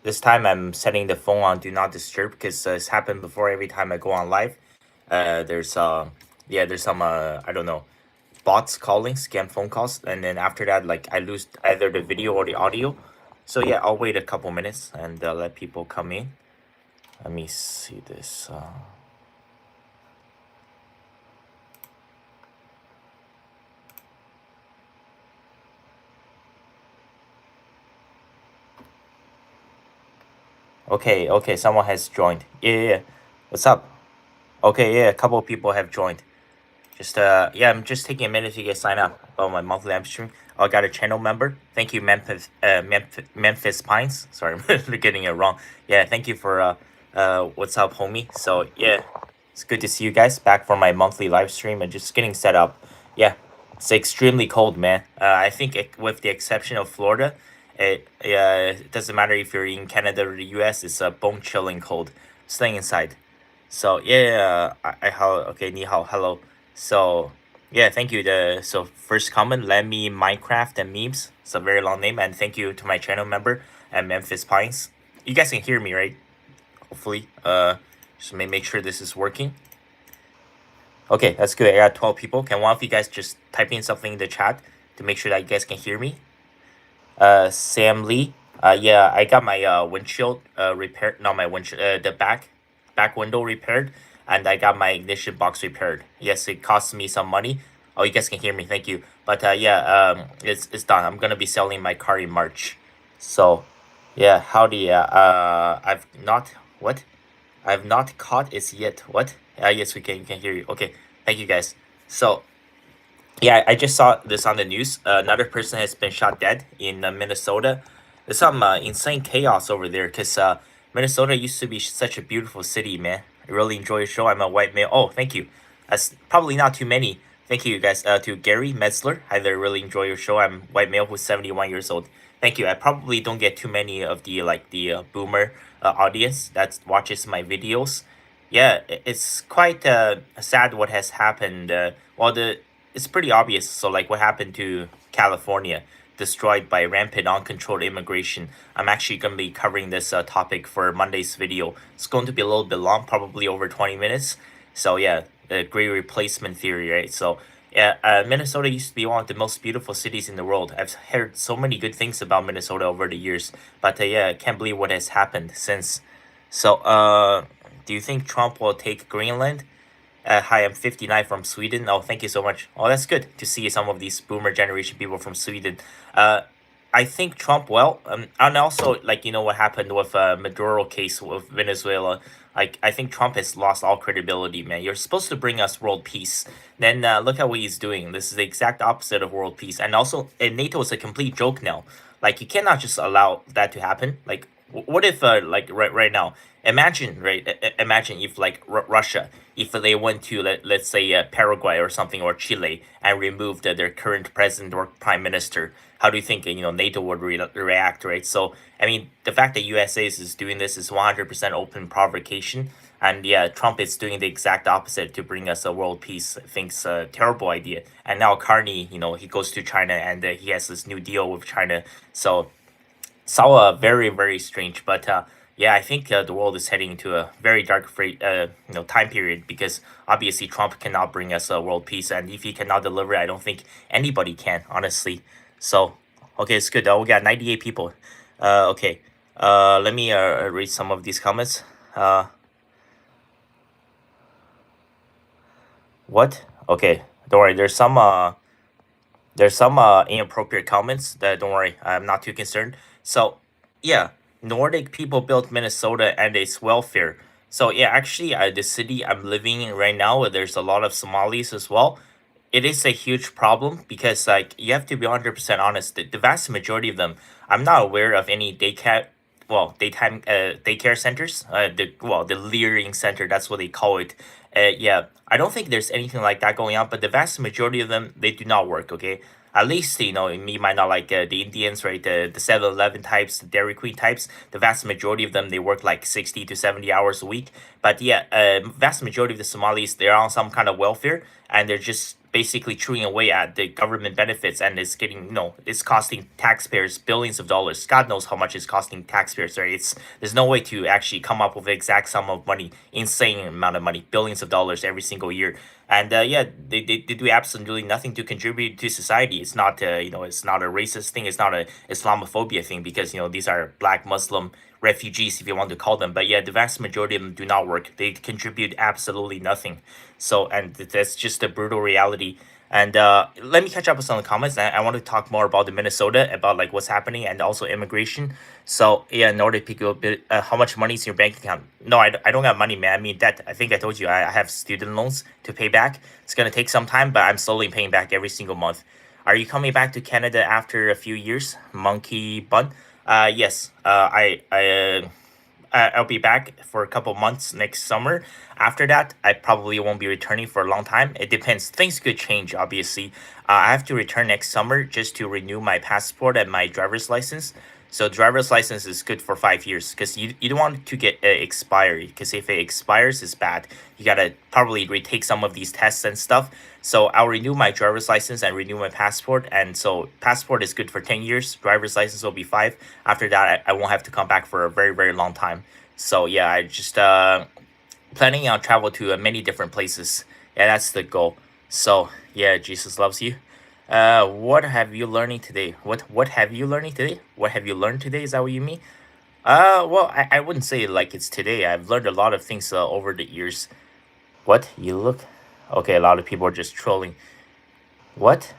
This time I'm setting the phone on do not disturb because it's happened before. Every time I go on live, there's there's some I don't know, bots calling, scam phone calls, and then after that, like, I lose either the video or the audio. So yeah, I'll wait a couple minutes and let people come in. Let me see this. Okay, someone has joined. Yeah. What's up? Okay, yeah, a couple of people have joined. Just yeah, I'm just taking a minute to get signed up on my monthly live stream. I got a channel member. Thank you, Memphis Pines. Sorry, I'm getting it wrong. Yeah, thank you for what's up, homie. So yeah, it's good to see you guys back for my monthly live stream and just getting set up. Yeah, it's extremely cold, man. I think with the exception of Florida, it doesn't matter if you're in Canada or the U.S. It's bone chilling cold. Staying inside. So yeah, okay, ni hao, hello. So yeah, thank you. So first comment, let me Minecraft and memes. It's a very long name, and thank you to my channel member and Memphis Pines. You guys can hear me, right? Hopefully. Just make sure this is working. Okay, that's good. I got 12 people. Can one of you guys just type in something in the chat to make sure that you guys can hear me? Sam Lee. Yeah, I got my windshield repaired. Not my windshield. The back window repaired, and I got my ignition box repaired. Yes, it cost me some money. Oh, you guys can hear me. Thank you. But yeah, it's done. I'm gonna be selling my car in March. So, yeah, howdy. I've not what? I've not caught it yet. What? Yes, we can. You can hear you. Okay, thank you guys. So yeah, I just saw this on the news. Another person has been shot dead in Minnesota. There's some insane chaos over there because Minnesota used to be such a beautiful city, man. I really enjoy your show. I'm a white male. Oh, thank you. That's probably not too many. Thank you, guys. To Gary Metzler. Hi there. Really enjoy your show. I'm white male who's 71 years old. Thank you. I probably don't get too many of the boomer audience that watches my videos. Yeah, it's quite sad what has happened. Well, it's pretty obvious. So, like, what happened to California, destroyed by rampant, uncontrolled immigration. I'm actually going to be covering this topic for Monday's video. It's going to be a little bit long, probably over 20 minutes. So, yeah, the great replacement theory, right? So, yeah, Minnesota used to be one of the most beautiful cities in the world. I've heard so many good things about Minnesota over the years. But, yeah, I can't believe what has happened since. So, do you think Trump will take Greenland? Hi, I'm 59 from Sweden. Oh, thank you so much. Oh, that's good to see some of these boomer generation people from Sweden. Uh, I think Trump, well, and also, like, you know what happened with Maduro case with Venezuela. Like, I think Trump has lost all credibility, man. You're supposed to bring us world peace. Then look at what he's doing. This is the exact opposite of world peace. And also, NATO is a complete joke now. Like, you cannot just allow that to happen. Like, what if like right now, imagine, right, imagine if, like, Russia, if they went to, let's say, Paraguay or something, or Chile, and removed their current president or prime minister. How do you think NATO would react, right? So I mean, the fact that USA is doing this is 100% open provocation. And yeah, Trump is doing the exact opposite to bring us a world peace. I think it's a terrible idea. And now Carney, he goes to China, and he has this new deal with China. So it's all very, very strange. But yeah, I think the world is heading into a very dark time period, because obviously Trump cannot bring us a world peace, and if he cannot deliver, I don't think anybody can, honestly. So okay, it's good. We got 98 people. Okay. Let me read some of these comments. What? Okay, don't worry. There's some inappropriate comments. That don't worry. I'm not too concerned. So yeah, Nordic people built Minnesota and its welfare. So yeah, actually, the city I'm living in right now, there's a lot of Somalis as well. It is a huge problem because, like, you have to be 100% honest. The vast majority of them, I'm not aware of any daycare centers. The Leering Center, that's what they call it. Yeah, I don't think there's anything like that going on. But the vast majority of them, they do not work. Okay, at least me might not like the Indians, right? The 7-Eleven types, the Dairy Queen types. The vast majority of them, they work like 60 to 70 hours a week. But yeah, vast majority of the Somalis, they're on some kind of welfare, and they're just basically chewing away at the government benefits, and it's getting, it's costing taxpayers billions of dollars. God knows how much it's costing taxpayers, right? There's no way to actually come up with the exact sum of money, insane amount of money, billions of dollars every single year. And yeah, they do absolutely nothing to contribute to society. It's not it's not a racist thing. It's not a Islamophobia thing, because these are Black Muslim refugees, if you want to call them. But yeah, the vast majority of them do not work. They contribute absolutely nothing. So, and that's just a brutal reality. And let me catch up with some of the comments. I want to talk more about the Minnesota, about like what's happening, and also immigration. So yeah, in order to pick up a bit, how much money is in your bank account? No, I don't have money, man. I mean debt. I think I told you I have student loans to pay back. It's gonna take some time, but I'm slowly paying back every single month. Are you coming back to Canada after a few years? Monkey bun. Yes. I'll be back for a couple months next summer. After that, I probably won't be returning for a long time. It depends. Things could change, obviously. I have to return next summer just to renew my passport and my driver's license. So driver's license is good for 5 years, because you don't want to get expiry, because if it expires, it's bad. You gotta probably retake some of these tests and stuff. So I'll renew my driver's license and renew my passport. And so passport is good for 10 years. Driver's license will be 5. After that, I won't have to come back for a very, very long time. So yeah, I just planning on travel to many different places. Yeah, that's the goal. So yeah, Jesus loves you. What have you learning today? What have you learning today? What have you learned today? Is that what you mean? Well, I wouldn't say like it's today. I've learned a lot of things over the years. What you look? Okay, a lot of people are just trolling. What?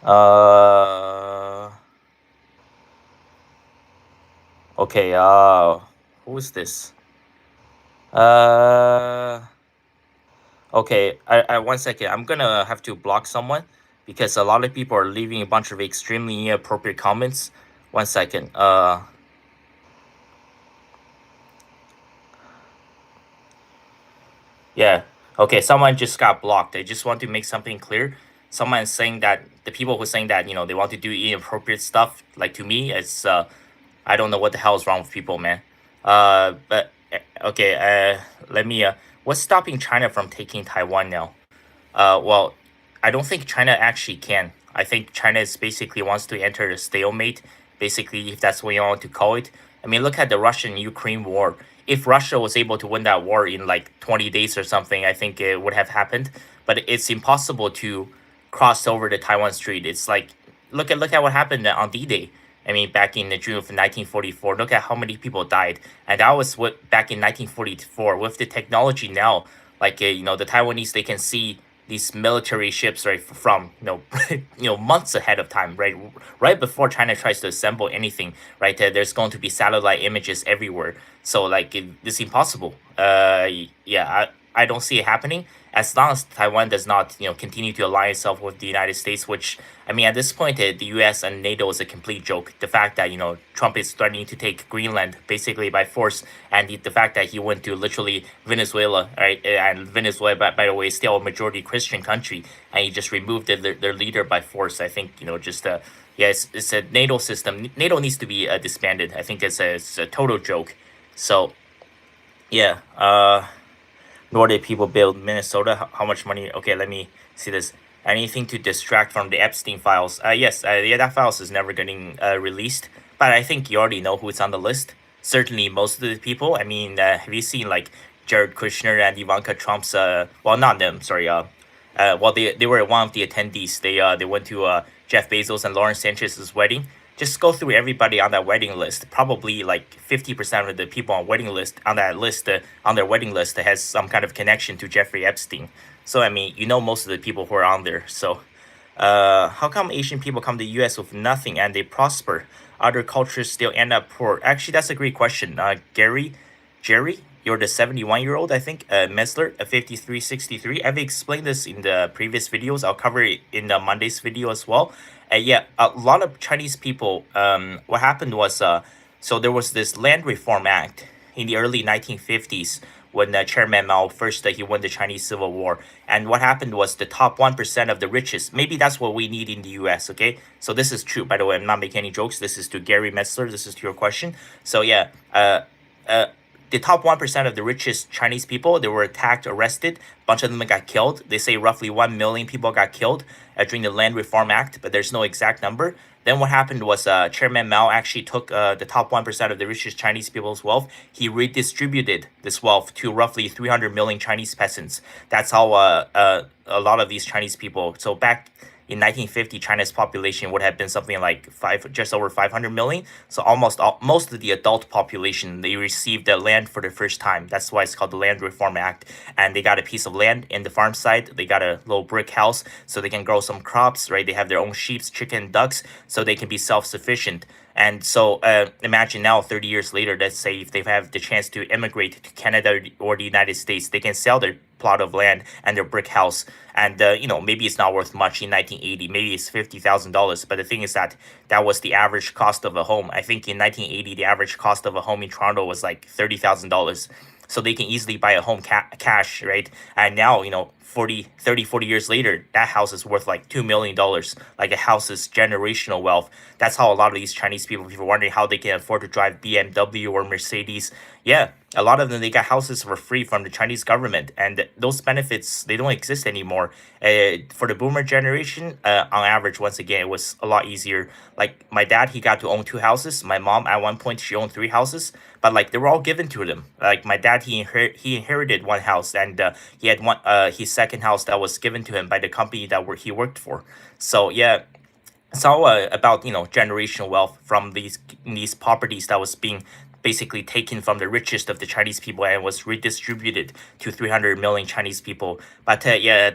Uh. Okay. Who's this? Uh. Okay. I 1 second. I'm gonna have to block someone, because a lot of people are leaving a bunch of extremely inappropriate comments. 1 second. Yeah. Okay, someone just got blocked. I just want to make something clear. Someone is saying that the people who are saying that, they want to do inappropriate stuff, like to me, it's I don't know what the hell is wrong with people, man. But okay, let me what's stopping China from taking Taiwan now? Well, I don't think China actually can. I think China is basically wants to enter a stalemate, basically, if that's what you want to call it. I mean, look at the Russian-Ukraine war. If Russia was able to win that war in like 20 days or something, I think it would have happened. But it's impossible to cross over the Taiwan Strait. It's like, look at what happened on D-Day. I mean, back in the June of 1944, look at how many people died. And that was what back in 1944. With the technology now, like the Taiwanese, they can see these military ships right from months ahead of time, right before China tries to assemble anything, right. There's going to be satellite images everywhere. So like it's impossible. Yeah, I don't see it happening as long as Taiwan does not continue to align itself with the United States, which I mean at this point the US and NATO is a complete joke. The fact that Trump is threatening to take Greenland basically by force, and the fact that he went to literally Venezuela, right, and Venezuela by the way is still a majority Christian country, and he just removed their leader by force. I think just yeah, it's a NATO system. NATO needs to be disbanded. I think it's a total joke. So yeah, nor did people build Minnesota. How much money? Okay, let me see this. Anything to distract from the Epstein files? Yes, yeah, that files is never getting released. But I think you already know who's on the list. Certainly, most of the people. I mean, have you seen like Jared Kushner and Ivanka Trump's? Well, not them. Sorry. Well, they were one of the attendees. They went to Jeff Bezos and Lauren Sanchez's wedding. Just go through everybody on that wedding list. Probably like 50% of the people on wedding list on that list on their wedding list has some kind of connection to Jeffrey Epstein. So I mean, most of the people who are on there. So, how come Asian people come to the U.S. with nothing and they prosper? Other cultures still end up poor. Actually, that's a great question. Jerry, you're the 71-year-old, I think. Mesler, a 5363. I've explained this in the previous videos. I'll cover it in the Monday's video as well. Yeah, a lot of Chinese people. What happened was, so there was this Land Reform Act in the early 1950s when Chairman Mao first he won the Chinese Civil War. And what happened was the top 1% of the richest. Maybe that's what we need in the U.S. Okay, so this is true. By the way, I'm not making any jokes. This is to Gary Metzler. This is to your question. So yeah, the top 1% of the richest Chinese people, they were attacked, arrested. A bunch of them got killed. They say roughly 1 million people got killed during the Land Reform Act, but there's no exact number. Then what happened was Chairman Mao actually took the top 1% of the richest Chinese people's wealth. He redistributed this wealth to roughly 300 million Chinese peasants. That's how a lot of these Chinese people. So back in 1950, China's population would have been something like just over 500 million. So most of the adult population, they received the land for the first time. That's why it's called the Land Reform Act. And they got a piece of land in the farm side. They got a little brick house so they can grow some crops, right? They have their own sheep, chicken, ducks, so they can be self-sufficient. And so imagine now, 30 years later, let's say if they have the chance to immigrate to Canada or the United States, they can sell their plot of land and their brick house. And, maybe it's not worth much in 1980. Maybe it's $50,000. But the thing is that was the average cost of a home. I think in 1980, the average cost of a home in Toronto was like $30,000. So they can easily buy a home cash, right? And now, 40 years later, that house is worth like $2 million. Like a house is generational wealth. That's how a lot of these Chinese people are wondering how they can afford to drive BMW or Mercedes. Yeah, a lot of them, they got houses for free from the Chinese government. And those benefits, they don't exist anymore. For the boomer generation, on average, once again, it was a lot easier. Like my dad, he got to own 2 houses. My mom, at one point, she owned 3 houses. But like they were all given to them. Like my dad, he inherited 1 house, and he had his second house that was given to him by the company that he worked for. So yeah, it's all about generational wealth from these properties that was being basically taken from the richest of the Chinese people and was redistributed to 300 million Chinese people. But yeah,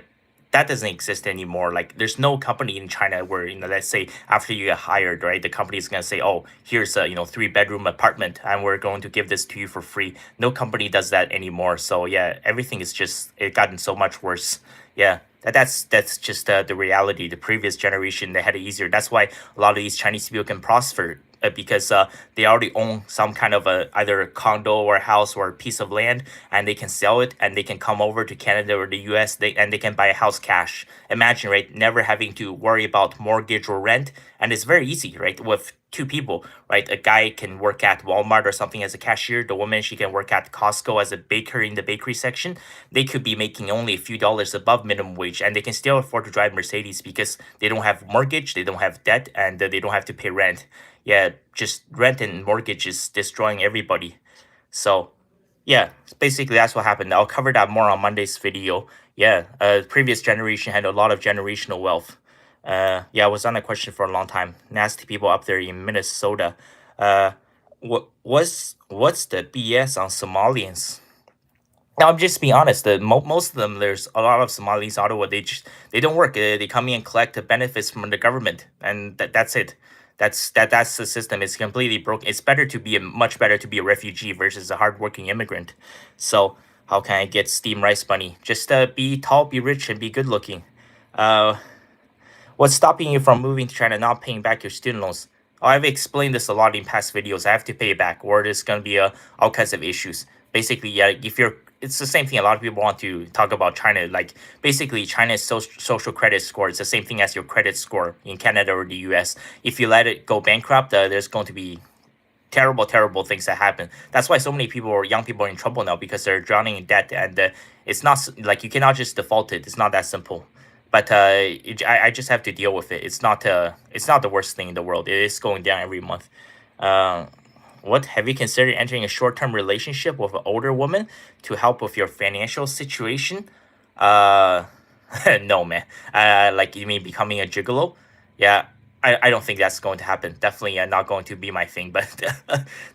that doesn't exist anymore. Like there's no company in China where, let's say after you get hired, right, the company is going to say, oh, here's a 3-bedroom apartment and we're going to give this to you for free. No company does that anymore. So yeah, everything is it gotten so much worse. Yeah, that's just the reality. The previous generation, they had it easier. That's why a lot of these Chinese people can prosper, because they already own some kind of either a condo or a house or a piece of land, and they can sell it and they can come over to Canada or the US, and they can buy a house cash. Imagine, right, never having to worry about mortgage or rent. And it's very easy, right, with 2 people, right? A guy can work at Walmart or something as a cashier. The woman, she can work at Costco as a baker in the bakery section. They could be making only a few dollars above minimum wage, and they can still afford to drive Mercedes because they don't have mortgage, they don't have debt, and they don't have to pay rent. Yeah, just rent and mortgage is destroying everybody. So yeah, basically that's what happened. I'll cover that more on Monday's video. Yeah, previous generation had a lot of generational wealth. Yeah, I was on a question for a long time. Nasty people up there in Minnesota. What's the BS on Somalians? Now, I'm just being honest. Most of them, there's a lot of Somalis in Ottawa. They don't work. They come in and collect the benefits from the government, and that's it. That's the system. It's completely broken. It's much better to be a refugee versus a hardworking immigrant. So how can I get steam rice money? Just be tall, be rich, and be good looking. What's stopping you from moving to China, not paying back your student loans? Oh, I've explained this a lot in past videos. I have to pay it back, or there's gonna be all kinds of issues. Basically, yeah, it's the same thing. A lot of people want to talk about China. Like basically, China's social credit score is the same thing as your credit score in Canada or the US. If you let it go bankrupt, there's going to be terrible things that happen. That's why so many young people are in trouble now, because they're drowning in debt, and it's not like you cannot just default it. It's not that simple. But I just have to deal with it. It's not the worst thing in the world. It is going down every month. What have you considered entering a short-term relationship with an older woman to help with your financial situation? No, man. Like you mean becoming a gigolo? Yeah, I don't think that's going to happen. Definitely not going to be my thing. But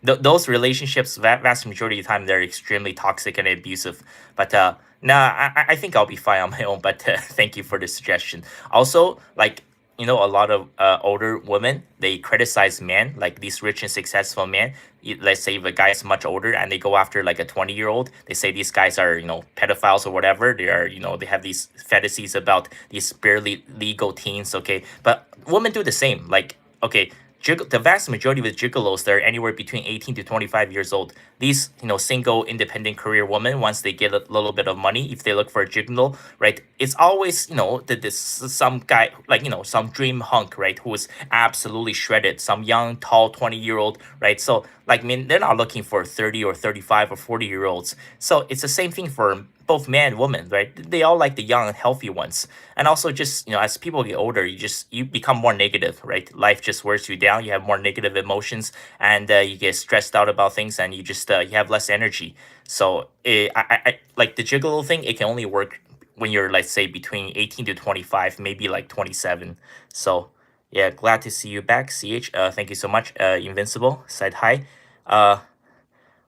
those relationships, vast majority of the time, they're extremely toxic and abusive. But nah, I think I'll be fine on my own. But thank you for the suggestion. Also, like, a lot of older women, they criticize men, like these rich and successful men. Let's say if a guy is much older and they go after like a 20-year-old, they say these guys are, pedophiles or whatever. They are, they have these fantasies about these barely legal teens. Okay. But women do the same. Like, okay, the vast majority of the gigolos, they're anywhere between 18 to 25 years old. These, single independent career women, once they get a little bit of money, if they look for a gigolo, right, it's always, this some guy, like, some dream hunk, right, who is absolutely shredded, some young, tall 20-year-old, right? So, like, I mean, they're not looking for 30 or 35 or 40-year-olds. So it's the same thing for both man and woman, right? They all like the young and healthy ones. And also just, as people get older, you become more negative, right? Life just wears you down. You have more negative emotions, and you get stressed out about things, and you just you have less energy. So I like the gigolo thing. It can only work when you're, let's say, between 18 to 25, maybe like 27. So yeah, glad to see you back, CH. Thank you so much. Invincible said hi. Uh,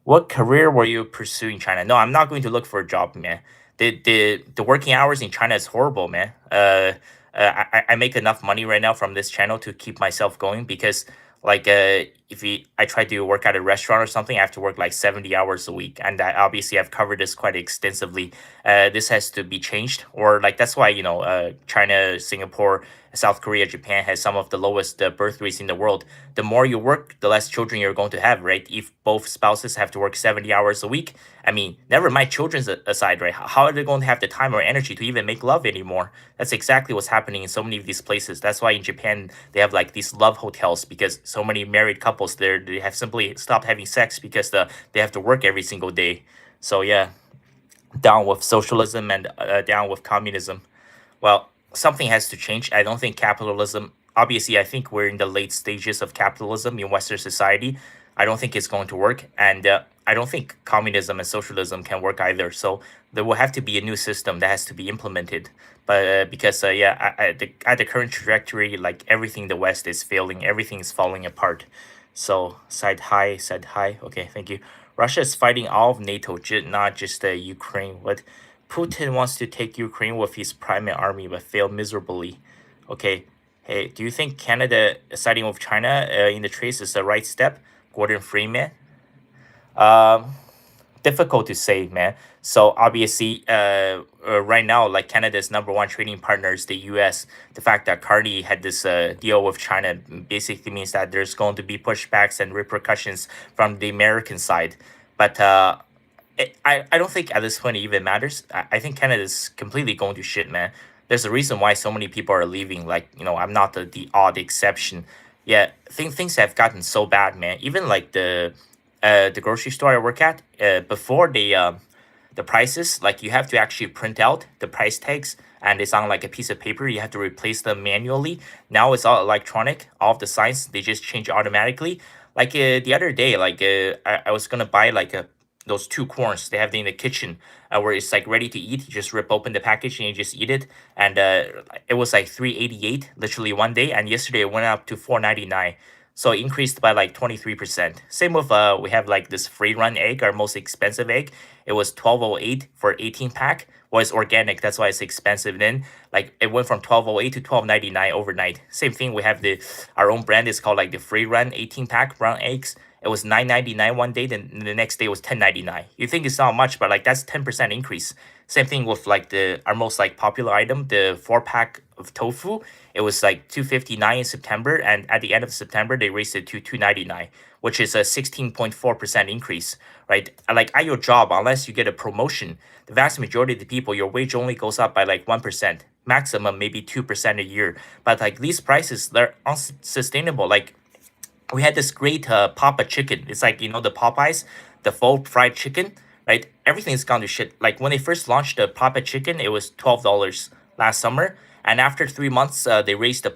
what career were you pursuing in China? No, I'm not going to look for a job, man. The working hours in China is horrible, man. I make enough money right now from this channel to keep myself going, because like I try to work at a restaurant or something, I have to work like 70 hours a week, and obviously I've covered this quite extensively. This has to be changed, or like that's why China, Singapore, South Korea, Japan has some of the lowest birth rates in the world. The more you work, the less children you're going to have, right? If both spouses have to work 70 hours a week, I mean, never mind children's aside, right? How are they going to have the time or energy to even make love anymore? That's exactly what's happening in so many of these places. That's why in Japan, they have like these love hotels, because so many married couples there, they have simply stopped having sex because they have to work every single day. So yeah, down with socialism and down with communism. Well, something has to change. I don't think capitalism, obviously, I think we're in the late stages of capitalism in Western society. I don't think it's going to work. And I don't think communism and socialism can work either. So there will have to be a new system that has to be implemented. But because, yeah, at the current trajectory, like everything in the West is failing, everything is falling apart. So, said hi, said hi. Okay, thank you. Russia is fighting all of NATO, not just Ukraine. What? Putin wants to take Ukraine with his private army, but failed miserably. Okay. Hey, do you think Canada siding with China in the trade is the right step? Gordon Freeman? Um, Difficult to say, man. So obviously, right now, like Canada's number one trading partner is the U.S. The fact that Carney had this deal with China basically means that there's going to be pushbacks and repercussions from the American side. But I don't think at this point it even matters. I think Canada's completely going to shit, man. There's a reason why so many people are leaving. Like, I'm not the odd exception. Yeah, things have gotten so bad, man. Even like the grocery store I work at, before the prices, like you have to actually print out the price tags, and it's on like a piece of paper. You have to replace them manually. Now it's all electronic. All of the signs, they just change automatically. Like the other day, like I was gonna buy like those two corns they have in the kitchen, where it's like ready to eat. You just rip open the package and you just eat it. And it was like 388 literally one day, and yesterday it went up to 499. So it increased by like 23%. Same with we have like this free run egg, our most expensive egg. It was 1208 for 18 pack. Well, it's organic, that's why it's expensive. Then like it went from 1208 to 1299 overnight. Same thing, we have our own brand is called like the free run 18 pack brown eggs. It was 9.99 one day, then the next day was 10.99. You think it's not much, but like that's 10% increase. Same thing with like our most like popular item, the 4-pack of tofu. It was like 259 in September, and at the end of September they raised it to 299, which is a 16.4% increase, right? Like at your job, unless you get a promotion, the vast majority of the people, your wage only goes up by like 1%, maximum maybe 2% a year. But like these prices, they're unsustainable. Like we had this great Papa chicken. It's like, the Popeyes, the full fried chicken, right? Everything's gone to shit. Like when they first launched the Papa chicken, it was $12 last summer. And after 3 months, they raised the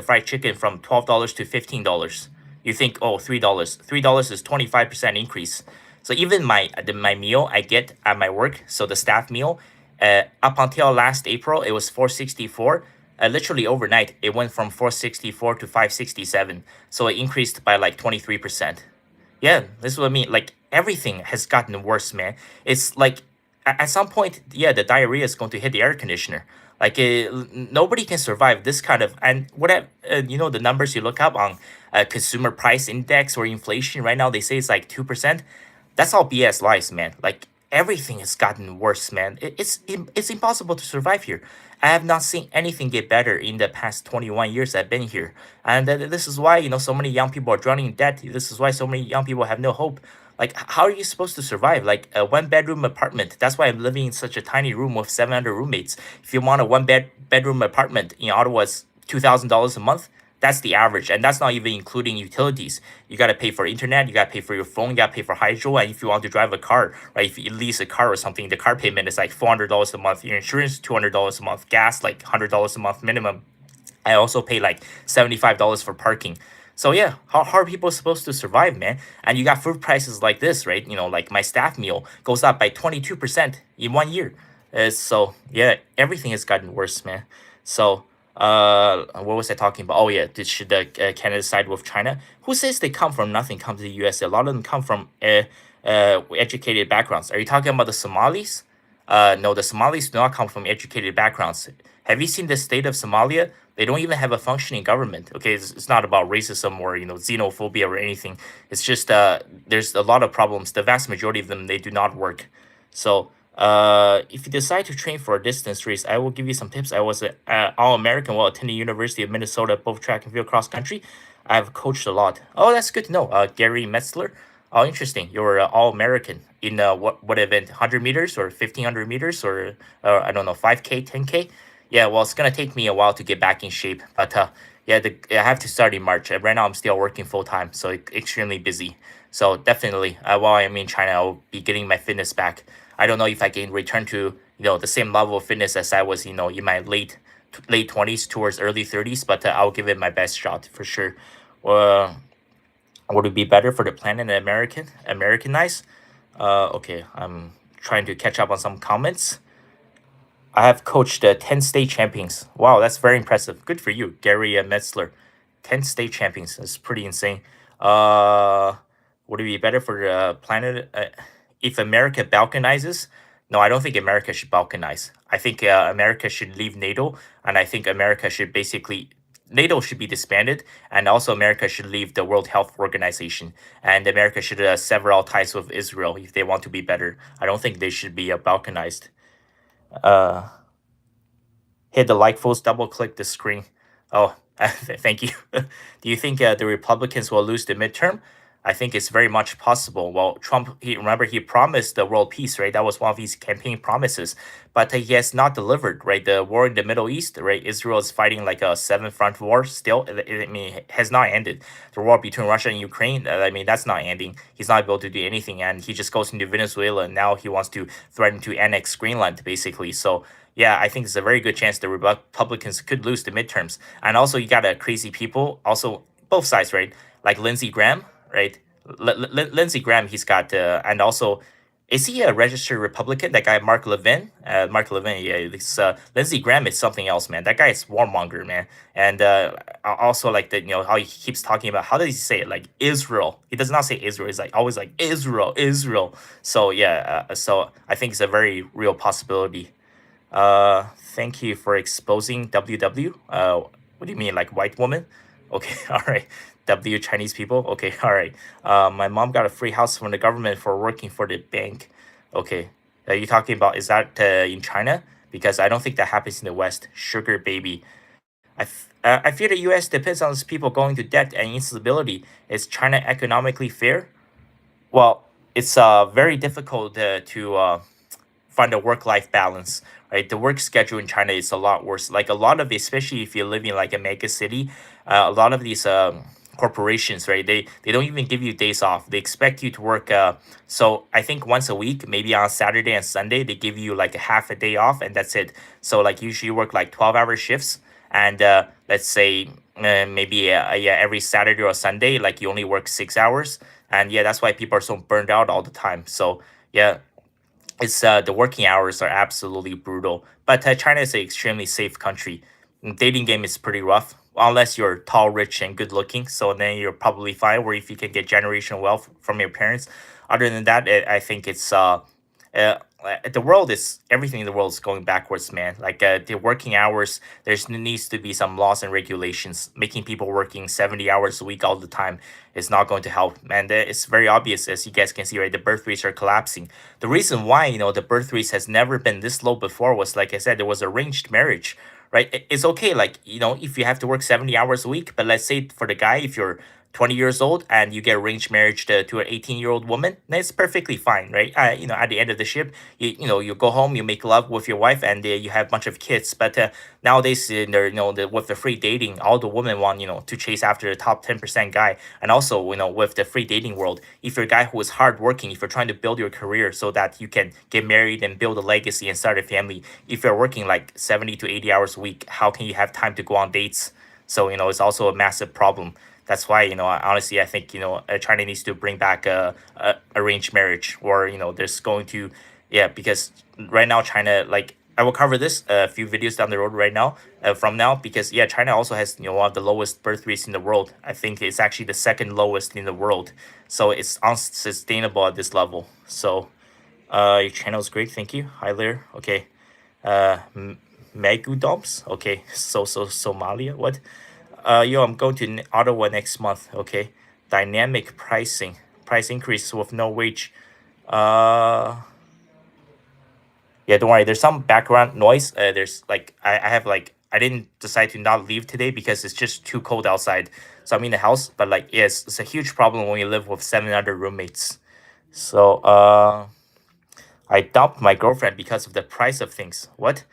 fried chicken from $12 to $15. You think, oh, $3. $3 is 25% increase. So even my meal I get at my work, so the staff meal, up until last April, it was 464. Literally overnight, it went from 464 to 567. So it increased by like 23%. Yeah, this is what I mean. Like everything has gotten worse, man. It's like at some point, yeah, the diarrhea is going to hit the air conditioner. Like nobody can survive this kind of, and whatever, the numbers you look up on consumer price index or inflation right now, they say it's like 2%. That's all BS lies, man. Like everything has gotten worse, man. It's impossible to survive here. I have not seen anything get better in the past 21 years I've been here, and this is why so many young people are drowning in debt. This is why so many young people have no hope. Like, how are you supposed to survive? Like a one-bedroom apartment. That's why I'm living in such a tiny room with 700 roommates. If you want a one bedroom apartment in Ottawa, it's $2,000 a month. That's the average, and that's not even including utilities. You got to pay for internet, you got to pay for your phone, you got to pay for hydro, and if you want to drive a car, right? If you lease a car or something, the car payment is like $400 a month. Your insurance $200 a month, gas like $100 a month minimum. I also pay like $75 for parking. So yeah, how are people supposed to survive, man? And you got food prices like this, right? Like my staff meal goes up by 22% in 1 year. So yeah, everything has gotten worse, man. So what was I talking about? Oh yeah, should the Canada side with China? Who says they come from nothing? Come to the U.S. A lot of them come from educated backgrounds. Are you talking about the Somalis? No, the Somalis do not come from educated backgrounds. Have you seen the state of Somalia? They don't even have a functioning government. Okay, it's not about racism or xenophobia or anything. It's just there's a lot of problems. The vast majority of them, they do not work. So if you decide to train for a distance race, I will give you some tips. I was an All-American while attending University of Minnesota, both track and field, cross country. I've coached a lot. Oh, that's good to know. Gary Metzler. Oh, interesting. You're All-American in what event? 100 meters or 1500 meters or I don't know, 5K, 10K? Yeah, well, it's gonna take me a while to get back in shape, but yeah, I have to start in March. Right now, I'm still working full time, so extremely busy. So definitely, while I'm in China, I'll be getting my fitness back. I don't know if I can return to the same level of fitness as I was in my late 20s towards early 30s, but I'll give it my best shot for sure. Uh, would it be better for the planet and Americanize? Okay, I'm trying to catch up on some comments. I have coached 10 state champions. Wow, that's very impressive. Good for you, Gary Metzler. 10 state champions. That's pretty insane. Uh, would it be better for the planet if America balkanizes? No, I don't think America should balkanize. I think America should leave NATO, and I think America should basically. NATO should be disbanded, and also America should leave the World Health Organization, and America should sever all ties with Israel if they want to be better. I don't think they should be balkanized. Uh, hit the like post, double click the screen. Oh, thank you. Do you think the Republicans will lose the midterm? I think it's very much possible. Well, Trump, remember he promised the world peace, right? That was one of his campaign promises, but he has not delivered, right? The war in the Middle East, right? Israel is fighting like a seven front war still. I mean, it has not ended. The war between Russia and Ukraine, I mean, that's not ending. He's not able to do anything, and he just goes into Venezuela, and now he wants to threaten to annex Greenland, basically. So yeah, I think it's a very good chance the Republicans could lose the midterms. And also, you got crazy people, also both sides, right? Like Lindsey Graham, right? Lindsey Graham, he's got, and also, is he a registered Republican? That guy, Mark Levin? Mark Levin, yeah. This Lindsey Graham is something else, man. That guy is warmonger, man. And also, like, how he keeps talking about, how does he say it? Like, Israel. He does not say Israel. He's like, always like, Israel, Israel. So, yeah, so I think it's a very real possibility. Thank you for exposing WW. What do you mean, like white woman? Okay, all right. W Chinese people. Okay, all right. My mom got a free house from the government for working for the bank. Okay, are you talking about is that in China? Because I don't think that happens in the West. Sugar baby. I fear the U.S. depends on its people going to debt and instability. Is China economically fair? Well, it's very difficult to find a work-life balance, right? The work schedule in China is a lot worse. Like a lot of, especially if you live in like a mega city, a lot of these corporations, right? They don't even give you days off. They expect you to work. So I think once a week, maybe on Saturday and Sunday, they give you like a half a day off, and that's it. So like usually you work like 12-hour shifts, and let's say maybe yeah, every Saturday or Sunday, like you only work 6 hours, and yeah, that's why people are so burned out all the time. So yeah, it's the working hours are absolutely brutal. But China is an extremely safe country. Dating game is pretty rough unless you're tall, rich, and good looking. So then you're probably fine. Or if you can get generational wealth from your parents. Other than that, I think it's the world is everything in the world is going backwards, man. Like the working hours, there's needs to be some laws and regulations. Making people working 70 hours a week all the time is not going to help. And it's very obvious, as you guys can see, right? The birth rates are collapsing. The reason why, the birth rates has never been this low before was, like I said, there was arranged marriage, right? It's okay, like, if you have to work 70 hours a week, but let's say for the guy, if you're 20 years old and you get arranged marriage to an 18-year-old woman, then it's perfectly fine, right? At the end of the ship, you go home, you make love with your wife, and you have a bunch of kids. But nowadays, with the free dating, all the women want, to chase after the top 10% guy. And also, with the free dating world, if you're a guy who is hardworking, if you're trying to build your career so that you can get married and build a legacy and start a family, if you're working like 70 to 80 hours a week, how can you have time to go on dates? So, it's also a massive problem. That's why, honestly, I think, China needs to bring back arranged marriage, or, there's going to, yeah, because right now, China, like, I will cover this a few videos down the road right now, from now, because, yeah, China also has, one of the lowest birth rates in the world. I think it's actually the second lowest in the world. So it's unsustainable at this level. So, your channel is great. Thank you. Hi there. Okay. Megu Doms. Okay. Somalia. What? Yo, I'm going to Ottawa next month. Okay, dynamic pricing, price increase with no wage. Uh, yeah, don't worry. There's some background noise. There's like I have like I didn't decide to not leave today because it's just too cold outside. So I'm in the house. But like, yes, it's a huge problem when you live with 7 other roommates. So I dumped my girlfriend because of the price of things. What?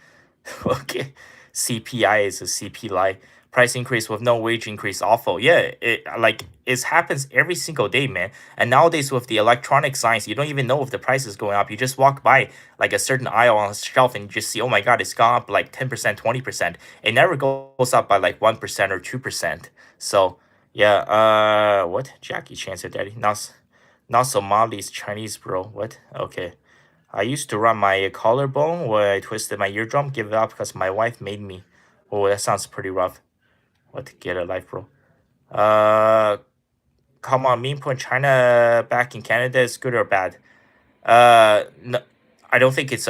Okay. CPI is a CPI. Price increase with no wage increase. Awful. Yeah, it happens every single day, man. And nowadays with the electronic signs, you don't even know if the price is going up. You just walk by like a certain aisle on a shelf and you just see, oh my God, it's gone up like 10%, 20%. It never goes up by like 1% or 2%. So yeah, what? Jackie Chan said, Daddy. Not Somalis, Chinese, bro. What? Okay. I used to run my collarbone where I twisted my eardrum, give it up because my wife made me. Oh, that sounds pretty rough. What? Get a life, bro. Uh, Come on, me putting China back in Canada is good or bad? No, I don't think it's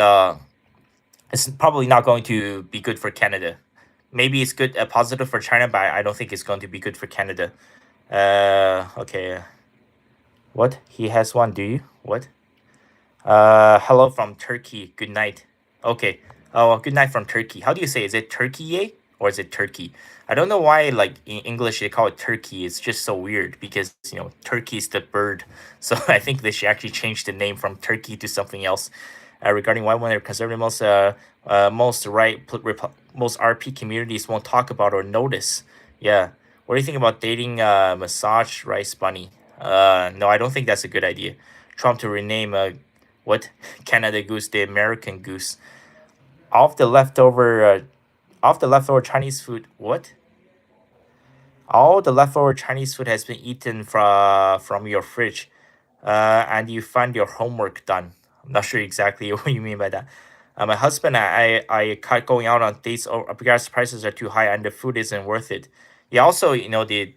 probably not going to be good for Canada. Maybe it's good, positive for China, but I don't think it's going to be good for Canada. Okay. What? He has one, do you? What? Hello from Turkey. Good night. Okay. Oh, good night from Turkey. How do you say? Is it Turkey or is it Turkey? I don't know why, like in English, they call it turkey. It's just so weird because turkey is the bird. So I think they should actually change the name from turkey to something else. Regarding why one of the conservative most RP communities won't talk about or notice. Yeah. What do you think about dating massage rice bunny? No, I don't think that's a good idea. Trump to rename what Canada goose the American goose. Off the leftover Chinese food. What? All the leftover Chinese food has been eaten from your fridge, and you find your homework done. I'm not sure exactly what you mean by that. My husband, I cut going out on dates because prices are too high and the food isn't worth it. Yeah, also, the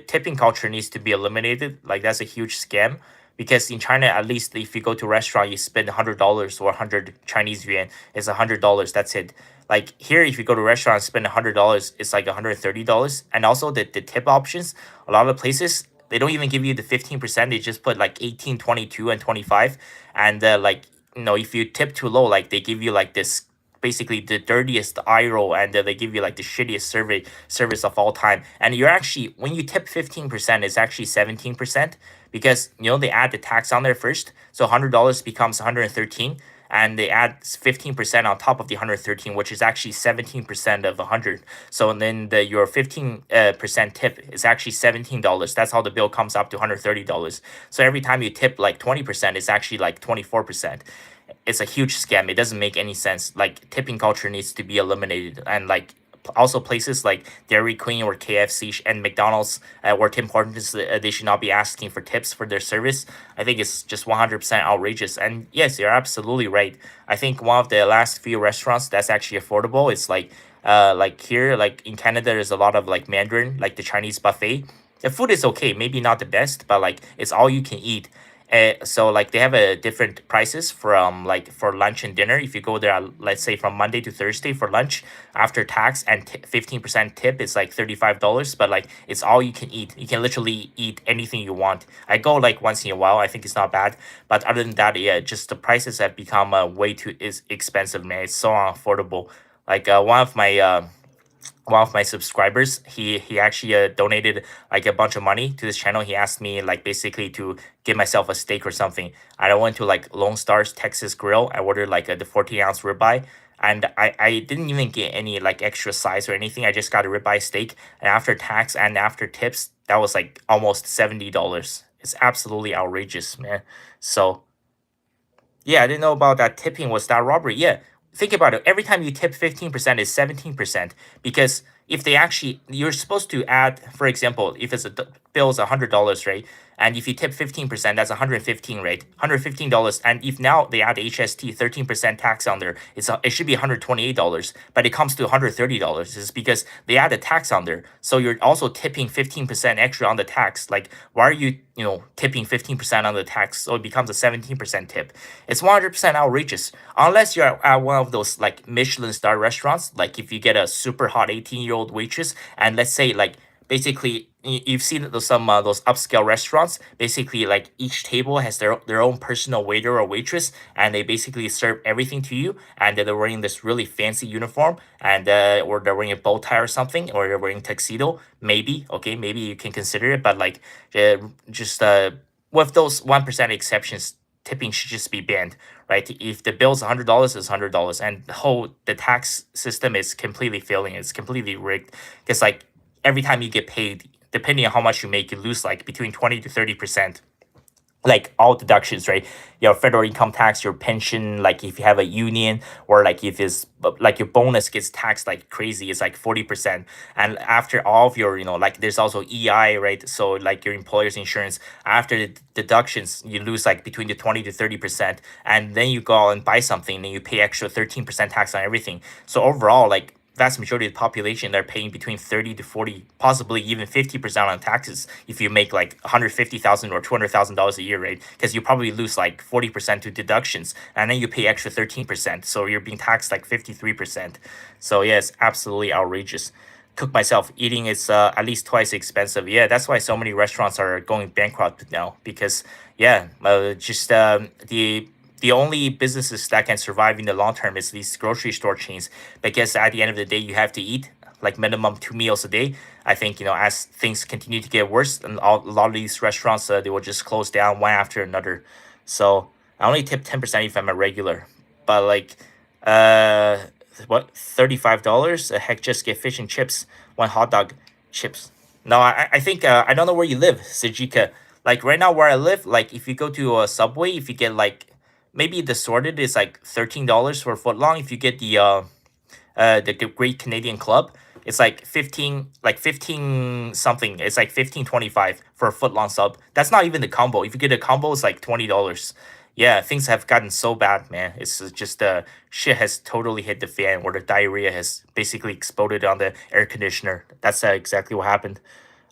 tipping culture needs to be eliminated. Like that's a huge scam because in China, at least if you go to a restaurant, you spend $100 or 100 Chinese yuan. It's $100. That's it. Like here, if you go to a restaurant and spend $100, it's like $130. And also the tip options, a lot of places they don't even give you the 15%. They just put like 18, 22, and 25. And like if you tip too low, like they give you like this basically the dirtiest eye roll, and they give you like the shittiest service of all time. And you're actually when you tip 15%, it's actually 17% because they add the tax on there first, so $100 becomes 113, and they add 15% on top of the 113, which is actually 17% of 100. So then your 15% tip is actually $17. That's how the bill comes up to $130. So every time you tip like 20%, it's actually like 24%. It's a huge scam. It doesn't make any sense. Like tipping culture needs to be eliminated, and like also places like Dairy Queen or KFC and McDonald's or Tim Hortons, they should not be asking for tips for their service. I think it's just 100% outrageous. And yes, you're absolutely right. I think one of the last few restaurants that's actually affordable is like here, like in Canada, there's a lot of like Mandarin, like the Chinese buffet. The food is okay, maybe not the best, but like it's all you can eat. So like they have a different prices from like for lunch and dinner. If you go there, let's say from Monday to Thursday for lunch, after tax and 15% tip, it's like $35. But like it's all you can eat. You can literally eat anything you want. I go like once in a while. I think it's not bad. But other than that, yeah, just the prices have become way too is expensive, man. It's so unaffordable. Like one of my subscribers, he actually donated like a bunch of money to this channel. He asked me like basically to give myself a steak or something. And I went to like Lone Star's Texas Grill. I ordered like the 14-ounce ribeye. And I didn't even get any like extra size or anything. I just got a ribeye steak. And after tax and after tips, that was like almost $70. It's absolutely outrageous, man. So yeah, I didn't know about that. Tipping was that robbery. Yeah, think about it. Every time you tip 15% is 17%, because if they actually, you're supposed to add, for example, if it's bill is $100, right? And if you tip 15%, that's 115, right? $115. And if now they add HST 13% tax on there, it should be $128, but it comes to $130. It's because they add a tax on there. So you're also tipping 15% extra on the tax. Like, why are you, tipping 15% on the tax? So it becomes a 17% tip. It's 100% outrageous. Unless you're at one of those like Michelin star restaurants, like if you get a super hot 18-year-old waitress, and let's say like basically you've seen those upscale restaurants. Basically, like each table has their own personal waiter or waitress, and they basically serve everything to you. And they're wearing this really fancy uniform, and or they're wearing a bow tie or something, or they're wearing tuxedo. Maybe okay, maybe you can consider it, but like just with those 1% exceptions, tipping should just be banned, right? If the bill's $100, it's $100, and the tax system is completely failing. It's completely rigged, because like every time you get paid, depending on how much you make, you lose like between 20 to 30%, like all deductions, right? Your federal income tax, your pension, like if you have a union, or like if it's like your bonus gets taxed like crazy, it's like 40%. And after all of your, like there's also EI, right? So like your employer's insurance, after the deductions, you lose like between the 20 to 30%. And then you go out and buy something, and you pay extra 13% tax on everything. So overall, like vast majority of the population, they're paying between 30 to 40, possibly even 50% on taxes if you make like 150,000 or $200,000 a year, right? Because you probably lose like 40% to deductions, and then you pay extra 13%. So you're being taxed like 53%. So yeah, it's absolutely outrageous. Cook myself, eating is at least twice expensive. Yeah, that's why so many restaurants are going bankrupt now, because yeah, just the only businesses that can survive in the long term is these grocery store chains, because at the end of the day you have to eat like minimum 2 meals a day. I think as things continue to get worse, and a lot of these restaurants, they will just close down one after another. So I only tip 10% if I'm a regular, but like uh what, $35? Heck, just get fish and chips, one hot dog, chips. No, I think I don't know where you live, Sajika. Like right now where I live, like if you go to a Subway, if you get like, maybe the sorted is like $13 for a foot long. If you get the Great Canadian Club, it's like 15 something. It's like 15.25 for a foot long sub. That's not even the combo. If you get a combo, it's like $20. Yeah, things have gotten so bad, man. It's just shit has totally hit the fan, where the diarrhea has basically exploded on the air conditioner. That's exactly what happened.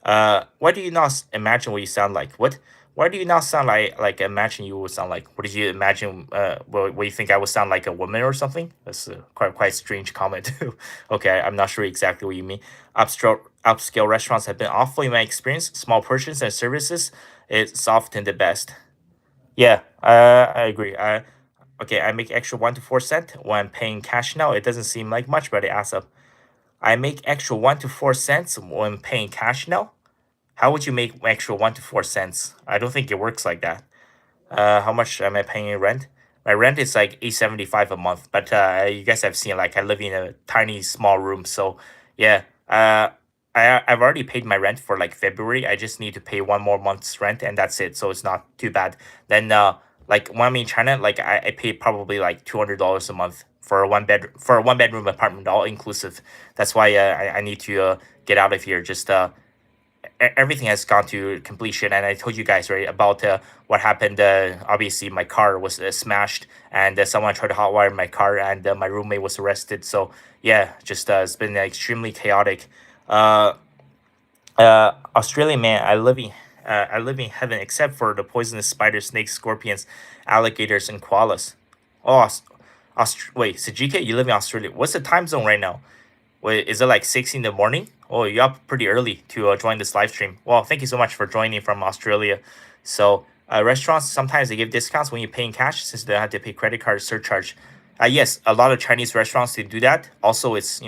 Why do you not imagine what you sound like? What? Why do you not sound like imagine you would sound like? What did you imagine? What you think I would sound like, a woman or something? That's a quite strange comment. Okay, I'm not sure exactly what you mean. Upscale restaurants have been awful in my experience. Small portions and services, it's often the best. Yeah, I agree. Okay, I make extra 1 to 4 cent when paying cash now. It doesn't seem like much, but it adds up. I make extra 1 to 4 cents when paying cash now. How would you make extra 1 to 4 cents? I don't think it works like that. How much am I paying in rent? My rent is like 875 a month, but you guys have seen, like I live in a tiny small room, so yeah. I've already paid my rent for like February. I just need to pay one more month's rent, and that's it. So it's not too bad. Then like when I'm in China, like I pay probably like $200 a month for a one bedroom apartment, all inclusive. That's why I need to get out of here. Just everything has gone to completion, and I told you guys right about what happened. Obviously my car was smashed, and someone tried to hotwire my car, and my roommate was arrested. So yeah, just it's been extremely chaotic. uh Australia, man, I live in heaven, except for the poisonous spiders, snakes, scorpions, alligators, and koalas. Oh, wait, Sajika, you live in Australia. What's the time zone right now? Wait, is it like 6 in the morning? Oh, you're up pretty early to join this live stream. Well, thank you so much for joining from Australia. So, restaurants sometimes they give discounts when you pay in cash since they don't have to pay credit card surcharge. Yes, a lot of Chinese restaurants they do that. Also, it's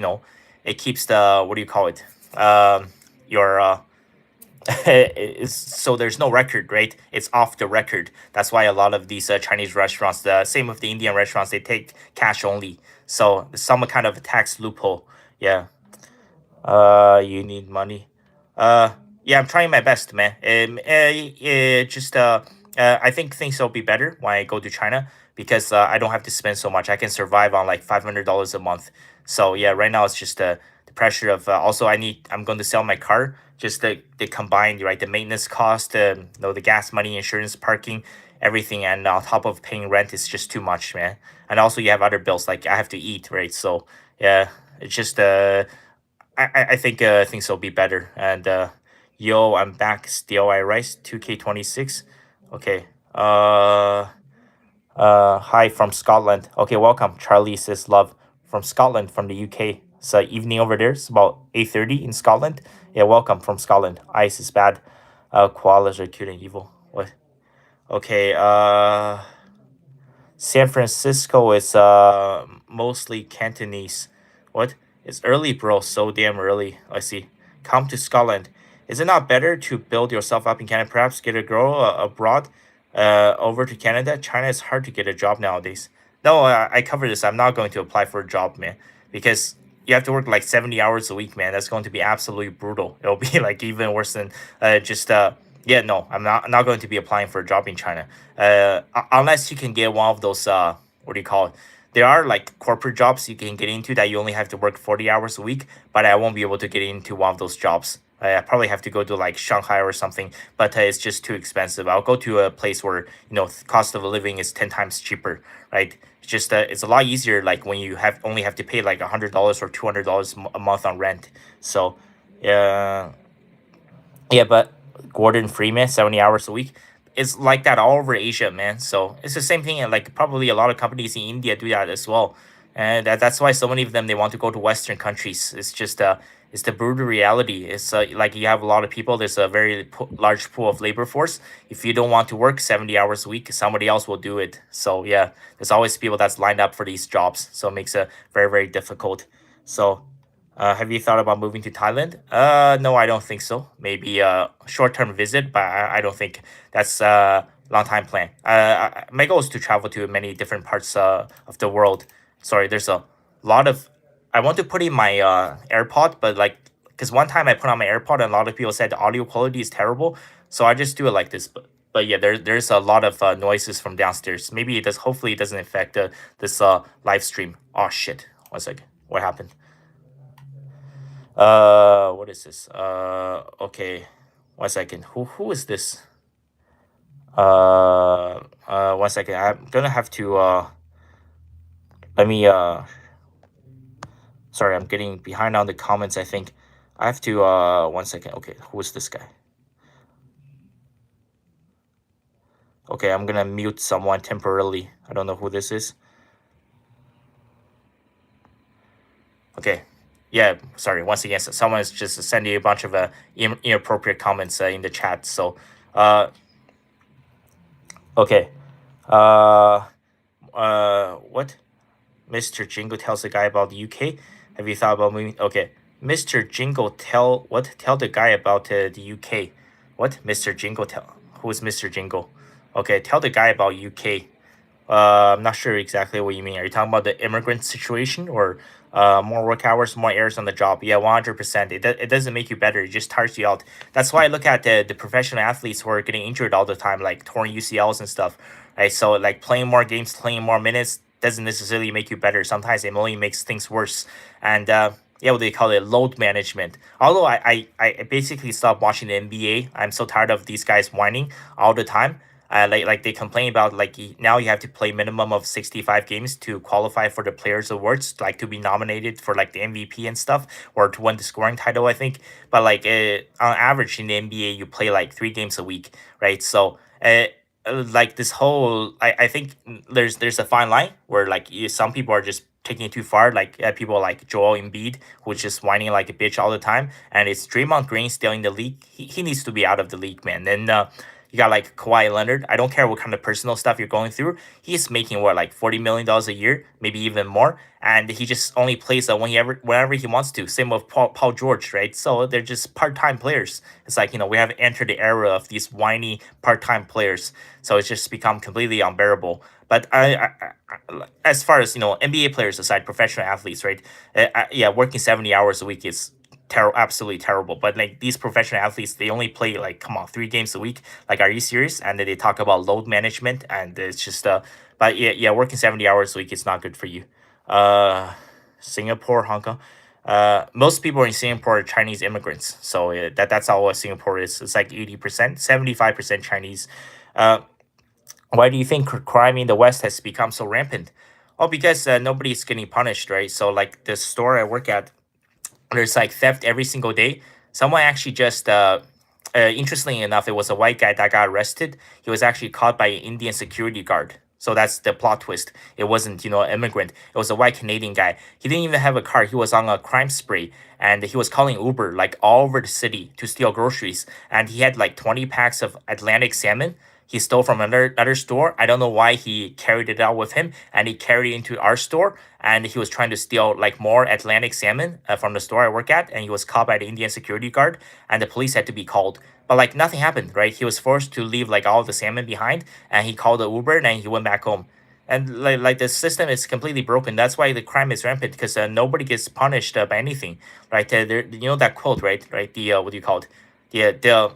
it keeps the what do you call it? Your so there's no record, right? It's off the record. That's why a lot of these Chinese restaurants, the same with the Indian restaurants, they take cash only. So some kind of a tax loophole. Yeah. You need money. Uh, yeah, I'm trying my best, man. Just I think things will be better when I go to China because I don't have to spend so much. I can survive on like $500 a month. So yeah, right now it's just the pressure of also I'm going to sell my car. Just the combined right the maintenance cost, the gas money, insurance, parking, everything, and on top of paying rent is just too much, man. And also you have other bills like I have to eat, right? So yeah, it's just I think things will be better. And yo, I'm back. Still, I rise 2K26. Okay. Hi from Scotland. Okay, welcome. Charlie says love from Scotland, from the UK. It's evening over there. It's about 8:30 in Scotland. Yeah, welcome from Scotland. Ice is bad. Koalas are cute and evil. What? Okay. San Francisco is mostly Cantonese. What? It's early, bro. So damn early. I see. Come to Scotland. Is it not better to build yourself up in Canada? Perhaps get a girl abroad, over to Canada. China is hard to get a job nowadays. No, I cover this. I'm not going to apply for a job, man, because you have to work like 70 hours a week, man. That's going to be absolutely brutal. It'll be like even worse than just yeah, no, I'm not going to be applying for a job in China. Unless you can get one of those what do you call it? There are like corporate jobs you can get into that you only have to work 40 hours a week, but I won't be able to get into one of those jobs. I probably have to go to like Shanghai or something, but it's just too expensive. I'll go to a place where cost of living is 10 times cheaper, right? It's just it's a lot easier like when you have only have to pay like $100 or $200 a month on rent. So yeah, yeah, but Gordon Freeman, 70 hours a week. It's like that all over Asia, man. So it's the same thing. And like probably a lot of companies in India do that as well. And that's why so many of them, they want to go to Western countries. It's just, it's the brutal reality. It's like you have a lot of people. There's a very large pool of labor force. If you don't want to work 70 hours a week, somebody else will do it. So yeah, there's always people that's lined up for these jobs. So it makes it very, very difficult. So have you thought about moving to Thailand? No, I don't think so. Maybe a short-term visit, but I don't think that's a long-time plan. My goal is to travel to many different parts of the world. Sorry, there's a lot of. I want to put in my AirPod, but like, because one time I put on my AirPod and a lot of people said the audio quality is terrible, so I just do it like this. But yeah, there's a lot of noises from downstairs. Maybe it does. Hopefully, it doesn't affect this live stream. Oh shit! One second. What happened? What is this? Okay, 1 second. Who is this? Uh, 1 second. I'm gonna have to let me sorry, I'm getting behind on the comments. I think I have to 1 second. Okay, who is this guy? Okay, I'm gonna mute someone temporarily. I don't know who this is. Okay. Yeah, sorry. Once again, someone is just sending a bunch of inappropriate comments in the chat. So, uh, okay. Uh, what? Mr. Jingle tells the guy about the UK. Have you thought about moving? Okay. Mr. Jingle tell what? Tell the guy about the UK. What? Mr. Jingle tell? Who is Mr. Jingle? Okay, tell the guy about UK. I'm not sure exactly what you mean. Are you talking about the immigrant situation or more work hours, more errors on the job? Yeah, 100%. It doesn't make you better. It just tires you out. That's why I look at the professional athletes who are getting injured all the time, like torn UCLs and stuff. Right. So like playing more games, playing more minutes doesn't necessarily make you better. Sometimes it only makes things worse. And yeah, what they call it, load management. Although I basically stopped watching the NBA. I'm so tired of these guys whining all the time. Like they complain about like now you have to play minimum of 65 games to qualify for the players awards, like to be nominated for like the MVP and stuff, or to win the scoring title, I think. But like on average in the NBA you play like 3 games a week, right? So like this whole I think there's a fine line where like some people are just taking it too far, like people like Joel Embiid, who's just whining like a bitch all the time, and it's Draymond Green still in the league. He needs to be out of the league, man. Then you got like Kawhi Leonard. I don't care what kind of personal stuff you're going through. He's making what like $40 million a year, maybe even more, and he just only plays whenever he wants to. Same with Paul George, right? So they're just part-time players. It's like we have entered the era of these whiny part-time players, so it's just become completely unbearable. But as far as NBA players aside, professional athletes, right? Yeah, working 70 hours a week is absolutely terrible. But like these professional athletes, they only play like come on 3 games a week. Like, are you serious? And then they talk about load management, and it's just But yeah, working 70 hours a week is not good for you. Uh, Singapore, Hong Kong. Most people in Singapore are Chinese immigrants, so that's all what Singapore is. It's like 80%, 75% Chinese. Uh, why do you think crime in the West has become so rampant? Oh, because nobody's getting punished, right? So, like the store I work at, there's like theft every single day. Someone actually just, interestingly enough, it was a white guy that got arrested. He was actually caught by an Indian security guard. So that's the plot twist. It wasn't, an immigrant. It was a white Canadian guy. He didn't even have a car. He was on a crime spree, and he was calling Uber like all over the city to steal groceries. And he had like 20 packs of Atlantic salmon he stole from another store. I don't know why he carried it out with him, and he carried it into our store. And he was trying to steal like more Atlantic salmon from the store I work at, and he was caught by the Indian security guard, and the police had to be called. But like nothing happened, right? He was forced to leave like all the salmon behind, and he called the Uber, and then he went back home. And like the system is completely broken. That's why the crime is rampant because nobody gets punished by anything, right? That quote, right? Right? The what do you call it? The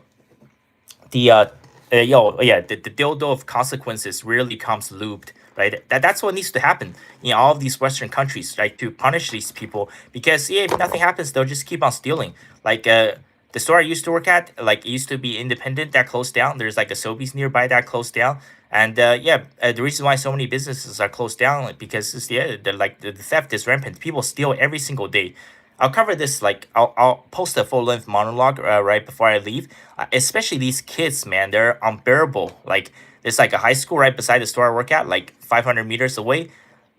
dildo of consequences rarely comes lubed, right? That's what needs to happen in all of these Western countries, right? To punish these people because if nothing happens, they'll just keep on stealing. Like the store I used to work at, like it used to be independent that closed down. There's like a Sobeys nearby that closed down, and the reason why so many businesses are closed down because the theft is rampant. People steal every single day. I'll cover this like I'll post a full length monologue right before I leave. Especially these kids, man, they're unbearable. Like there's like a high school right beside the store I work at, like 500 meters away.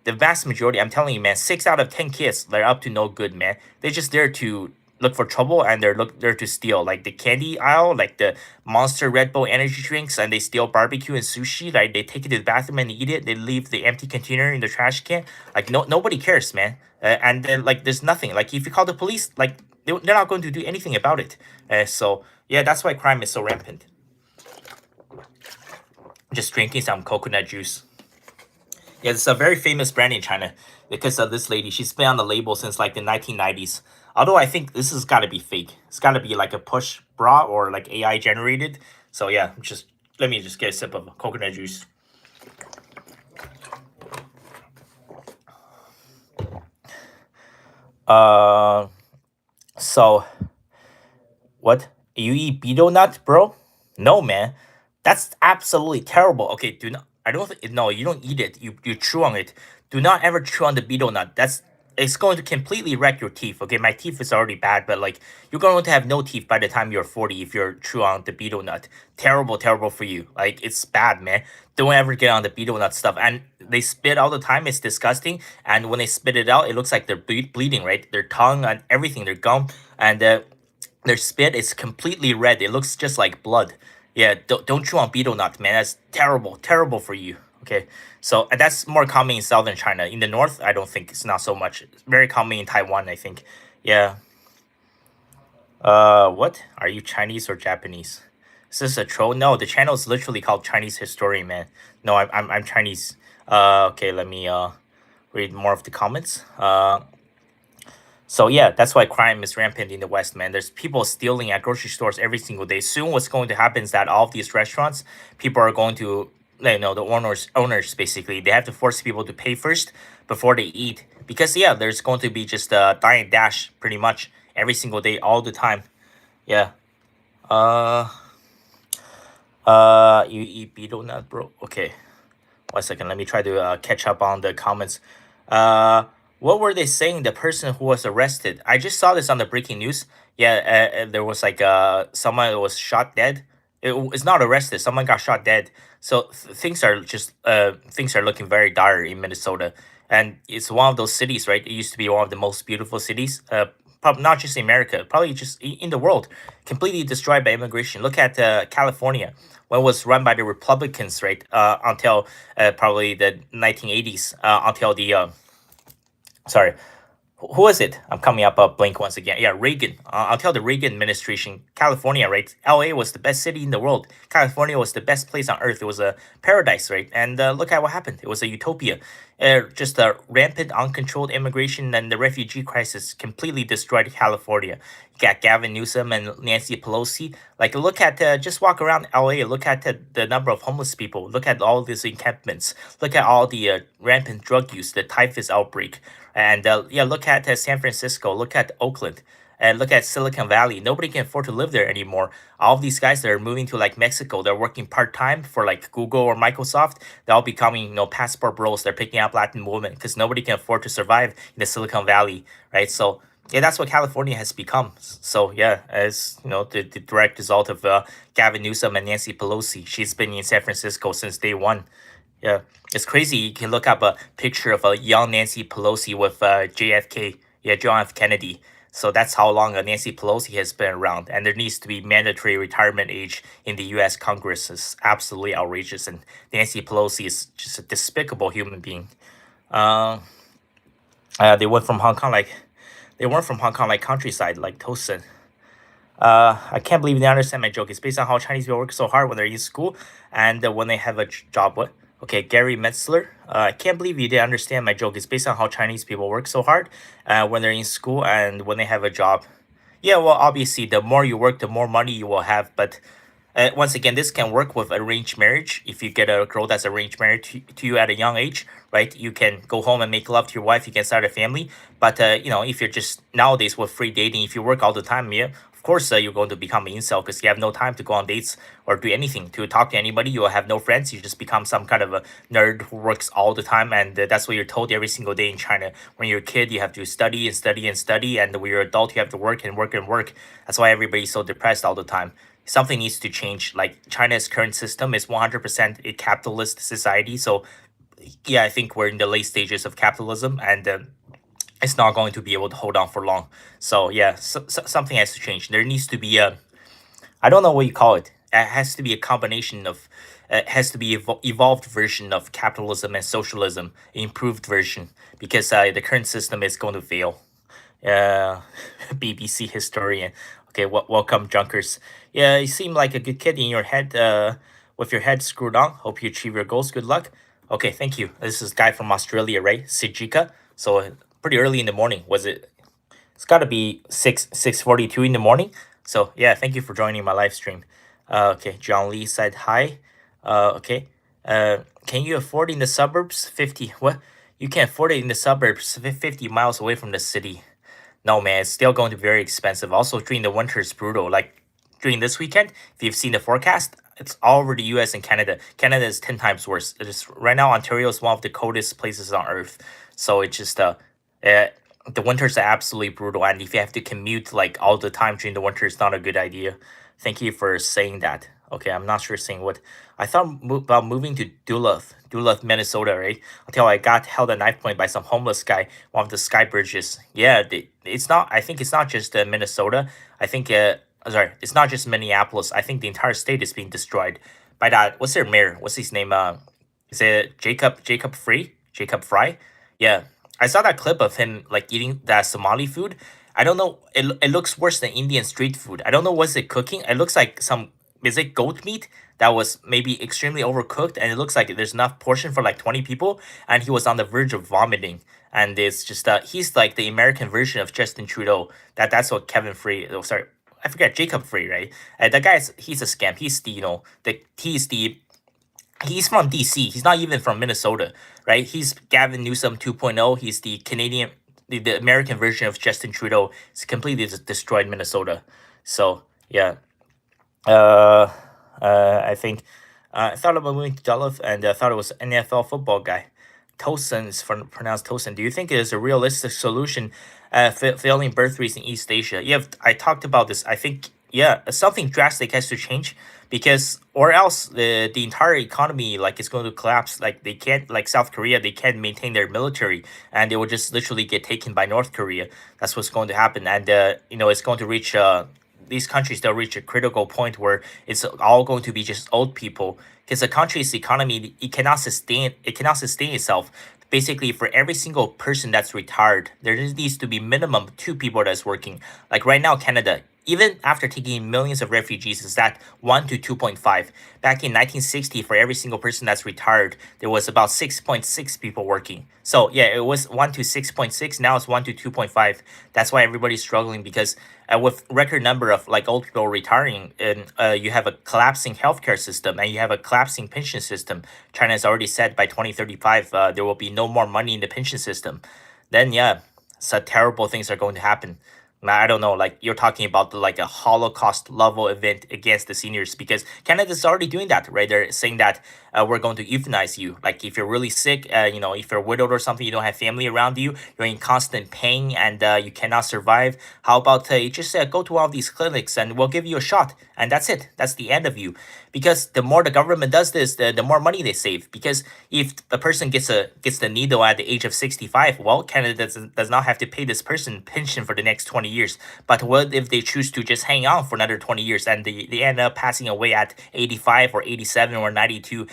The vast majority, I'm telling you, man, 6 out of 10 kids, they're up to no good, man. They're just there to look for trouble and they're there to steal. Like the candy aisle, like the Monster Red Bull energy drinks, and they steal barbecue and sushi. Like they take it to the bathroom and eat it. They leave the empty container in the trash can. Like nobody cares, man. And then like there's nothing. Like if you call the police, like they're not going to do anything about it. So yeah, that's why crime is so rampant. Just drinking some coconut juice. Yeah, it's a very famous brand in China because of this lady. She's been on the label since like the 1990s. Although I think this has got to be fake. It's got to be like a push bra or like AI generated. So yeah, just let me just get a sip of coconut juice. So what? You eat betel nut, bro? No, man. That's absolutely terrible. Okay, do not. I don't think. No, you don't eat it. You chew on it. Do not ever chew on the betel nut. It's going to completely wreck your teeth. Okay, my teeth is already bad, but like you're going to have no teeth by the time you're 40 if you're chew on the betel nut. Terrible, terrible for you. Like it's bad, man. Don't ever get on the betel nut stuff. And they spit all the time. It's disgusting. And when they spit it out, it looks like they're bleeding, right? Their tongue and everything, their gum, and their spit is completely red. It looks just like blood. Yeah, don't chew on betel nut, man. That's terrible, terrible for you. Okay, so and that's more common in southern China. In the north, I don't think it's not so much. It's very common in Taiwan, I think. Yeah. What? Are you Chinese or Japanese? Is this a troll? No, the channel is literally called Chinese History, man. No, I'm Chinese. Okay, let me read more of the comments. So yeah, that's why crime is rampant in the West, man. There's people stealing at grocery stores every single day. Soon, what's going to happen is that all of these restaurants, people are going to, the owners basically, they have to force people to pay first before they eat because yeah, there's going to be just a dying dash pretty much every single day, all the time. Yeah. Uh, You eat beetle nut, bro? Okay. 1 second. Let me try to catch up on the comments. Uh, what were they saying? The person who was arrested. I just saw this on the breaking news. Yeah, there was like someone was shot dead. It's not arrested. Someone got shot dead. So things are looking very dire in Minnesota, and it's one of those cities, right? It used to be one of the most beautiful cities. Probably not just in America, probably just in the world, completely destroyed by immigration. Look at California, when it was run by the Republicans, right? Until probably the 1980s, until the sorry, who was it? I'm coming up a blank once again. Yeah, Reagan. Until the Reagan administration, California, right? LA was the best city in the world. California was the best place on earth. It was a paradise, right? And look at what happened. It was a utopia. Just a rampant, uncontrolled immigration and the refugee crisis completely destroyed California. You got Gavin Newsom and Nancy Pelosi. Like, look at just walk around LA. Look at the number of homeless people. Look at all these encampments. Look at all the rampant drug use, the typhus outbreak. And yeah, look at San Francisco, look at Oakland, and look at Silicon Valley. Nobody can afford to live there anymore. All of these guys that are moving to like Mexico, they're working part time for like Google or Microsoft. They're all becoming passport bros. They're picking up Latin women because nobody can afford to survive in the Silicon Valley, right? So yeah, that's what California has become. So yeah, as the direct result of Gavin Newsom and Nancy Pelosi. She's been in San Francisco since day one. Yeah, it's crazy. You can look up a picture of a young Nancy Pelosi with JFK. Yeah, John F. Kennedy. So that's how long Nancy Pelosi has been around. And there needs to be mandatory retirement age in the U.S. Congress. Is absolutely outrageous. And Nancy Pelosi is just a despicable human being. Uh, they went from Hong Kong like they weren't from Hong Kong like countryside like Tosin. I can't believe they understand my joke. It's based on how Chinese people work so hard when they're in school and when they have a job. What? Okay, Gary Metzler. I can't believe you didn't understand my joke. It's based on how Chinese people work so hard when they're in school and when they have a job. Yeah, well, obviously, the more you work, the more money you will have. But once again, this can work with arranged marriage. If you get a girl that's arranged marriage to you at a young age, right? You can go home and make love to your wife. You can start a family. But if you're just nowadays with free dating, if you work all the time, yeah, of course you're going to become an incel because you have no time to go on dates or do anything to talk to anybody. You will have no friends. You just become some kind of a nerd who works all the time, and that's what you're told every single day in China. When you're a kid, you have to study and study and study, and when you're an adult, you have to work and work and work. That's why everybody's so depressed all the time. Something needs to change. Like China's current system is 100% a capitalist society. So yeah, I think we're in the late stages of capitalism, and it's not going to be able to hold on for long. So yeah, something has to change. There needs to be a, I don't know what you call it. It has to be a combination of, it has to be evolved version of capitalism and socialism, improved version, because the current system is going to fail. uh, BBC historian. Okay, welcome, Junkers. Yeah, you seem like a good kid in your head, with your head screwed on. Hope you achieve your goals. Good luck. Okay, thank you. This is guy from Australia, right? Sijika. So pretty early in the morning. Was it? It's got to be 6:42 in the morning. So yeah, thank you for joining my live stream. Okay, John Lee said hi. Okay. Can you afford in the suburbs? 50. What? You can afford it in the suburbs, 50 miles away from the city. No, man, it's still going to be very expensive. Also, during the winter, it's brutal. Like during this weekend, if you've seen the forecast, it's all over the U.S. and Canada. Canada is 10 times worse. It is right now. Ontario is one of the coldest places on Earth. So it's just uh the winters are absolutely brutal. And if you have to commute like all the time during the winter, it's not a good idea. Thank you for saying that. Okay, I'm not sure saying what. I thought about moving to Duluth, Minnesota, right? Until I got held at knife point by some homeless guy, one of the sky bridges. Yeah, it's not. I think it's not just Minnesota. I think sorry, it's not just Minneapolis. I think the entire state is being destroyed by that. What's their mayor? What's his name? Is it Jacob Fry? Yeah, I saw that clip of him like eating that Somali food. I don't know. It looks worse than Indian street food. I don't know what's it cooking. It looks like some, is it goat meat that was maybe extremely overcooked, and it looks like there's enough portion for like 20 people, and he was on the verge of vomiting. And it's just he's like the American version of Justin Trudeau. That's what Kevin Free. Oh, sorry, I forget, Jacob Free, right? That guy's, he's a scam. He's the he's from DC. He's not even from Minnesota, right? He's Gavin Newsom 2.0. He's the Canadian, the American version of Justin Trudeau. It's completely destroyed Minnesota. So yeah. Uh, I think I thought about moving to Duluth, and I thought it was an NFL football guy. Tosin is pronounced Tosin. Do you think it is a realistic solution, failing birth rates in East Asia? Yeah, I talked about this. I think yeah, something drastic has to change because or else the entire economy like is going to collapse. Like they can't like South Korea, they can't maintain their military, and they will just literally get taken by North Korea. That's what's going to happen, and it's going to reach these countries, they'll reach a critical point where it's all going to be just old people because the country's economy it cannot sustain itself. Basically, for every single person that's retired, there just needs to be minimum two people that's working. Like right now, Canada, even after taking in millions of refugees, is that 1 to 2.5. Back in 1960, for every single person that's retired, there was about 6.6 people working. So yeah, it was 1 to 6.6. Now it's 1 to 2.5. That's why everybody's struggling because with record number of like old people retiring, and you have a collapsing healthcare system and you have a collapsing pension system. China has already said by 2035 there will be no more money in the pension system. Then yeah, so terrible things are going to happen. I don't know, like you're talking about like a Holocaust level event against the seniors because Canada's already doing that, right? They're saying that we're going to euthanize you. Like if you're really sick, if you're widowed or something, you don't have family around you, you're in constant pain and you cannot survive. How about you just go to one of these clinics and we'll give you a shot and that's it. That's the end of you. Because the more the government does this, the more money they save. Because if a person gets the needle at the age of 65, well, Canada does not have to pay this person pension for the next 20 years. But what if they choose to just hang on for another 20 years and they end up passing away at 85 or 87 or 92?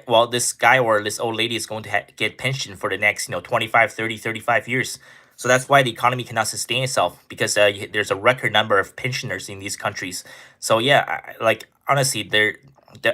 Well, this guy or this old lady is going to get pension for the next 25, 30, 35 years. So that's why the economy cannot sustain itself because there's a record number of pensioners in these countries. So yeah, like honestly, the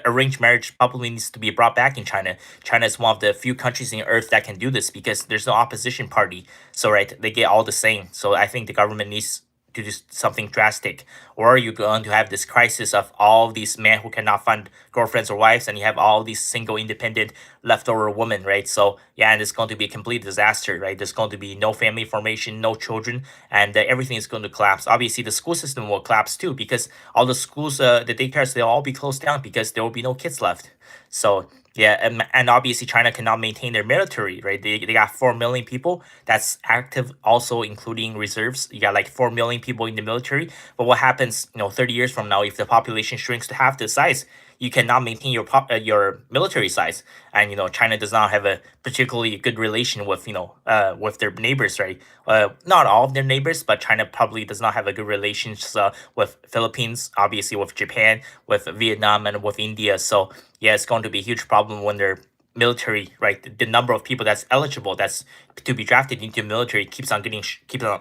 arranged marriage probably needs to be brought back in China. China is one of the few countries in Earth that can do this because there's no opposition party. So right, they get all the same. So I think the government needs to do something drastic, or are you going to have this crisis of all these men who cannot find girlfriends or wives, and you have all these single, independent, leftover women, right? So yeah, and it's going to be a complete disaster, right? There's going to be no family formation, no children, and everything is going to collapse. Obviously, the school system will collapse too because all the schools, the daycares, they'll all be closed down because there will be no kids left. So yeah, and obviously China cannot maintain their military, right? They got 4 million people that's active, also including reserves. You got like 4 million people in the military. But what happens, 30 years from now, if the population shrinks to half the size, you cannot maintain your military size. And China does not have a particularly good relation with their neighbors, right? Not all of their neighbors, but China probably does not have a good relations with Philippines, obviously with Japan, with Vietnam, and with India. So yeah, it's going to be a huge problem when their military, right? The number of people that's eligible, that's to be drafted into military keeps on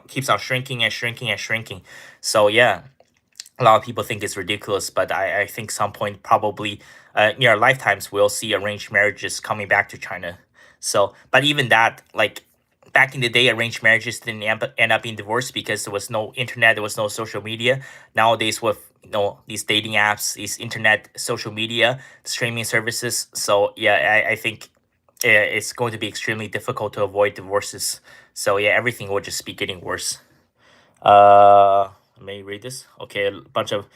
keeps on shrinking and shrinking and shrinking. So yeah, a lot of people think it's ridiculous, but I think some point probably in our lifetimes we'll see arranged marriages coming back to China. So, but even that, like back in the day, arranged marriages didn't end up being divorced because there was no internet, there was no social media. Nowadays, with these dating apps, these internet, social media, streaming services, so yeah, I think it's going to be extremely difficult to avoid divorces. So yeah, everything will just be getting worse. Let me read this. Okay, a bunch of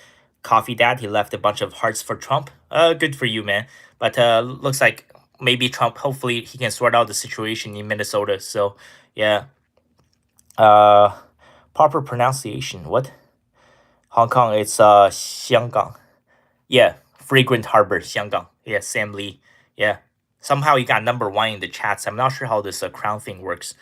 coffee dad. He left a bunch of hearts for Trump. Good for you, man. But looks like maybe Trump. Hopefully, he can sort out the situation in Minnesota. So yeah. Uh, proper pronunciation. What? Hong Kong. It's 香港. Yeah, Fragrant Harbor, 香港. Yeah, Sam Lee. Yeah. Somehow you got number one in the chats. I'm not sure how this crown thing works.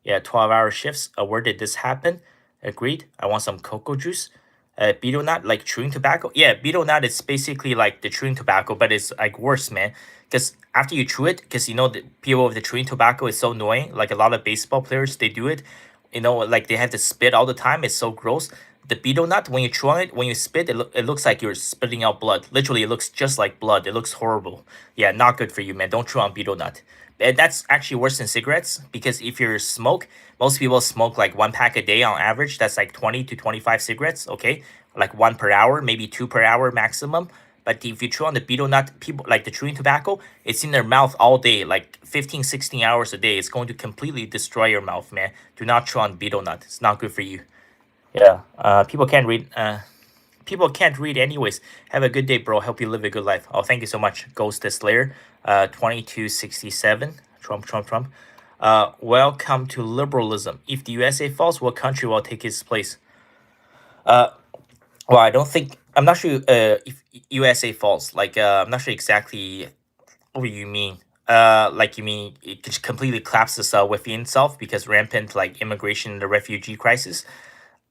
Yeah, 12-hour shifts. Where did this happen? Agreed. I want some cocoa juice. Betel nut, like chewing tobacco. Yeah, betel nut is basically like the chewing tobacco, but it's like worse, man. Because after you chew it, because the people with the chewing tobacco is so annoying. Like a lot of baseball players, they do it. Like they have to spit all the time. It's so gross. The betel nut, when you chew on it, when you spit, it looks like you're spitting out blood. Literally, it looks just like blood. It looks horrible. Yeah, not good for you, man. Don't chew on betel nut. And that's actually worse than cigarettes because if you smoke, most people smoke like 1 pack a day on average. That's like 20 to 25 cigarettes, okay? Like 1 per hour, maybe 2 per hour maximum. But if you chew on the betel nut, people like the chewing tobacco, it's in their mouth all day, like 15, 16 hours a day. It's going to completely destroy your mouth, man. Do not chew on betel nut. It's not good for you. Yeah. People can't read. people can't read anyways. Have a good day, bro. Help you live a good life. Oh, thank you so much, Ghost the Slayer. 2267. Trump. Welcome to liberalism. If the USA falls, what country will take its place? Uh, well, I don't think. I'm not sure if USA falls. Like, I'm not sure exactly what you mean. Like you mean it just completely collapses within itself because rampant like immigration and the refugee crisis.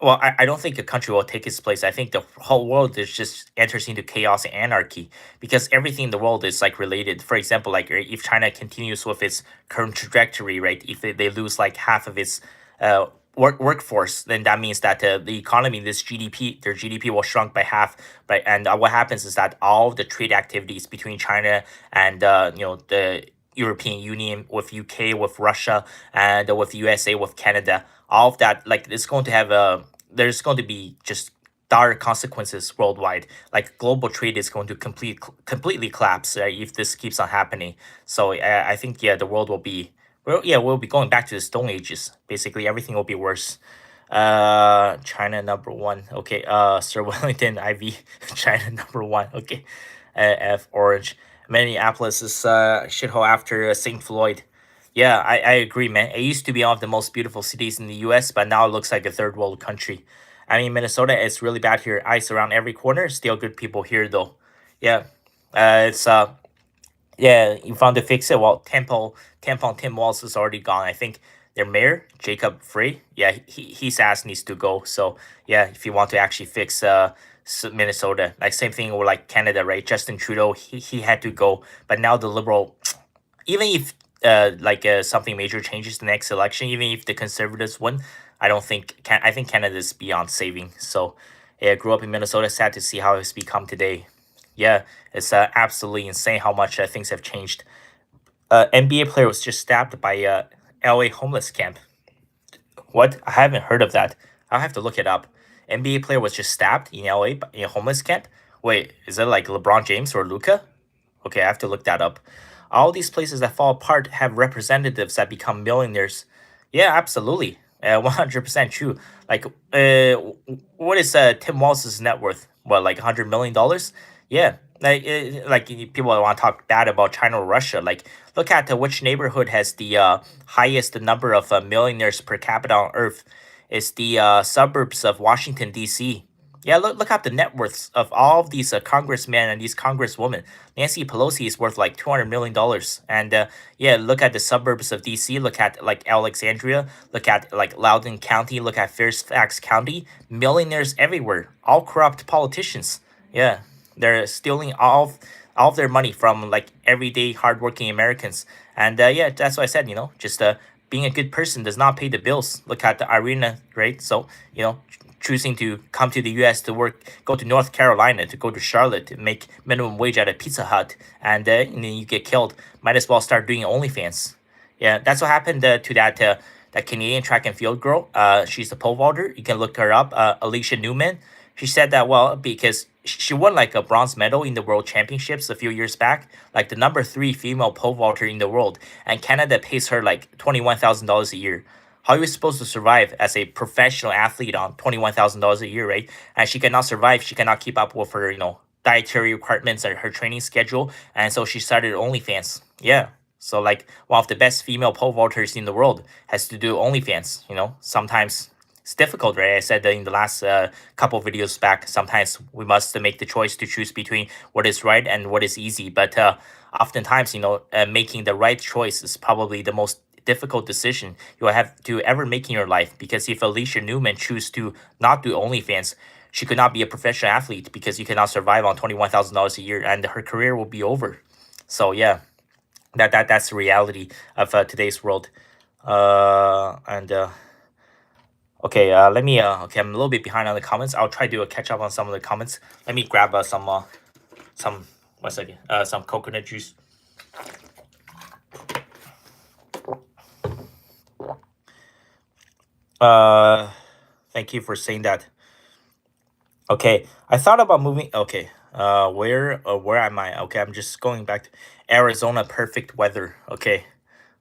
Well, I don't think a country will take its place. I think the whole world is just enters into chaos and anarchy because everything in the world is like related. For example, like if China continues with its current trajectory, right? If they lose like half of its uh, workforce, then that means that the economy, this GDP, their GDP will shrunk by half, right? And what happens is that all the trade activities between China and the European Union, with UK, with Russia, and with USA, with Canada, all of that, like it's going to have there's going to be just dire consequences worldwide. Like global trade is going to completely collapse if this keeps on happening. So I think yeah, the world will be well, yeah, we'll be going back to the Stone Ages. Basically, everything will be worse. China number one. Okay. Sir Wellington IV. China number one. Okay. F Orange. Minneapolis is shithole after St. Floyd. Yeah, I agree, man. It used to be one of the most beautiful cities in the US, but now it looks like a third world country. I mean, Minnesota is really bad here. Ice around every corner. Still good people here, though. Yeah. It's yeah, you found to fix it. Well, Tampon Tim Walz is already gone. I think their mayor, Jacob Frey, yeah, his ass needs to go. So yeah, if you want to actually fix Minnesota, like same thing with like Canada, right? Justin Trudeau, he had to go, but now the liberal, even if something major changes the next election, even if the conservatives win, I think Canada's beyond saving. So yeah, grew up in Minnesota, sad to see how it's become today. Yeah, it's absolutely insane how much things have changed. NBA player was just stabbed by LA homeless camp. What? I haven't heard of that. I'll have to look it up. NBA player was just stabbed in LA in a homeless camp. Wait, is it like LeBron James or Luca? Okay, I have to look that up. All these places that fall apart have representatives that become millionaires. Yeah, absolutely. 100% true. Like, what is Tim Walz's net worth? What, like $100 million? Yeah, like people want to talk bad about China or Russia. Like, look at which neighborhood has the highest number of millionaires per capita on Earth. It's the suburbs of Washington D.C. Yeah, look up the net worths of all of these congressmen and these congresswomen. Nancy Pelosi is worth like $200 million, and yeah, look at the suburbs of D.C. Look at like Alexandria. Look at like Loudoun County. Look at Fairfax County. Millionaires everywhere. All corrupt politicians. Yeah, they're stealing all of their money from like everyday hardworking Americans. And yeah, that's what I said. Just being a good person does not pay the bills. Look at the Irina, right? So choosing to come to the U.S. to work, go to North Carolina, to go to Charlotte, to make minimum wage at a Pizza Hut, and then you get killed. Might as well start doing OnlyFans. Yeah, that's what happened to that Canadian track and field girl. She's a pole vaulter. You can look her up. Alicia Newman. She said that well because she won like a bronze medal in the World Championships a few years back, like the number 3 female pole vaulter in the world, and Canada pays her like $21,000 a year. How are you supposed to survive as a professional athlete on $21,000 a year, right? And she cannot survive. She cannot keep up with her, dietary requirements or her training schedule, and so she started OnlyFans. Yeah. So like one of the best female pole vaulters in the world has to do OnlyFans. Sometimes it's difficult, right? I said that in the last couple of videos back. Sometimes we must make the choice to choose between what is right and what is easy. But oftentimes, making the right choice is probably the most difficult decision you will have to ever make in your life. Because if Alicia Newman choose to not do OnlyFans, she could not be a professional athlete because you cannot survive on $21,000 a year, and her career will be over. So yeah, that's the reality of today's world. And Okay, let me. Okay, I'm a little bit behind on the comments. I'll try to catch up on some of the comments. Let me grab some 1 second. Some coconut juice. Thank you for saying that. Okay, I thought about moving. Okay, where am I? Okay, I'm just going back to Arizona. Perfect weather. Okay.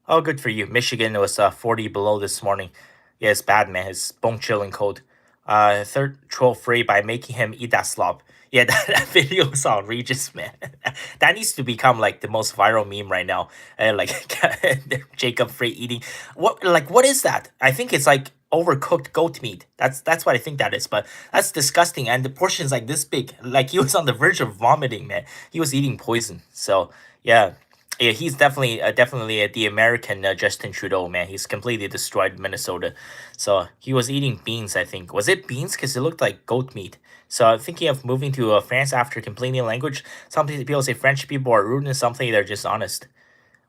Oh, good for you. Michigan was 40 below this morning. Yeah, it's bad, man. It's bone chilling cold. third troll free by making him eat that slop. Yeah, that video is outrageous, man. That needs to become like the most viral meme right now. Like Jacob Frey eating what is that? I think it's like overcooked goat meat. That's what I think that is. But that's disgusting, and the portion's like this big. Like he was on the verge of vomiting, man. He was eating poison. So yeah, yeah, he's definitely the American Justin Trudeau, man. He's completely destroyed Minnesota. So he was eating beans, I think. Was it beans? Because it looked like goat meat. So I'm thinking of moving to France after completing the language. Some people say French people are rude, and something they're just honest.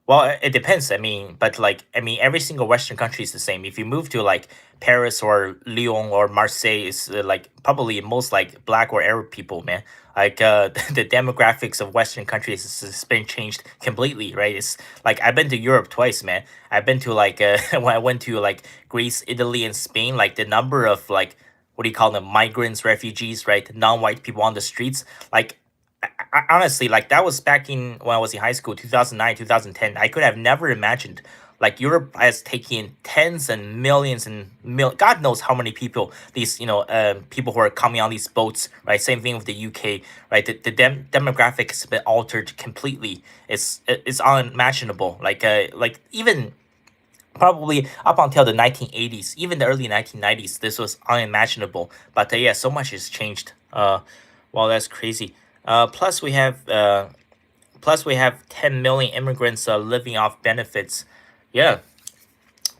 Well, it depends. I mean, but like, I mean, every single Western country is the same. If you move to like Paris or Lyon or Marseille, it's like probably most like black or Arab people, man. Like, the demographics of Western countries has been changed completely, right? It's like I've been to Europe twice, man. I've been to like when I went to like Greece, Italy, and Spain. Like the number of like what do you call them, migrants, refugees, right? Non-white people on the streets. Like honestly, like that was back in when I was in high school, 2009, 2010. I could have never imagined like Europe has taken tens and millions and God knows how many people these people who are coming on these boats, right? Same thing with the UK, right? The demographic has been altered completely. It's unimaginable. Like even probably up until the 1980s, even the early 1990s, this was unimaginable. But yeah, so much has changed. Well, that's crazy. Plus we have 10 million immigrants living off benefits. Yeah,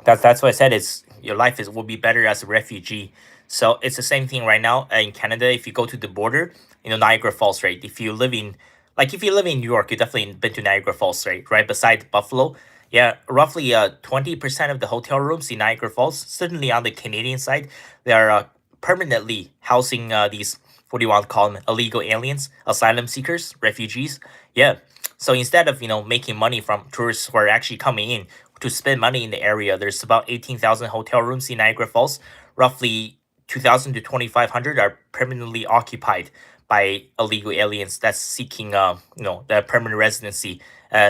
that's what I said. It's your life is will be better as a refugee. So it's the same thing right now in Canada. If you go to the border, Niagara Falls, right? If you live in New York, you definitely been to Niagara Falls, right? Right beside Buffalo. Yeah, roughly 20% of the hotel rooms in Niagara Falls, certainly on the Canadian side, they are permanently housing these, what do you want to call them, illegal aliens, asylum seekers, refugees. Yeah. So instead of making money from tourists who are actually coming in to spend money in the area, there's about 18,000 hotel rooms in Niagara Falls. Roughly 2,000 to 2,500 are permanently occupied by illegal aliens that's seeking the permanent residency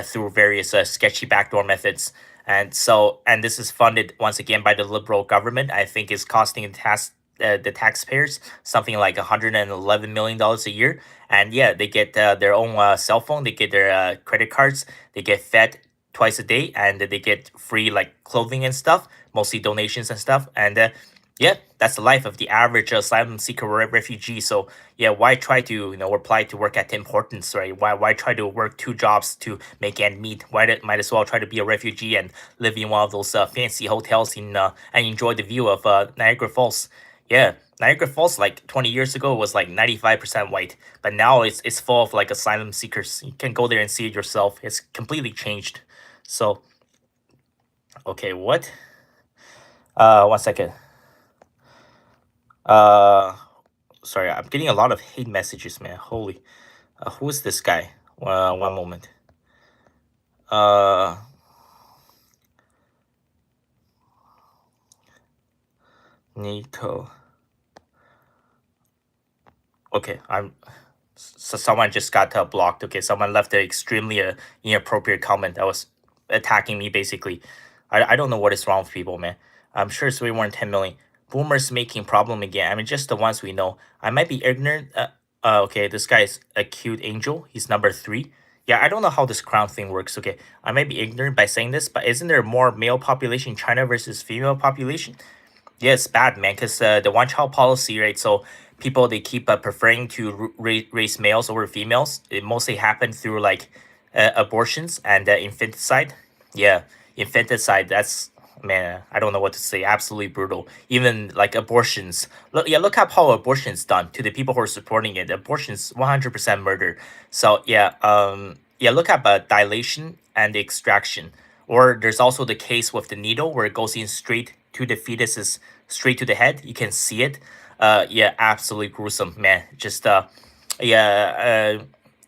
through various sketchy backdoor methods. And this is funded once again by the liberal government. I think is costing the taxpayers something like $111 million a year. And yeah, they get their own cell phone, they get their credit cards, they get fed twice a day, and they get free like clothing and stuff, mostly donations and stuff. And yeah, that's the life of the average asylum seeker or refugee. So yeah, why try to apply to work at Tim Hortons, right? Why try to work two jobs to make end meet? Might as well try to be a refugee and live in one of those fancy hotels and enjoy the view of Niagara Falls. Yeah, Niagara Falls like 20 years ago was like 95% white, but now it's full of like asylum seekers. You can go there and see it yourself. It's completely changed. So okay, what? One second. Uh, Sorry, I'm getting a lot of hate messages, man. Holy, who is this guy? One moment. Uh, Nico. Okay, so someone just got blocked. Okay, someone left an extremely inappropriate comment that was attacking me basically. I don't know what is wrong with people, man. I'm sure it's way more than 10 million. Boomers making problem again. I mean, just the ones we know. I might be ignorant. Okay, this guy is a cute angel. He's number 3. Yeah, I don't know how this crown thing works. Okay, I might be ignorant by saying this, but isn't there more male population in China versus female population? Yeah, it's bad, man, because the one-child policy, right? So people, they keep preferring to raise males over females. It mostly happened through like abortions and infanticide. Yeah, infanticide. That's, man, I don't know what to say. Absolutely brutal. Even like abortions. Look up how abortion's done to the people who are supporting it. Abortion's 100% murder. So yeah, look up dilation and extraction. Or there's also the case with the needle where it goes in straight to the fetus's straight to the head. You can see it. Yeah, absolutely gruesome, man. Just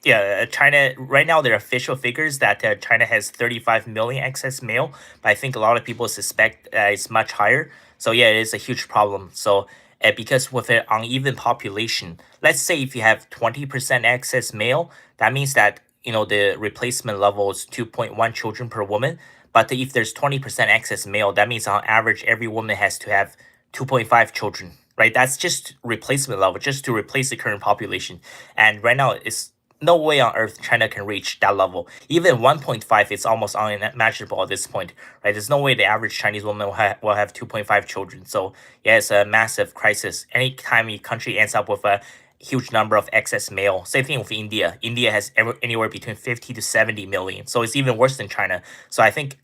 yeah, China right now, their official figures that China has 35 million excess male, but I think a lot of people suspect it's much higher. So yeah, it is a huge problem. So because with an uneven population, let's say if you have 20% excess male, that means that the replacement level is 2.1 children per woman. But if there's 20% excess male, that means on average every woman has to have 2.5 children. right? That's just replacement level, just to replace the current population. And right now, it's no way on earth China can reach that level. Even 1.5, it's almost unimaginable at this point, right? There's no way the average Chinese woman will have 2.5 children. So yeah, it's a massive crisis. Anytime a country ends up with a huge number of excess male. Same thing with India. India has anywhere between 50 to 70 million. So it's even worse than China. So I think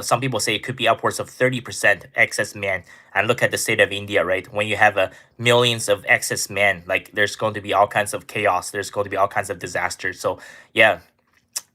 some people say it could be upwards of 30% excess men. And look at the state of India, right? When you have millions of excess men, like there's going to be all kinds of chaos. There's going to be all kinds of disasters. So yeah,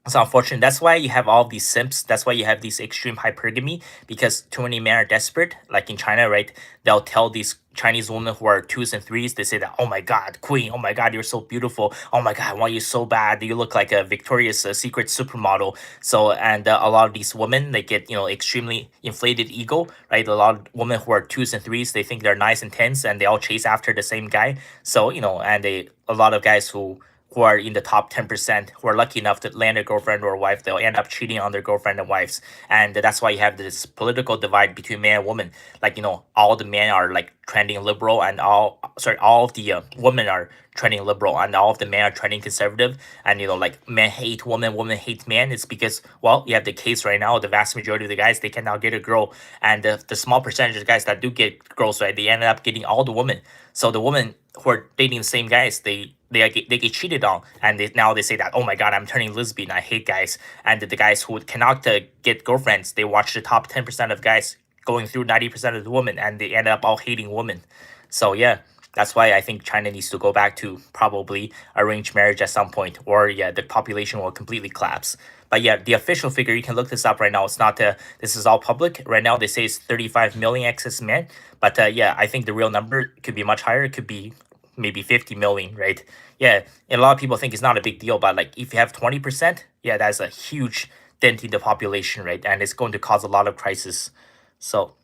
it's unfortunate. That's why you have all these simps. That's why you have these extreme hypergamy, because too many men are desperate. Like in China, right? They'll tell these Chinese women who are twos and threes, they say that, oh my God, queen, oh my God, you're so beautiful. Oh my God, I want you so bad. You look like a Victoria's Secret supermodel. So, and a lot of these women, they get, extremely inflated ego, right? A lot of women who are twos and threes, they think they're nice and tens, and they all chase after the same guy. So, and a lot of guys who are in the top 10%, who are lucky enough to land a girlfriend or a wife, they'll end up cheating on their girlfriend and wives. And that's why you have this political divide between man and woman. Like, all the men are like trending liberal, and all of the women are trending liberal, and all of the men are trending conservative. And, like, men hate women, women hate men. It's because, well, you have the case right now, the vast majority of the guys, they cannot get a girl. And the small percentage of guys that do get girls, right, they end up getting all the women. So the women who are dating the same guys, they get cheated on, and now they say that, oh my God, I'm turning lesbian, I hate guys. And the guys who cannot get girlfriends, they watch the top 10% of guys going through 90% of the women, and they end up all hating women. So yeah, that's why I think China needs to go back to probably arranged marriage at some point, or yeah, the population will completely collapse. But yeah, the official figure, you can look this up right now. It's not this is all public right now. They say it's 35 million excess men, but yeah, I think the real number could be much higher. It could be maybe 50 million, right? Yeah, and a lot of people think it's not a big deal, but like if you have 20%, yeah, that's a huge dent in the population, right? And it's going to cause a lot of crisis. So,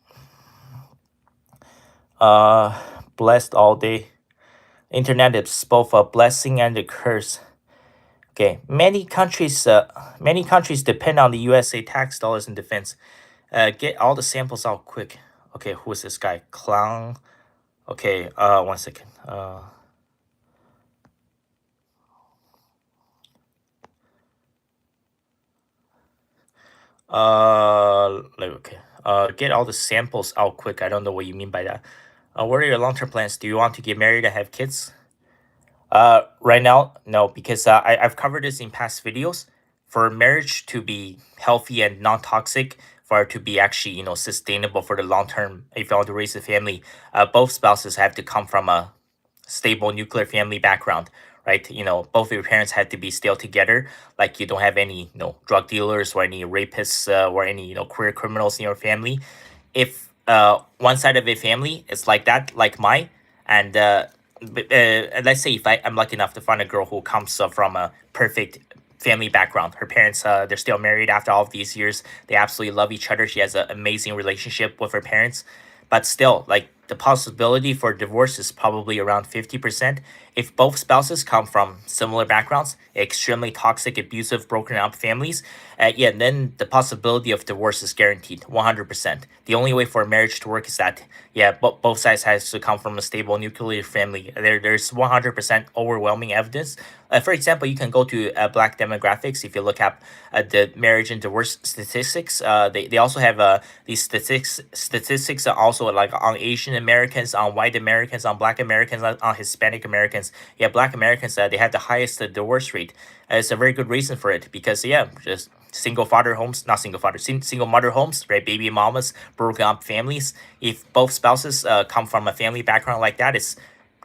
uh, blessed all day. Internet is both a blessing and a curse. Okay, many countries depend on the USA tax dollars in defense. Get all the samples out quick. Okay, who is this guy? Clown. Okay, one second. Okay. Get all the samples out quick. I don't know what you mean by that. What are your long-term plans? Do you want to get married and have kids? Right now, no, because I've covered this in past videos. For marriage to be healthy and non-toxic, for it to be actually, sustainable for the long term, if you want to raise a family, both spouses have to come from a stable nuclear family background, right? Both of your parents had to be still together. Like you don't have any, drug dealers or any rapists or any, career criminals in your family. If one side of a family is like that, like mine, and let's say if I'm lucky enough to find a girl who comes from a perfect family background. Her parents, they're still married after all of these years. They absolutely love each other. She has an amazing relationship with her parents. But still, like the possibility for divorce is probably around 50%. If both spouses come from similar backgrounds, extremely toxic, abusive, broken up families, yeah, then the possibility of divorce is guaranteed, 100%. The only way for a marriage to work is that, yeah, both sides has to come from a stable nuclear family. There's 100% overwhelming evidence. For example, you can go to Black demographics. If you look up the marriage and divorce statistics, they also have these statistics are also like on Asian Americans, on white Americans, on Black Americans, on Hispanic Americans. Yeah, Black Americans, they have the highest divorce rate. It's a very good reason for it because, yeah, just single father homes, not single father, single mother homes, right? Baby mamas, broken up families. If both spouses come from a family background like that, it's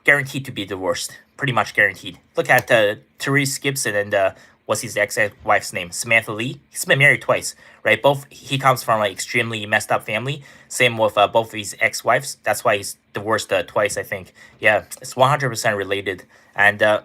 guaranteed to be divorced. Pretty much guaranteed. Look at Therese Gibson and what's his ex-wife's name? Samantha Lee. He's been married twice, right? He comes from an extremely messed up family. Same with both of his ex-wives. That's why he's divorced twice, I think. Yeah, it's 100% related. And uh,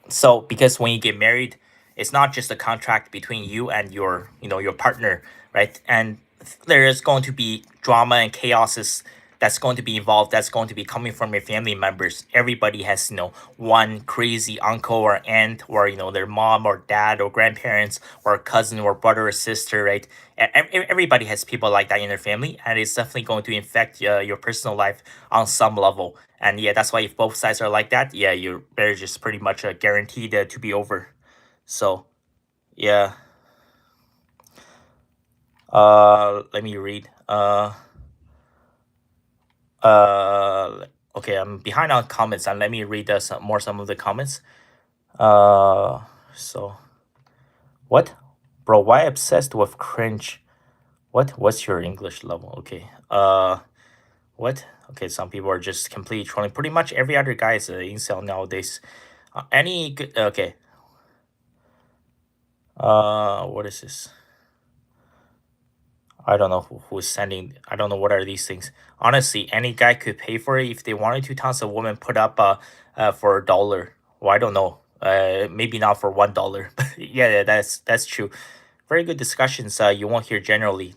so because when you get married, it's not just a contract between you and your partner, right? And there is going to be drama and chaoses that's going to be involved, that's going to be coming from your family members. Everybody has, one crazy uncle or aunt, or their mom or dad or grandparents or cousin or brother or sister, right? Everybody has people like that in their family, and it's definitely going to infect your personal life on some level. And yeah, that's why if both sides are like that, yeah, you're better just pretty much guaranteed to be over. So yeah, let me read. Okay, I'm behind on comments, and let me read some of the comments. Uh, so what, bro? Why obsessed with cringe? What's your English level? Okay. What? Okay, some people are just completely trolling. Pretty much every other guy is an incel nowadays. Any good? Okay. What is this? I don't know who's sending. I don't know what are these things. Honestly, any guy could pay for it if they wanted to. Tons of women put up for $1. Well, I don't know. Maybe not for $1, but yeah, that's true. Very good discussions. You won't hear generally.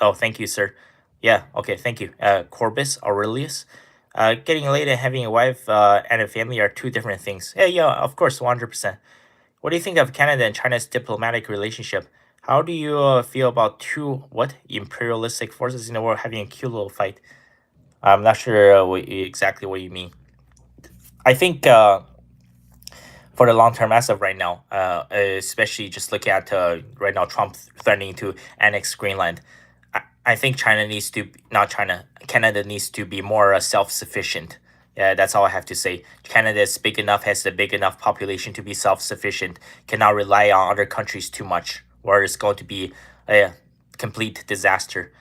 Oh, thank you, sir. Yeah. Okay. Thank you. Corbus Aurelius. Getting laid and having a wife and a family are two different things. Yeah. Yeah. Of course. 100%. What do you think of Canada and China's diplomatic relationship? How do you feel about two imperialistic forces in the world having a cute little fight? I'm not sure exactly what you mean. I think for the long term, as of right now, especially just looking at right now, Trump threatening to annex Greenland. I think China needs to not China, Canada needs to be more self sufficient. Yeah, that's all I have to say. Canada is big enough, has a big enough population to be self sufficient. Cannot rely on other countries too much, or it's going to be a complete disaster.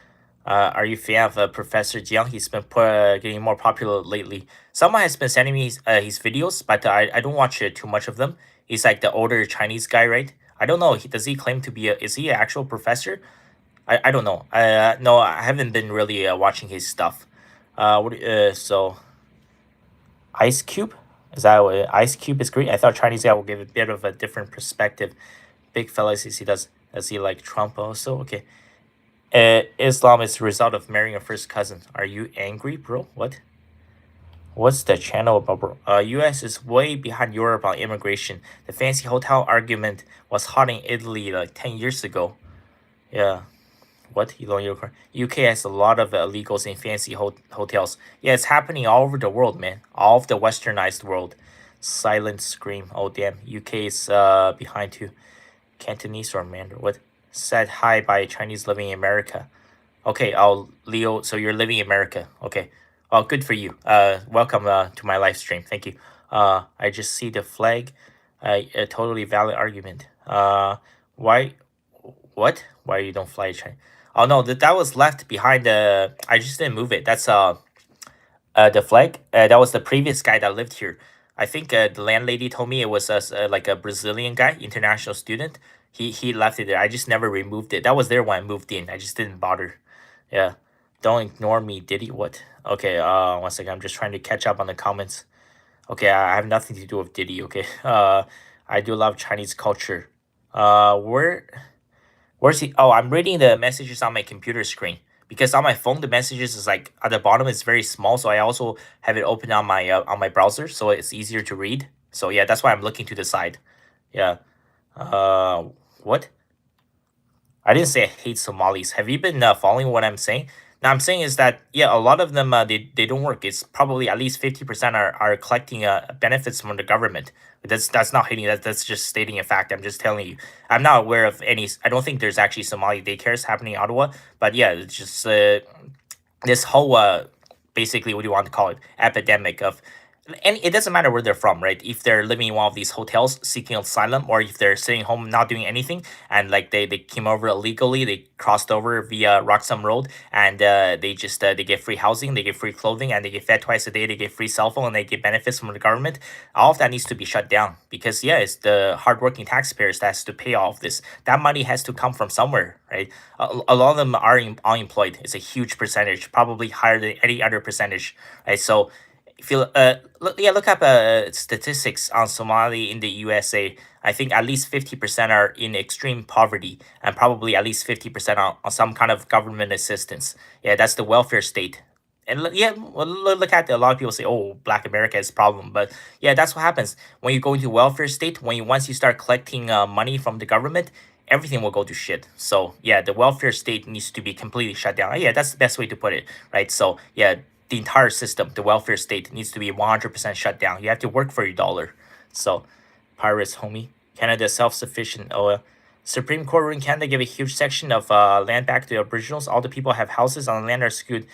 Are you a fan of Professor Jiang? He's been getting more popular lately. Someone has been sending me his videos, but I don't watch too much of them. He's like the older Chinese guy, right? I don't know. Does he claim to be is he an actual professor? I don't know. No, I haven't been really watching his stuff. So Ice Cube? Is that what Ice Cube is great? I thought Chinese guy will give a bit of a different perspective. Big fella says he does. Does he like Trump also? Okay. Islam is the result of marrying a first cousin. Are you angry, bro? What? What's the channel about, bro? U.S. is way behind Europe on immigration. The fancy hotel argument was hot in Italy like 10 years ago. Yeah. What? You don't your UK has a lot of illegals in fancy hotels. Yeah, it's happening all over the world, man. All of the westernized world. Silent scream. Oh, damn. UK is behind too. Cantonese or Mandarin. What? Said hi by Chinese living in America. Okay, Leo, so you're living in America. Okay. Oh, good for you. Welcome to my live stream. Thank you. I just see the flag. A totally valid argument. Why? What? Why you don't fly China? Oh no, that was left behind. I just didn't move it. That's the flag. That was the previous guy that lived here. I think the landlady told me it was like a Brazilian guy, international student. He left it there. I just never removed it. That was there when I moved in. I just didn't bother. Yeah. Don't ignore me, Diddy. What? Okay, one second. I'm just trying to catch up on the comments. Okay, I have nothing to do with Diddy, okay? I do love Chinese culture. Where's he? Oh, I'm reading the messages on my computer screen. Because on my phone, the messages is like at the bottom is very small. So I also have it open on my browser, so it's easier to read. So yeah, that's why I'm looking to the side. Yeah. Uh, what? I didn't say I hate Somalis. Have you been following what I'm saying? Now I'm saying is that yeah, a lot of them they don't work. It's probably at least 50% are collecting benefits from the government. That's not hating. That's just stating a fact. I'm just telling you. I'm not aware of any. I don't think there's actually Somali daycares happening in Ottawa. But yeah, it's just this whole basically what do you want to call it, epidemic of, and it doesn't matter where they're from, right? If they're living in one of these hotels seeking asylum, or if they're sitting home not doing anything, and like they came over illegally, they crossed over via Roxham Road, and they just they get free housing, they get free clothing, and they get fed twice a day, they get free cell phone, and they get benefits from the government. All of that needs to be shut down because yeah, it's the hardworking taxpayers that has to pay all of this. That money has to come from somewhere, right? A lot of them are unemployed. It's a huge percentage, probably higher than any other percentage, right? So if you look up statistics on Somali in the USA, I think at least 50% are in extreme poverty, and probably at least 50% on some kind of government assistance. Yeah, that's the welfare state. And yeah, well, look at a lot of people say, "Oh, Black America is a problem," but yeah, that's what happens when you go into welfare state. When you once you start collecting money from the government, everything will go to shit. So yeah, the welfare state needs to be completely shut down. Yeah, that's the best way to put it, right? So yeah, the entire system, the welfare state, needs to be 100% shut down. You have to work for your dollar. So, pirates, homie, Canada self-sufficient. Oh, Supreme Court ruling Canada give a huge section of land back to the Aboriginals. All the people have houses on the land are skewed.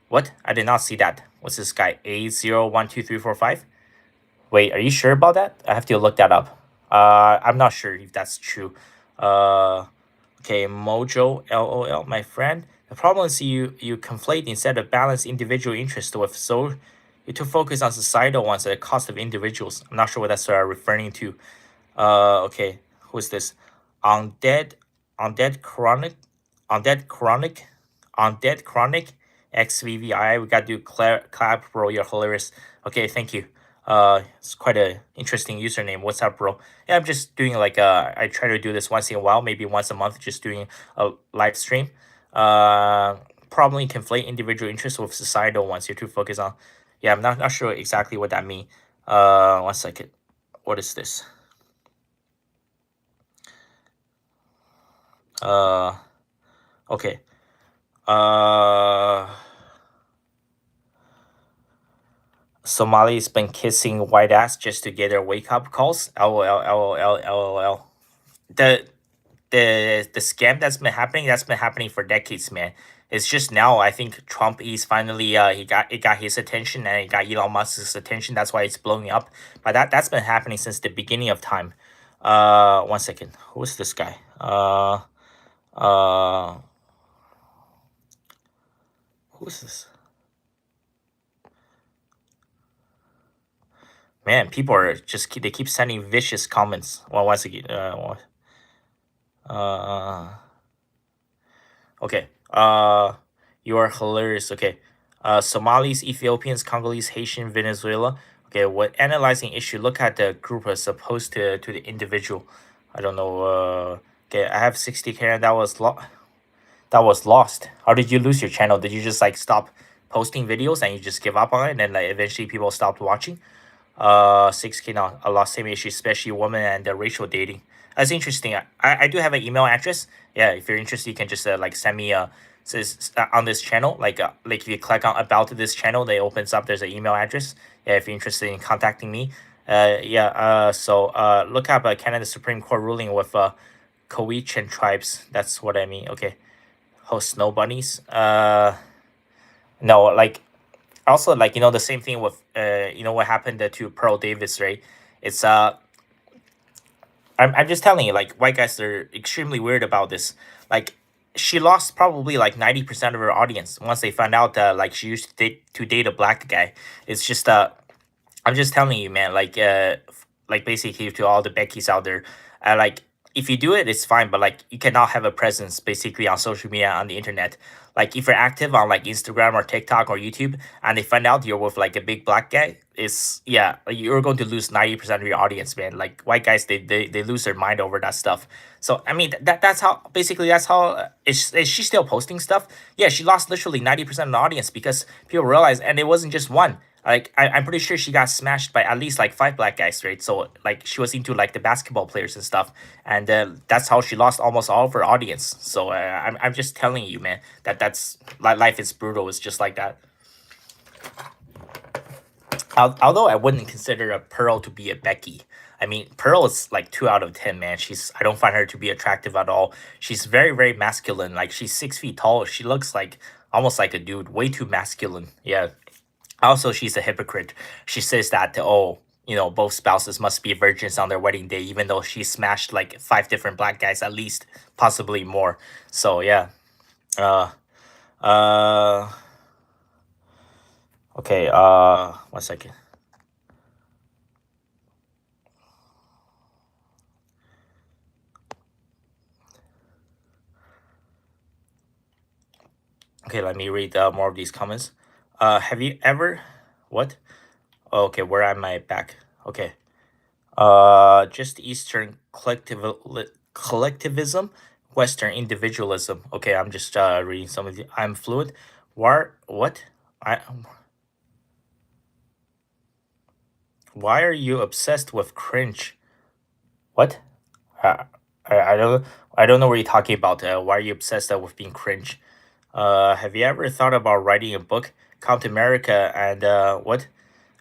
What? I did not see that. What's this guy? A012345? Wait, are you sure about that? I have to look that up. I'm not sure if that's true. Uh, okay, Mojo LOL, my friend. The problem is you conflate instead of balance individual interest with so you to focus on societal ones at the cost of individuals. I'm not sure what that's referring to. Okay, who's this? Undead, Undead Chronic, Undead Chronic, Undead Chronic, XVVI. We gotta do clap, bro. You're hilarious. Okay, thank you. It's quite a interesting username. What's up, bro? Yeah, I'm just doing like I try to do this once in a while, maybe once a month, just doing a live stream. Uh, Probably conflate individual interests with societal ones. You're too focused on. Yeah, I'm not sure exactly what that means. One second. What is this? Uh, okay. Uh, Somalis been kissing white ass just to get their wake up calls. LOL, LOL, LOL. The the scam that's been happening for decades, man. It's just now I think Trump is finally he got his attention and it got Elon Musk's attention. That's why it's blowing up. But that's been happening since the beginning of time. One second. Who's this guy? Uh, who's this? Man, people are just they keep sending vicious comments. Well, once again, uh, okay. You are hilarious. Okay. Somalis, Ethiopians, Congolese, Haitian, Venezuela. Okay, what analyzing issue? Look at the group as opposed to the individual. I don't know. Okay, I have 60K and that was lost. How did you lose your channel? Did you just like stop posting videos and you just give up on it and then like eventually people stopped watching? 6K now. A lot same issue, especially women and racial dating. That's interesting. I do have an email address. Yeah, if you're interested, you can just like send me says on this channel. Like if you click on about this channel, they opens up. There's an email address. Yeah, if you're interested in contacting me. Yeah. So look up Canada Supreme Court ruling with Cowichan tribes. That's what I mean. Okay. Host snow bunnies. No, like also like the same thing with what happened to Pearl Davis, right? It's I'm just telling you, like white guys are extremely weird about this. Like she lost probably like 90% of her audience once they found out that like she used to date a black guy. It's just I'm just telling you, man. Like basically to all the Beckys out there, like if you do it, it's fine. But like you cannot have a presence basically on social media on the internet. Like if you're active on like Instagram or TikTok or YouTube, and they find out you're with like a big black guy, it's yeah, like, you're going to lose 90% of your audience, man. Like white guys, they lose their mind over that stuff. So I mean that's how basically that's how is she still posting stuff? Yeah, she lost literally 90% of the audience because people realize, and it wasn't just one. Like I'm pretty sure she got smashed by at least like five black guys, right? So like she was into like the basketball players and stuff, and that's how she lost almost all of her audience. So I'm just telling you, man, that's like life is brutal. It's just like that. Although I wouldn't consider a Pearl to be a Becky. I mean, Pearl is like 2 out of 10, man. I don't find her to be attractive at all. She's very masculine. Like she's 6 feet tall. She looks like almost like a dude. Way too masculine. Yeah. Also, she's a hypocrite. She says that, oh, both spouses must be virgins on their wedding day, even though she smashed like five different black guys, at least, possibly more. So, yeah. Uh, uh, okay, 1 second. Okay, let me read more of these comments. Have you ever, what? Oh, okay, where am I back? Okay. Just Eastern collectivism, Western individualism. Okay, I'm just reading some of the. I'm fluent. What? I why are you obsessed with cringe? What? Uh, I don't know what you're talking about. Why are you obsessed with being cringe? Have you ever thought about writing a book? Come to America and what?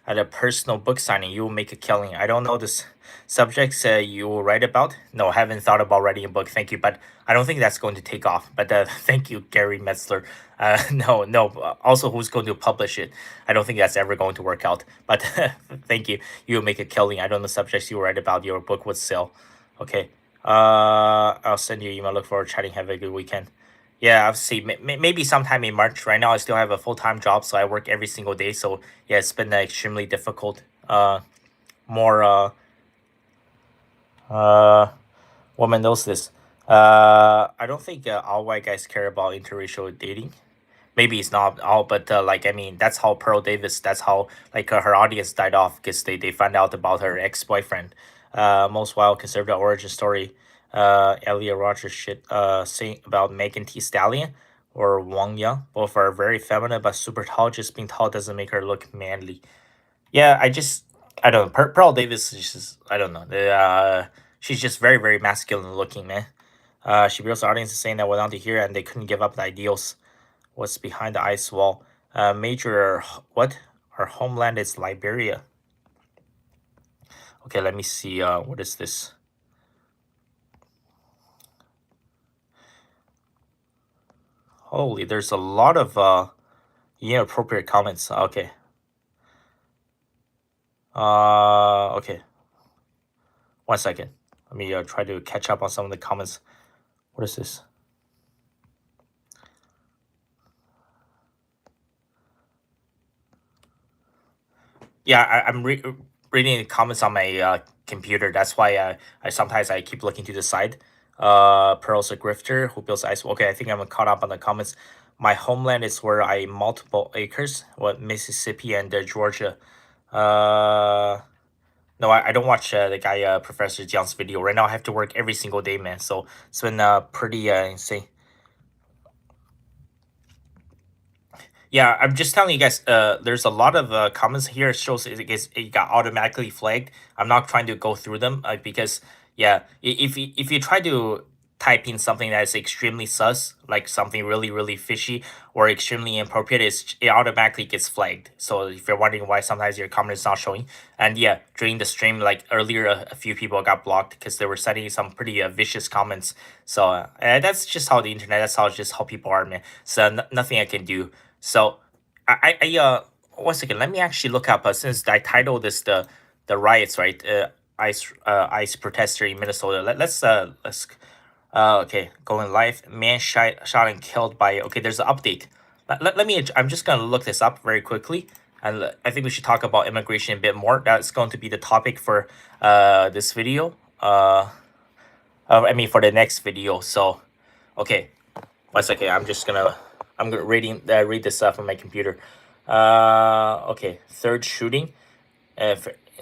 At a personal book signing, you will make a killing. I don't know this subjects you will write about. No, I haven't thought about writing a book. Thank you, but I don't think that's going to take off. But thank you, Gary Metzler. No, no. Also, who's going to publish it? I don't think that's ever going to work out. But thank you. You will make a killing. I don't know subjects you will write about. Your book would sell. Okay. I'll send you an email. Look forward to chatting. Have a good weekend. Yeah, I'll see. Maybe sometime in March. Right now, I still have a full-time job, so I work every single day. So yeah, it's been extremely difficult. More uh, woman knows this. I don't think all white guys care about interracial dating. Maybe it's not all, but like I mean, that's how Pearl Davis. That's how like her audience died off because they found out about her ex-boyfriend. Most wild conservative origin story. Elia Rogers shit. Saying about Megan T Stallion or Wang Yang. Both are very feminine, but super tall. Just being tall doesn't make her look manly. Yeah, I don't know. Pearl Davis is just I don't know. She's just very masculine looking, man. She reveals the audience is saying that went on to hear and they couldn't give up the ideals. What's behind the ice wall? Major what? Our homeland is Liberia. Okay, let me see. What is this? Holy, there's a lot of inappropriate comments. Okay. Okay. 1 second. Let me try to catch up on some of the comments. What is this? Yeah, I'm reading the comments on my computer. That's why I sometimes I keep looking to the side. Pearl's a grifter who builds ice. Okay, I think I'm caught up on the comments. My homeland is where I multiple acres. What Mississippi and Georgia. No, I don't watch the guy Professor Jiang's video right now. I have to work every single day, man. So it's been pretty insane. Yeah, I'm just telling you guys. There's a lot of comments here. It shows it got automatically flagged. I'm not trying to go through them because yeah, if you try to type in something that is extremely sus, like something really fishy or extremely inappropriate, it automatically gets flagged. So if you're wondering why sometimes your comment is not showing, and yeah, during the stream, like earlier, a few people got blocked because they were sending some pretty vicious comments. So that's just how the internet. That's how just how people are, man. So nothing I can do. So I 1 second. Let me actually look up since I titled this the riots, right? ICE protester in Minnesota. Let's okay, going live. Man shot and killed by. Okay, there's an update. Let me. I'm just gonna look this up very quickly, and I think we should talk about immigration a bit more. That's going to be the topic for this video. I mean for the next video. So, okay, 1 second. I'm gonna read this stuff on my computer. Okay, third shooting.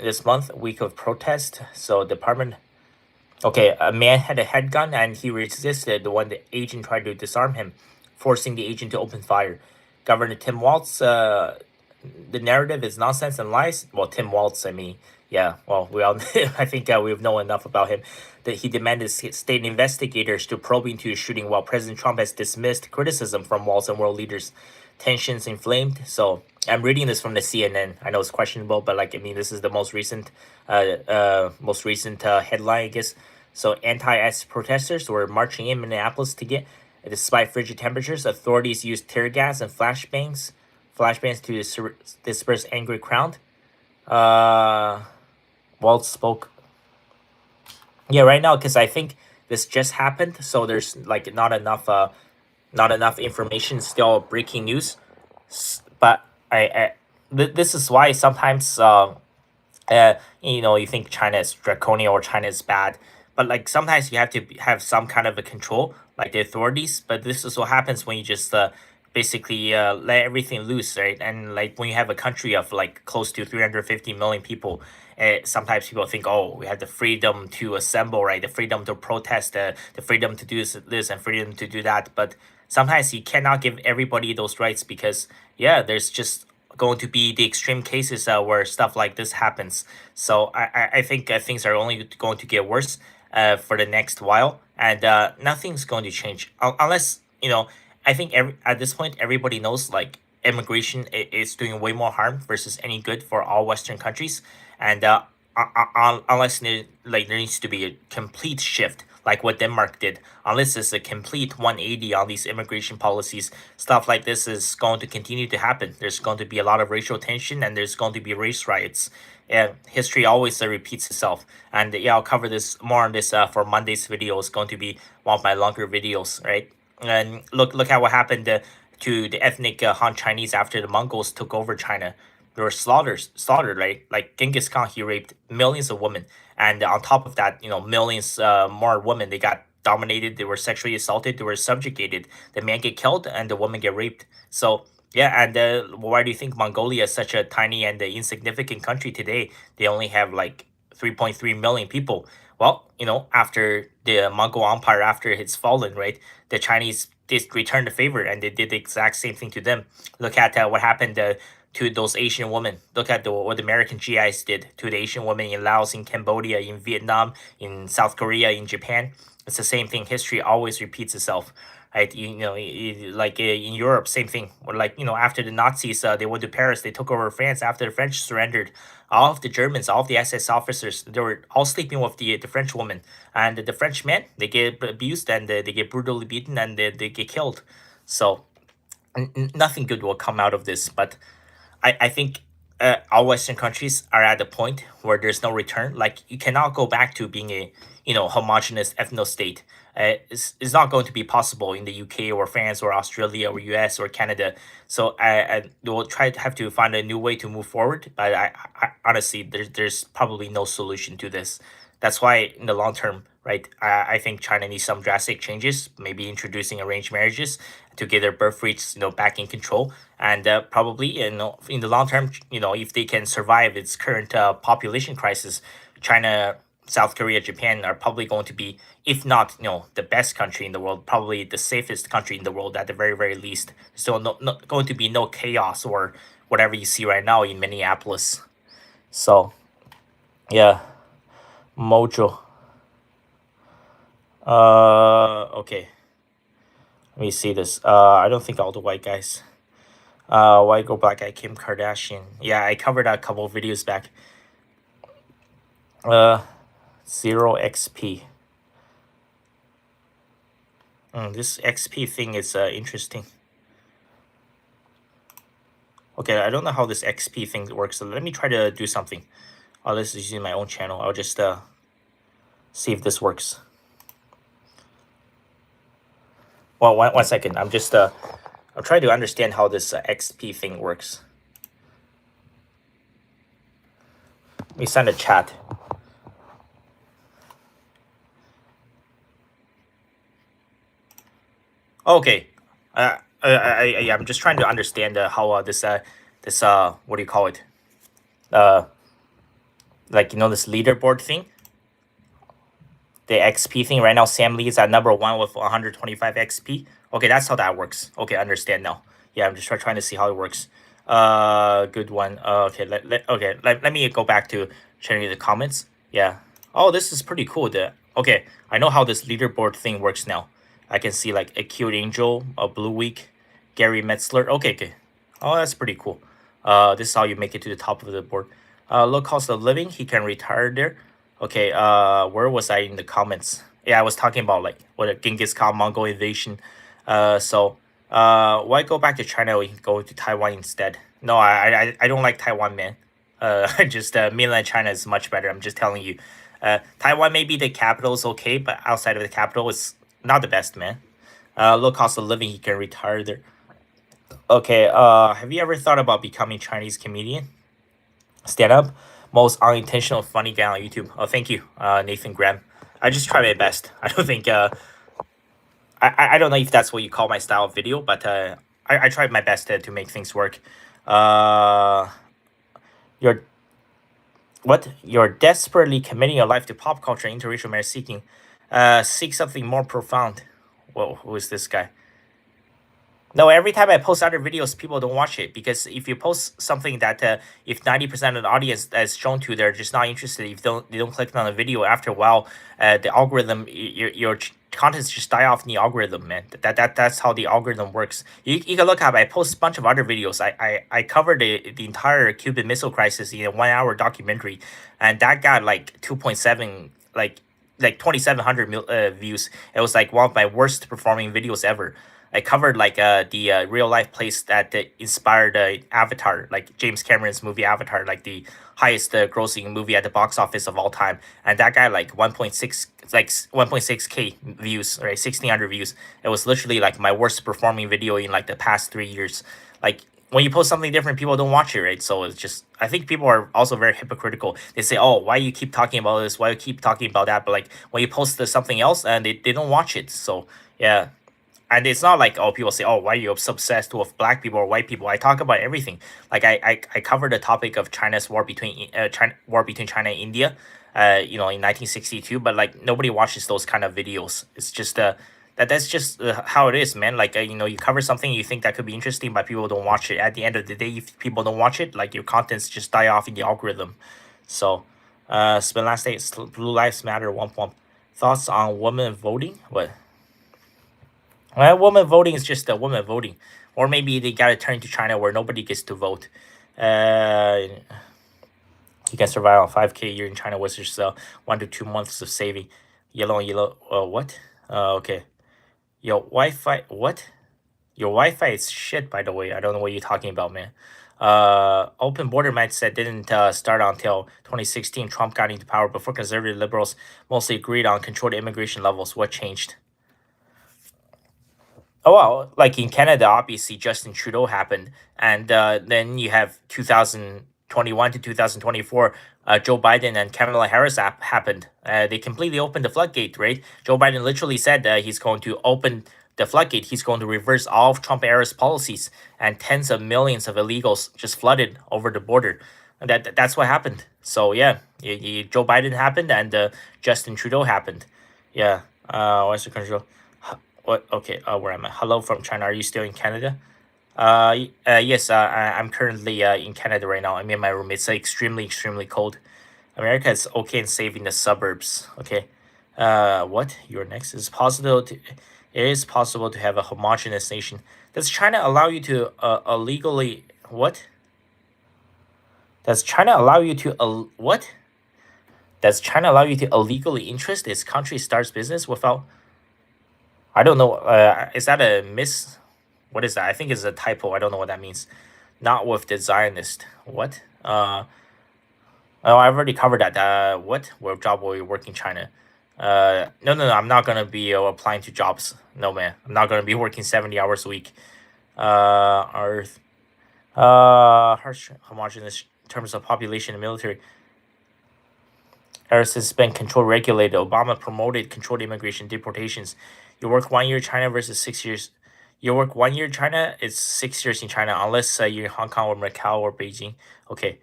This month, week of protest. So department. Okay, a man had a handgun and he resisted when the agent tried to disarm him, forcing the agent to open fire. Governor Tim Walz. The narrative is nonsense and lies. Well, Tim Walz. I mean, yeah. Well, we all. I think we've known enough about him. That he demanded state investigators to probe into the shooting, while President Trump has dismissed criticism from Walz and world leaders. Tensions inflamed. So I'm reading this from the CNN. I know it's questionable, but like I mean, this is the most recent headline, I guess. So anti-ICE protesters were marching in Minneapolis to get, despite frigid temperatures, authorities used tear gas and flashbangs to disperse angry crowd. Walt spoke. Yeah, right now, because I think this just happened, so there's like not enough information. Still breaking news, but this is why sometimes you think China is draconian or China is bad, but like sometimes you have to have some kind of a control, like the authorities. But this is what happens when you just basically let everything loose, right? And like when you have a country of like close to 350 million people, sometimes people think, oh, we have the freedom to assemble, right? The freedom to protest, the freedom to do this and freedom to do that. But sometimes you cannot give everybody those rights because yeah, there's just going to be the extreme cases where stuff like this happens. So I think things are only going to get worse for the next while, and nothing's going to change unless I think at this point everybody knows like immigration is doing way more harm versus any good for all Western countries, and unless there needs to be a complete shift like what Denmark did, unless it's a complete 180 on these immigration policies, stuff like this is going to continue to happen. There's going to be a lot of racial tension and there's going to be race riots. And history always repeats itself. And yeah, I'll cover this more on this for Monday's video. It's going to be one of my longer videos, right? And look at what happened to the ethnic Han Chinese after the Mongols took over China. They were slaughtered, right? Like Genghis Khan, he raped millions of women, and on top of that, millions more women they got dominated. They were sexually assaulted. They were subjugated. The man get killed, and the woman get raped. So yeah, and why do you think Mongolia is such a tiny and insignificant country today? They only have like 3.3 million people. Well, after the Mongol Empire, after it's fallen, right, the Chinese did return the favor and they did the exact same thing to them. Look at what happened to those Asian women. Look at what the American GIs did to the Asian women in Laos, in Cambodia, in Vietnam, in South Korea, in Japan. It's the same thing. History always repeats itself, right? Like in Europe, same thing. Or like after the Nazis, they went to Paris, they took over France. After the French surrendered, all of the Germans, all of the SS officers, they were all sleeping with the French woman, and the French men they get abused and they get brutally beaten and they get killed. So nothing good will come out of this, but I think all Western countries are at a point where there's no return. Like you cannot go back to being a homogenous ethno state. It's not going to be possible in the UK or France or Australia or US or Canada. So I will try to have to find a new way to move forward. But I honestly, there's probably no solution to this. That's why in the long term, right, I think China needs some drastic changes, maybe introducing arranged marriages to get their birth rates, back in control. And probably, in the long term, if they can survive its current population crisis, China, South Korea, Japan are probably going to be, if not, the best country in the world, probably the safest country in the world at the very, very least. So not going to be no chaos or whatever you see right now in Minneapolis. So, yeah. Mojo. Okay. Let me see this. I don't think all the white guys. White girl, black guy, Kim Kardashian. Yeah, I covered that a couple of videos back. 0 XP. This XP thing is interesting. Okay, I don't know how this XP thing works. So let me try to do something. This is using my own channel. I'll just see if this works. Well, one second. I'm just I'm trying to understand how this XP thing works. Let me send a chat. Okay. I'm just trying to understand how this what do you call it? Like this leaderboard thing. The XP thing right now. Sam Lee is at number 1 with 125 XP. Okay, that's how that works. Okay, I understand now. Yeah, I'm just trying to see how it works. Good one. Okay, let me go back to sharing the comments. Yeah. Oh, this is pretty cool. Okay, I know how this leaderboard thing works now. I can see like a cute angel, a blue week, Gary Metzler. Okay. Oh, that's pretty cool. This is how you make it to the top of the board. Low cost of living, he can retire there. Okay, where was I in the comments? Yeah, I was talking about like what a Genghis Khan Mongol invasion. Why go back to China? We can go to Taiwan instead. No, I don't like Taiwan, man. Just mainland China is much better. I'm just telling you. Taiwan maybe the capital is okay, but outside of the capital, it's not the best, man. Low cost of living, he can retire there. Okay, have you ever thought about becoming Chinese comedian? Stand up, most unintentional funny guy on YouTube. Oh, thank you, Nathan Graham. I just try my best. I don't think I don't know if that's what you call my style of video, but I tried my best to make things work. You're desperately committing your life to pop culture and interracial marriage seeking. Seek something more profound. Whoa, who is this guy? No, every time I post other videos, people don't watch it because if you post something that if 90% of the audience that's shown to, they're just not interested. If they don't click on the video after a while, the algorithm your contents just die off in the algorithm, man. That's how the algorithm works. You can look up. I post a bunch of other videos. I covered the entire Cuban Missile Crisis in a 1 hour documentary, and that got like 2.7 like 2,700 views. It was like one of my worst performing videos ever. I covered like the real life place that inspired Avatar, like James Cameron's movie Avatar, like the highest grossing movie at the box office of all time, and that guy like 1.6 1.6K views, right, 1,600 views. It was literally like my worst performing video in like the past 3 years. Like when you post something different, people don't watch it, right? So it's just I think people are also very hypocritical. They say, "Oh, why you keep talking about this? Why you keep talking about that?" But like when you post something else, and they don't watch it. So yeah, and it's not like oh people say oh why are you so obsessed with black people or white people. I talk about everything. Like I covered the topic of China's war between China and India, in 1962. But like nobody watches those kind of videos. It's just that's just how it is, man. Like you cover something you think that could be interesting, but people don't watch it. At the end of the day, if people don't watch it, like your contents just die off in the algorithm. So spend last day Blue Lives Matter one point. Thoughts on women voting? What? Well, woman voting is just a woman voting, or maybe they gotta turn to China where nobody gets to vote. You can survive on 5K a year in China with just 1 to 2 months of saving. Yellow. What? Okay. Your Wi-Fi. What? Your Wi-Fi is shit, by the way. I don't know what you're talking about, man. Open border mindset didn't start until 2016. Trump got into power. Before conservative liberals mostly agreed on controlled immigration levels. What changed? Oh well, like in Canada, obviously Justin Trudeau happened, and then you have 2021 to 2024, Joe Biden and Kamala Harris happened. They completely opened the floodgate, right? Joe Biden literally said he's going to open the floodgate. He's going to reverse all of Trump era's policies, and tens of millions of illegals just flooded over the border. And that's what happened. So yeah, Joe Biden happened, and Justin Trudeau happened. Yeah. What's the control? What? Okay. Where am I? Hello from China. Are you still in Canada? Yes. I'm currently in Canada right now. I'm in my room. It's extremely cold. America is okay and safe in the suburbs. Okay. What? You're next. It is possible to have a homogenous nation. Does China allow you to illegally what? Does China allow you to what? Does China allow you to illegally interest its country starts business without? I don't know. Is that a miss? What is that? I think it's a typo. I don't know what that means. Not with the Zionist. What? Oh, I've already covered that. What? What job will you work in China? No. I'm not gonna be applying to jobs. No, man. I'm not gonna be working 70 hours a week. Earth. Harsh, homogeneous in terms of population and military. Harris has been control regulated. Obama promoted controlled immigration deportations. You work 1 year in China versus 6 years. You work 1 year in China, it's 6 years in China, unless you're in Hong Kong or Macau or Beijing. Okay.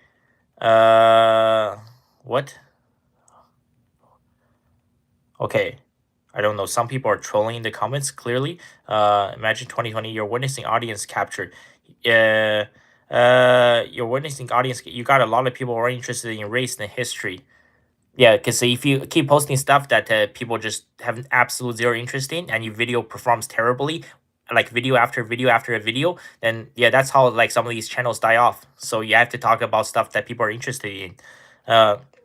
What? Okay. I don't know. Some people are trolling in the comments, clearly. Imagine 2020, you're witnessing audience capture. Uh, you're witnessing audience. You got a lot of people who are interested in race and history. Yeah, because if you keep posting stuff that people just have absolute zero interest in, and your video performs terribly, like video after video after a video, then yeah, that's how like some of these channels die off. So you have to talk about stuff that people are interested in.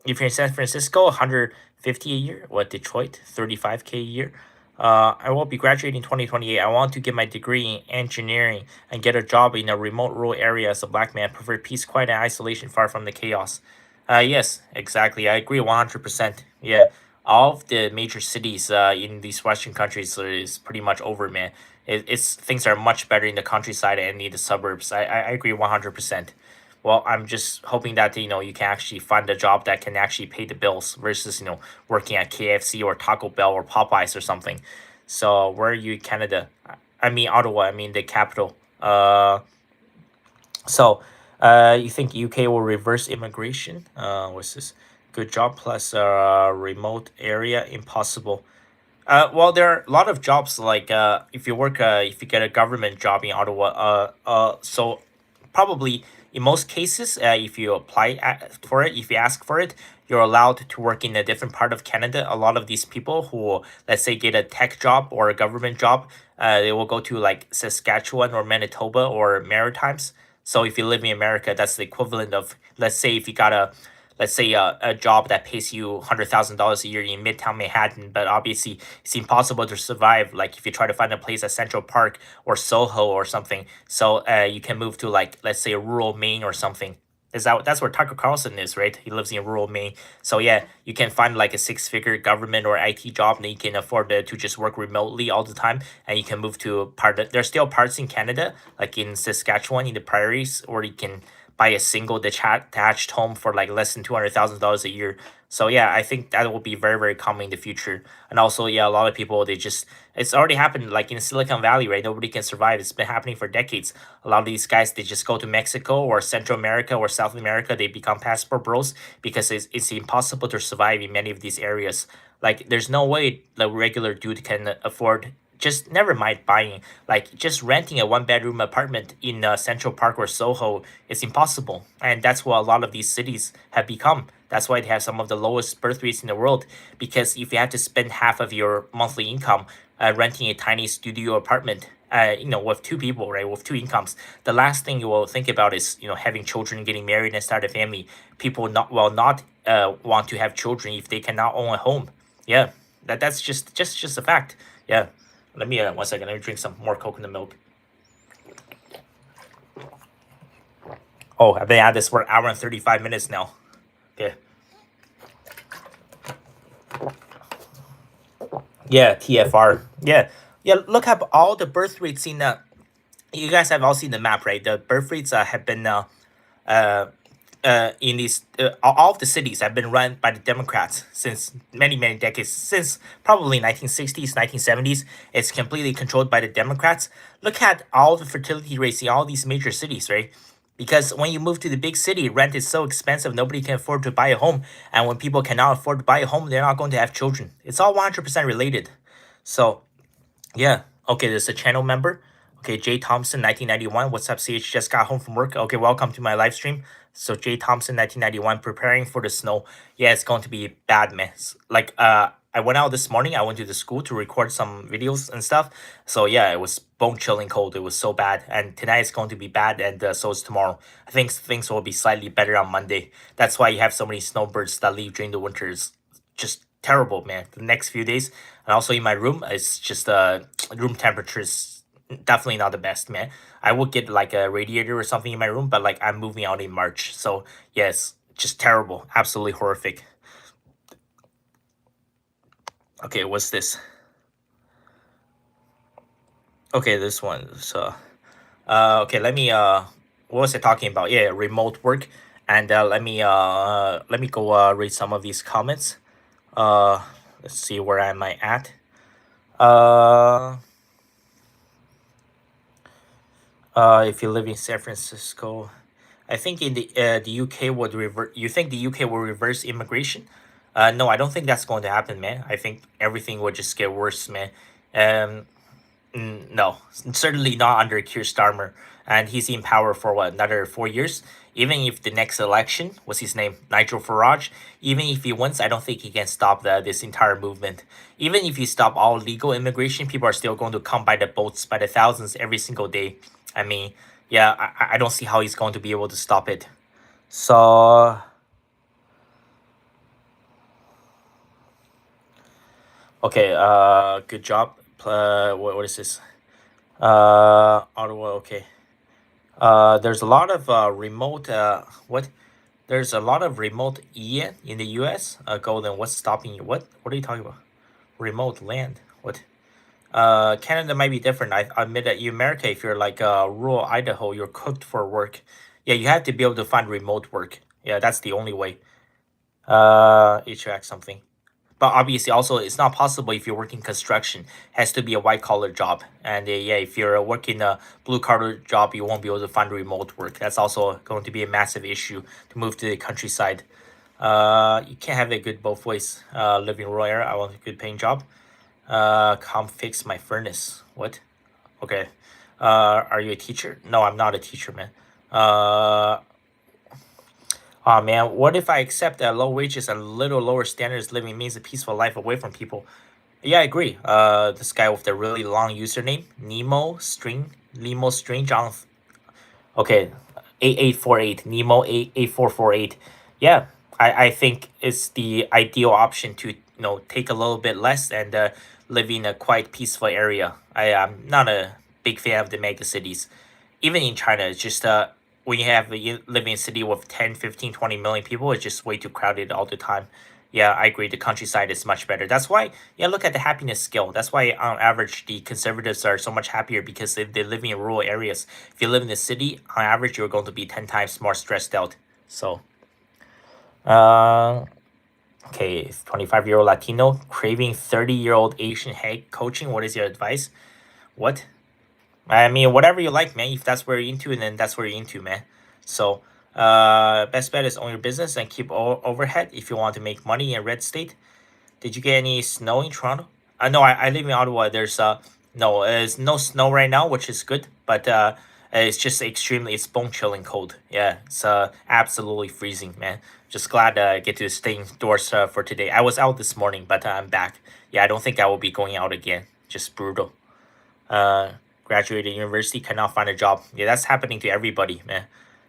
If you're in San Francisco, 150 a year. What, Detroit, 35K a year. I will be graduating 2028. I want to get my degree in engineering and get a job in a remote rural area as a black man. Prefer peace, quiet, and isolation, far from the chaos. Yes, exactly. I agree 100%. Yeah, all of the major cities in these Western countries is pretty much over, man. It's things are much better in the countryside and in the suburbs. I agree 100%. Well, I'm just hoping that you can actually find a job that can actually pay the bills versus working at KFC or Taco Bell or Popeyes or something. So where are you in Canada? I mean Ottawa. I mean the capital. So, you think UK will reverse immigration? What's this? Good job plus remote area impossible. Well, there are a lot of jobs like if you work, if you get a government job in Ottawa, so probably in most cases, if you apply for it, if you ask for it, you're allowed to work in a different part of Canada. A lot of these people who, let's say, get a tech job or a government job, they will go to like Saskatchewan or Manitoba or Maritimes. So if you live in America, that's the equivalent of, let's say, if you got a let's say a job that pays you $100,000 a year in Midtown Manhattan, but obviously it's impossible to survive. Like if you try to find a place at Central Park or Soho or something, so you can move to like let's say rural Maine or something. That's where Tucker Carlson is, right? He lives in rural Maine. So yeah, you can find like a six-figure government or IT job, and you can afford to just work remotely all the time, and you can move to a part. There's still parts in Canada, like in Saskatchewan, in the prairies, or you can buy a single detached home for like less than $200,000 a year. So yeah, I think that will be very very common in the future. And also yeah, a lot of people they just it's already happened like in Silicon Valley, right? Nobody can survive. It's been happening for decades. A lot of these guys they just go to Mexico or Central America or South America. They become passport bros because it's impossible to survive in many of these areas. Like there's no way the regular dude can afford just never mind buying like just renting a one-bedroom apartment in Central Park or Soho is impossible, and that's what a lot of these cities have become. That's why they have some of the lowest birth rates in the world, because if you have to spend half of your monthly income renting a tiny studio apartment, with two people, right, with two incomes, the last thing you will think about is, having children, getting married, and start a family. People not will not want to have children if they cannot own a home. Yeah, that's just a fact. Yeah. Let me 1 second. Let me drink some more coconut milk. Oh, I've been at this for an hour and 35 minutes now. Okay. Yeah, TFR. Yeah, yeah. Look up all the birth rates in. You guys have all seen the map, right? The birth rates have been uh in these all of the cities have been run by the Democrats since many many decades, since probably 1960s 1970s. It's completely controlled by the Democrats. Look at all the fertility rates in all these major cities, right? Because when you move to the big city, rent is so expensive, nobody can afford to buy a home, and when people cannot afford to buy a home, they're not going to have children. It's all 100% related. So yeah. Okay, there's a channel member. Okay, Jay Thompson, 1991. What's up, CH? Just got home from work. Okay, welcome to my live stream. So Jay Thompson, 1991, preparing for the snow. Yeah, it's going to be bad, man. Like, I went out this morning. I went to the school to record some videos and stuff. So yeah, it was bone chilling cold. It was so bad. And tonight it's going to be bad, and so is tomorrow. I think things will be slightly better on Monday. That's why you have so many snowbirds that leave during the winters. Just terrible, man. The next few days, and also in my room, it's just room temperature is definitely not the best, man. I would get like a radiator or something in my room, but like I'm moving out in March, so yes, just terrible, absolutely horrific. Okay, what's this? Okay, this one. So, okay, let me what was I talking about? Yeah, remote work, and let me go read some of these comments. Uh, let's see where am I at. Uh, if you live in San Francisco, I think in the UK would revert. You think the UK will reverse immigration? No, I don't think that's going to happen, man. I think everything will just get worse, man. Um, no, certainly not under Keir Starmer, and he's in power for what, another 4 years. Even if the next election, what's his name, Nigel Farage, even if he wins, I don't think he can stop this entire movement. Even if you stop all legal immigration, people are still going to come by the boats by the thousands every single day. I mean, yeah, I don't see how he's going to be able to stop it. So, okay, good job. What is this? Ottawa, okay. There's a lot of remote what there's a lot of remote EN in the US. Golden, what's stopping you? What are you talking about? Remote land. What? Canada might be different. I admit that in America, if you're like rural Idaho, you're cooked for work. Yeah, you have to be able to find remote work. Yeah, that's the only way. HVAC something. But obviously, also, it's not possible if you're working construction. It has to be a white collar job. And yeah, if you're working a blue collar job, you won't be able to find remote work. That's also going to be a massive issue to move to the countryside. You can't have it good both ways. Live in rural area, I want a good paying job. Come fix my furnace. What? Okay. Are you a teacher? No, I'm not a teacher, man. Uh, oh man, what if I accept that low wages and little lower standards living means a peaceful life away from people? Yeah, I agree. This guy with the really long username, Nemo string, John. Okay, 8848, Nemo 8448. Yeah, I think it's the ideal option to take a little bit less and live in a quite peaceful area. I am not a big fan of the mega cities. Even in China, it's just when you live in a city with 10, 15, 20 million people, it's just way too crowded all the time. Yeah, I agree. The countryside is much better. That's why, yeah, look at the happiness scale. That's why, on average, the conservatives are so much happier because they live in rural areas. If you live in the city, on average, you're going to be 10 times more stressed out. So, uh, okay, 25-year-old Latino craving 30-year-old Asian head coaching. What is your advice? What? I mean, whatever you like, man. If that's where you're into, then that's where you're into, man. So, best bet is own your business and keep overhead if you want to make money in red state. Did you get any snow in Toronto? No, I live in Ottawa. There's no, there's no snow right now, which is good, but it's just it's bone chilling cold. Yeah, it's absolutely freezing, man. Just glad I get to stay indoors for today. I was out this morning, but I'm back. Yeah, I don't think I will be going out again. Just brutal. Uh, Graduated university, cannot find a job. Yeah, that's happening to everybody, man.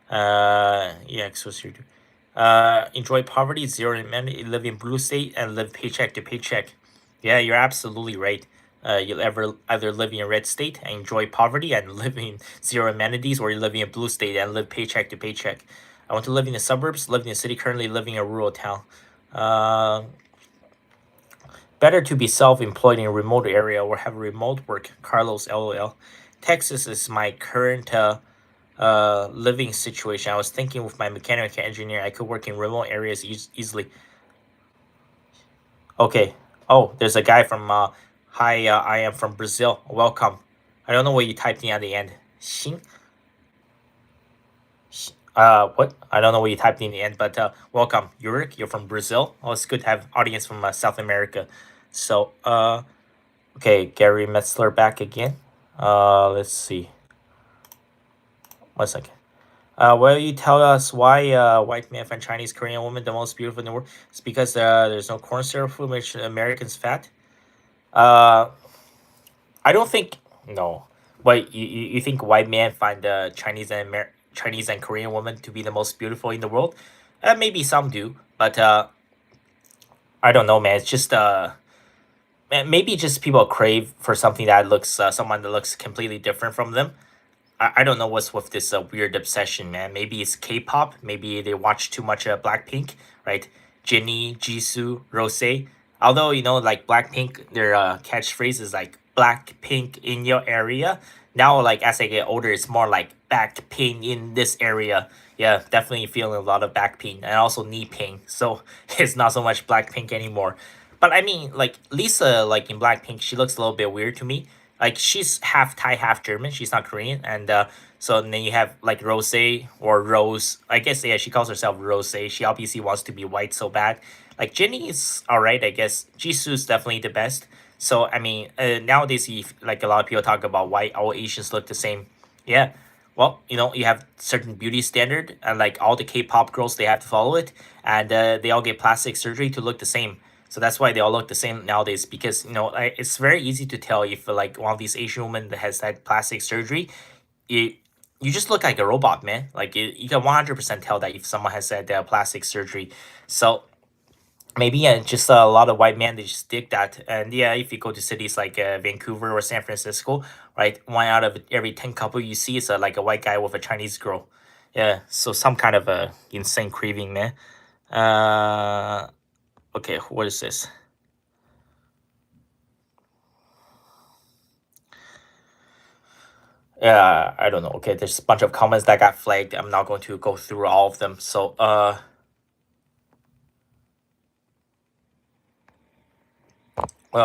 Yeah, so enjoy poverty, zero in live in blue state, and live paycheck to paycheck. Yeah, you're absolutely right. You'll either live in a red state and enjoy poverty and live in zero amenities, or you live in a blue state and live paycheck to paycheck. I want to live in the suburbs, live in the city, currently living in a rural town. Uh, Better to be self-employed in a remote area or have remote work. Carlos, LOL. Texas is my current living situation. I was thinking with my mechanical engineer, I could work in remote areas easily. Okay. Oh, there's a guy from hi. I am from Brazil. Welcome. I don't know what you typed in at the end. Xin. What? I don't know what you typed in the end, but welcome, Yurik. You're from Brazil. Oh, it's good to have audience from South America. So, okay, Gary Metzler back again. Let's see. 1 second. Will you tell us why white man find Chinese Korean woman the most beautiful in the world? It's because there's no corn syrup food which Americans fat. Uh, I don't think no. Wait, you think white men find the Chinese and Korean women to be the most beautiful in the world? Maybe some do, but I don't know, man. It's just maybe just people crave for something that looks someone that looks completely different from them. I don't know what's with this weird obsession, man. Maybe it's K-pop. Maybe they watch too much Blackpink, right? Jennie, Jisoo, Rose. Although like Blackpink, their catchphrase is like "Blackpink in your area." Now, like as I get older, it's more like back pain in this area. Yeah, definitely feeling a lot of back pain and also knee pain. So it's not so much Blackpink anymore. But I mean, like Lisa, like in Blackpink, she looks a little bit weird to me. Like she's half Thai, half German. She's not Korean, and so then you have like Rose or Rose. I guess yeah, she calls herself Rose. She obviously wants to be white so bad. Like Jennie is all right, I guess. Jisoo's definitely the best. So I mean, nowadays, if, like a lot of people talk about why all Asians look the same. Yeah, well, you have certain beauty standard, and like all the K-pop girls, they have to follow it, and they all get plastic surgery to look the same. So that's why they all look the same nowadays because it's very easy to tell if like one of these Asian women that has had plastic surgery, you you just look like a robot, man. Like you can 100% tell that if someone has had plastic surgery. So maybe yeah, just a lot of white men they just dig that. And yeah, if you go to cities like Vancouver or San Francisco, right, one out of every 10 couple you see is like a white guy with a Chinese girl. Yeah, so some kind of a insane craving, man. Uh, okay, what is this? Yeah, I don't know. Okay, there's a bunch of comments that got flagged. I'm not going to go through all of them. So, well,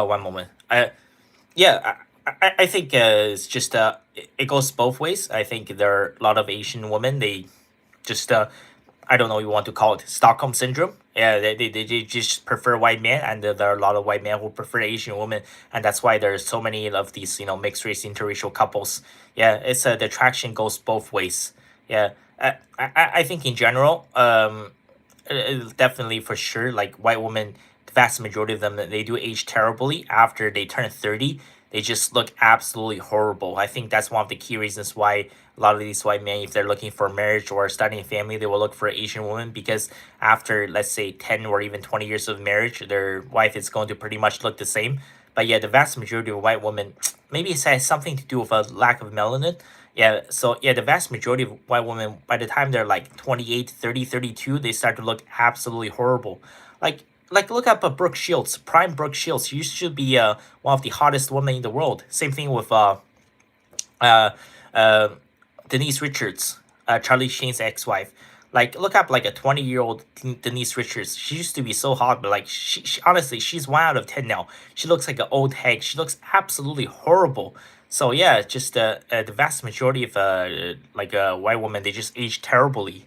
one moment. Yeah, I think it's just it goes both ways. I think there are a lot of Asian women. They just I don't know. You want to call it Stockholm syndrome, Yeah, they just prefer white men, and there are a lot of white men who prefer Asian women, and that's why there's so many of these mixed race interracial couples. Yeah, it's the attraction goes both ways. Yeah, I think in general, definitely for sure, like white women, the vast majority of them, they do age terribly after they turn 30. They just look absolutely horrible. I think that's one of the key reasons why a lot of these white men, if they're looking for marriage or starting a family, they will look for Asian women, because after, let's say, 10 or even 20 years of marriage, their wife is going to pretty much look the same. But yeah, the vast majority of white women, maybe it has something to do with a lack of melanin. Yeah, so yeah, the vast majority of white women, by the time they're like 28, 30, 32, they start to look absolutely horrible. Like look up Brooke Shields, prime Brooke Shields. She used to be one of the hottest women in the world. Same thing with uh, uh, Denise Richards, Charlie Sheen's ex-wife. Like, look up like a 20-year-old Denise Richards. She used to be so hot, but like she honestly, she's 1 out of 10 now. She looks like an old hag. She looks absolutely horrible. So yeah, just the vast majority of like white women, they just age terribly.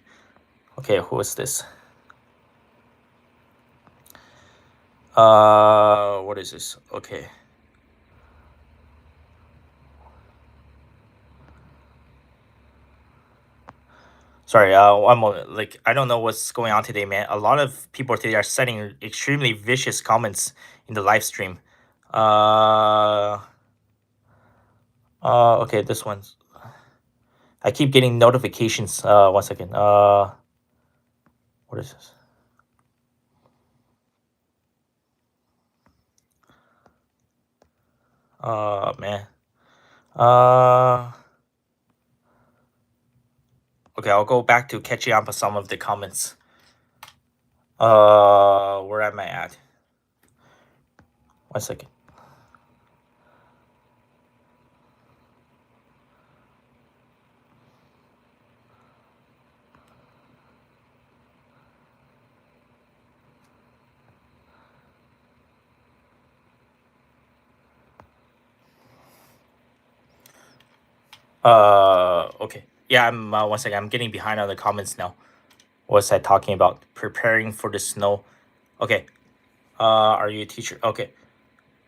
Okay, who is this? What is this? Okay. Sorry, one moment. Like, I don't know what's going on today, man. A lot of people today are sending extremely vicious comments in the live stream. Uh, okay, this one's. I keep getting notifications. 1 second. What is this? Man. Uh, okay, I'll go back to catching up on some of the comments. Where am I at? 1 second. Okay. Yeah, I'm 1 second. I'm getting behind on the comments now. What's I talking about? Preparing for the snow. Okay. Are you a teacher? Okay.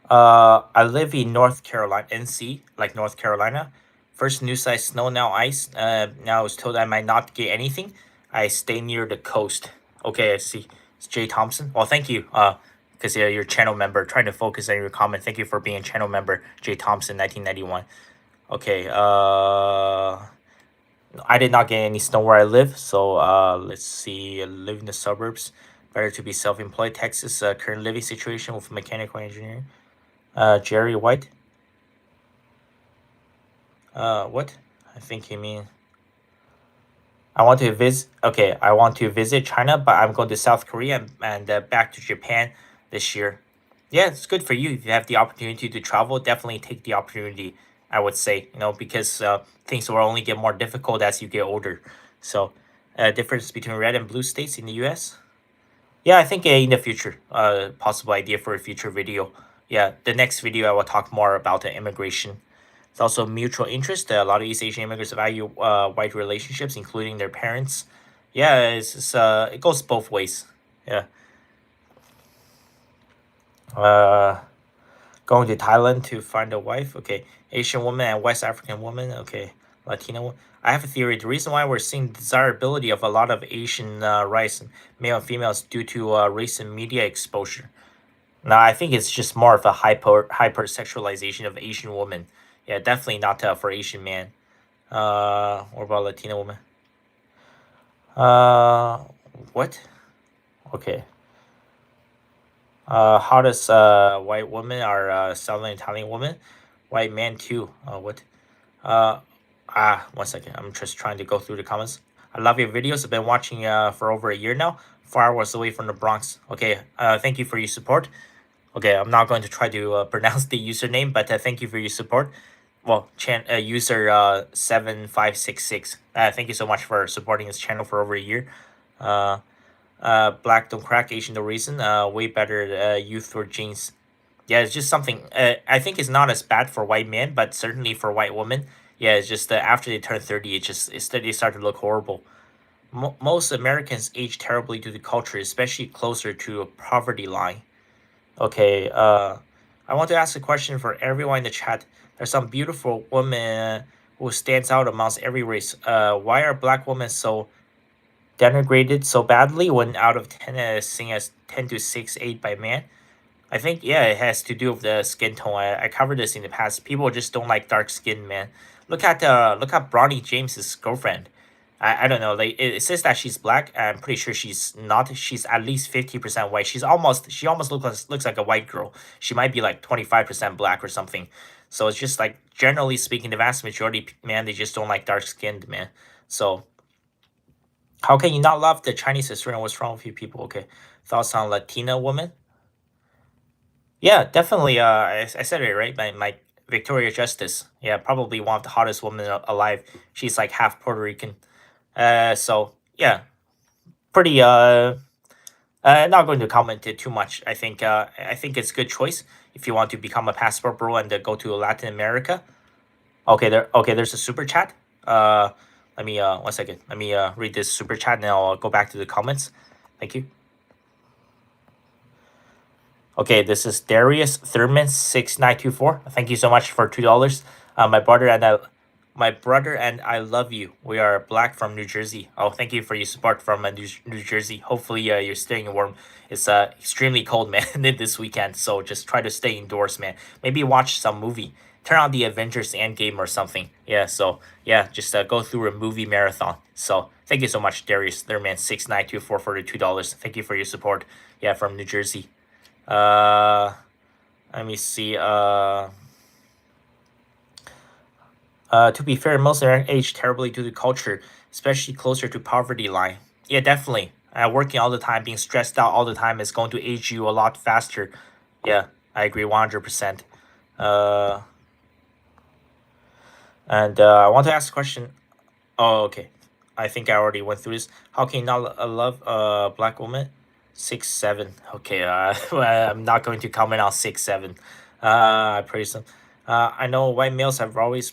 I live in North Carolina, NC, like North Carolina. First new size snow, now ice. Now I was told I might not get anything. I stay near the coast. Okay, I see. It's Jay Thompson. Well, thank you. Because you're a channel member. Trying to focus on your comment. Thank you for being a channel member, Jay Thompson, 1991. Okay. I did not get any snow where I live. So let's see. I live in the suburbs. Better to be self-employed. Texas current living situation with mechanical engineering. Jerry White. What? I think you mean. I want to visit. Okay, I want to visit China, but I'm going to South Korea and back to Japan this year. Yeah, it's good for you. If you have the opportunity to travel, definitely take the opportunity. I would say, because things will only get more difficult as you get older. So, difference between red and blue states in the U.S. Yeah, I think in the future, possible idea for a future video. Yeah, the next video I will talk more about the immigration. It's also mutual interest. A lot of East Asian immigrants value white relationships, including their parents. Yeah, it goes both ways. Yeah. Uh, Going to Thailand to find a wife. Okay, Asian woman and West African woman. Okay, Latino. I have a theory. The reason why we're seeing desirability of a lot of Asian rice, male and females, due to recent media exposure. No, I think it's just more of a hyper sexualization of Asian women. Yeah, definitely not for Asian man. Or about Latino woman. Uh, what? Okay. Hottest white woman are Southern Italian woman, white man too. What? Uh, 1 second. I'm just trying to go through the comments. I love your videos. I've been watching for over a year now. 4 hours away from the Bronx. Okay. Thank you for your support. Okay, I'm not going to try to pronounce the username, but thank you for your support. Well, user 7566. Thank you so much for supporting this channel for over a year. Uh, Black don't crack, Asian no reason. Way better youth for jeans. Yeah, it's just something. I think it's not as bad for white men, but certainly for white women. Yeah, it's just after they turn 30, they start to look horrible. Most Americans age terribly due to culture, especially closer to a poverty line. Okay, I want to ask a question for everyone in the chat. There's some beautiful woman who stands out amongst every race. Why are black women so denigrated so badly when out of 10 seen as 10 to 6, 8 by man? I think yeah, it has to do with the skin tone. I covered this in the past. People just don't like dark skin, man. Look at Bronny James's girlfriend. I don't know. Like it says that she's black. I'm pretty sure she's not. She's at least 50% white. She almost looks like a white girl. She might be like 25% black or something. So it's just like generally speaking, the vast majority man they just don't like dark skinned man. So how can you not love the Chinese historian? What's wrong with you people? Okay, thoughts on Latina woman? Yeah, definitely. I said it right. My Victoria Justice. Yeah, probably one of the hottest women alive. She's like half Puerto Rican. So yeah, pretty. Not going to comment it too much. I think it's a good choice if you want to become a passport bro and go to Latin America. Okay, there. Okay, there's a super chat. Let me 1 second. Let me read this super chat and I'll go back to the comments. Thank you. Okay, this is Darius Thurman 6924. Thank you so much for $2. My brother and I love you. We are black from New Jersey. Oh, thank you for your support from New Jersey. Hopefully, you're staying warm. It's extremely cold, man, this weekend. So just try to stay indoors, man. Maybe watch some movie. Turn on the Avengers Endgame or something. Yeah. So yeah, just go through a movie marathon. So thank you so much, Darius Thurman 6924 for the $2. Thank you for your support. Yeah, from New Jersey. Uh, Let me see. To be fair, most Americans age terribly due to culture, especially closer to poverty line. Yeah, definitely. Working all the time, being stressed out all the time is going to age you a lot faster. Yeah, I agree 100%. Uh, and I want to ask a question. Oh, okay. I think I already went through this. How can you not love a black woman? 6'7". Okay, I'm not going to comment on 6'7". I praise them. I know white males have always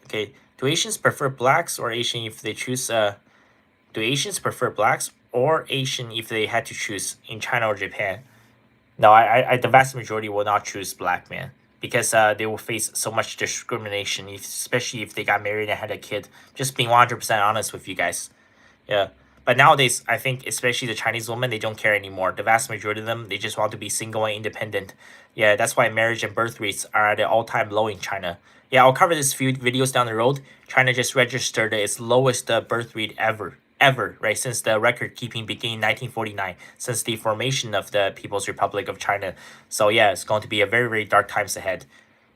okay. Do Asians prefer blacks or Asian if they choose? Do Asians prefer blacks or Asian if they had to choose in China or Japan? No, the vast majority will not choose black man because they will face so much discrimination, especially if they got married and had a kid. Just being 100% honest with you guys. Yeah. But nowadays, I think especially the Chinese women, they don't care anymore. The vast majority of them, they just want to be single and independent. Yeah, that's why marriage and birth rates are at an all-time low in China. Yeah, I'll cover this few videos down the road. China just registered its lowest birth rate ever, right? Since the record keeping began in 1949, since the formation of the People's Republic of China. So yeah, it's going to be a very, very dark times ahead.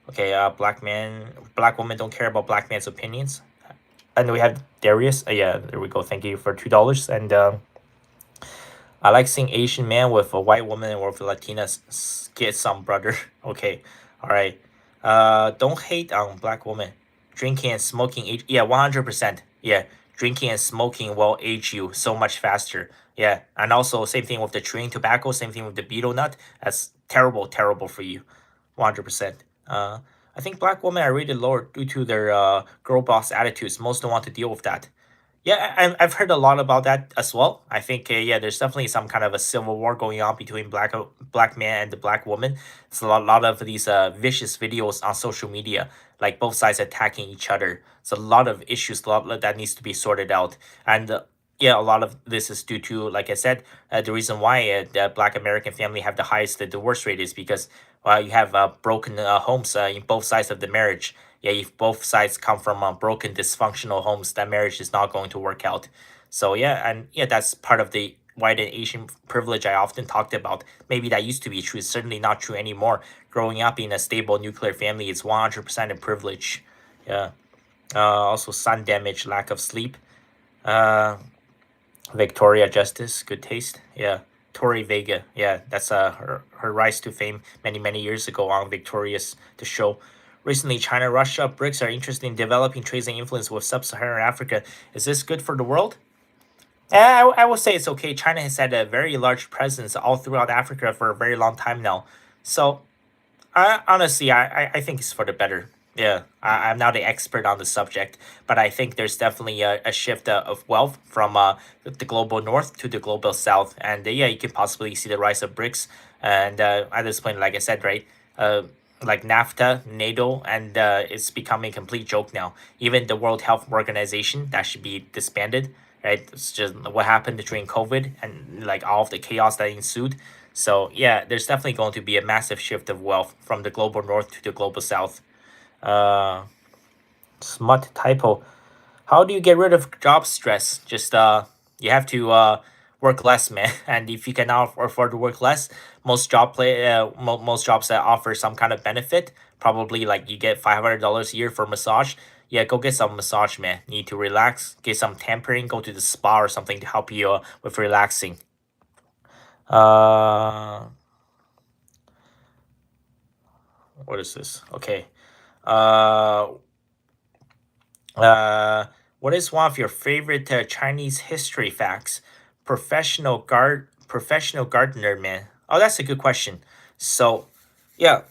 Okay, black women don't care about black man's opinions. And we have Darius. Yeah, there we go. Thank you for $2. And I like seeing Asian man with a white woman or with a Latina get some brother. Okay, all right. Don't hate on black woman. Drinking and smoking age. Yeah, 100%. Yeah, drinking and smoking will age you so much faster. Yeah, and also same thing with the chewing tobacco. Same thing with the betel nut. That's terrible, terrible for you. 100%. I think black women are rated lower due to their girl boss attitudes. Most don't want to deal with that. Yeah, I've heard a lot about that as well. I think yeah, there's definitely some kind of a civil war going on between black man and the black woman. It's lot of these vicious videos on social media, like both sides attacking each other. It's a lot of issues that needs to be sorted out, and yeah, a lot of this is due to, like I said, the reason why the Black American family have the highest divorce rate is because you have broken homes in both sides of the marriage. Yeah, if both sides come from broken, dysfunctional homes, that marriage is not going to work out. So yeah, and yeah, that's part of the white and Asian privilege I often talked about. Maybe that used to be true. It's certainly not true anymore. Growing up in a stable nuclear family is 100% a privilege. Yeah. Also, sun damage, lack of sleep. Uh, Victoria Justice, good taste. Yeah. Tori Vega. Yeah, that's her rise to fame many years ago on Victorious the show. Recently, China, Russia, BRICS are interested in developing trade and influence with sub-Saharan Africa. Is this good for the world? I will say it's okay. China has had a very large presence all throughout Africa for a very long time now. So, honestly, I think it's for the better. Yeah, I'm not an expert on the subject, but I think there's definitely a shift of wealth from the global north to the global south, and yeah, you can possibly see the rise of BRICS. And at this point, like I said, right, uh, like NAFTA, NATO, and it's becoming a complete joke now. Even the World Health Organization that should be disbanded, right? It's just what happened during COVID and like all of the chaos that ensued. So yeah, there's definitely going to be a massive shift of wealth from the global north to the global south. Uh, Smart typo. How do you get rid of job stress? Just you have to work less, man. And if you cannot afford to work less, most jobs that offer some kind of benefit, probably like you get $500 a year for massage. Yeah, go get some massage, man. You need to relax, get some tampering, go to the spa or something to help you with relaxing. Uh, what is this? Okay. Uh, what is one of your favorite Chinese history facts? Professional gardener man. Oh, that's a good question. So, yeah,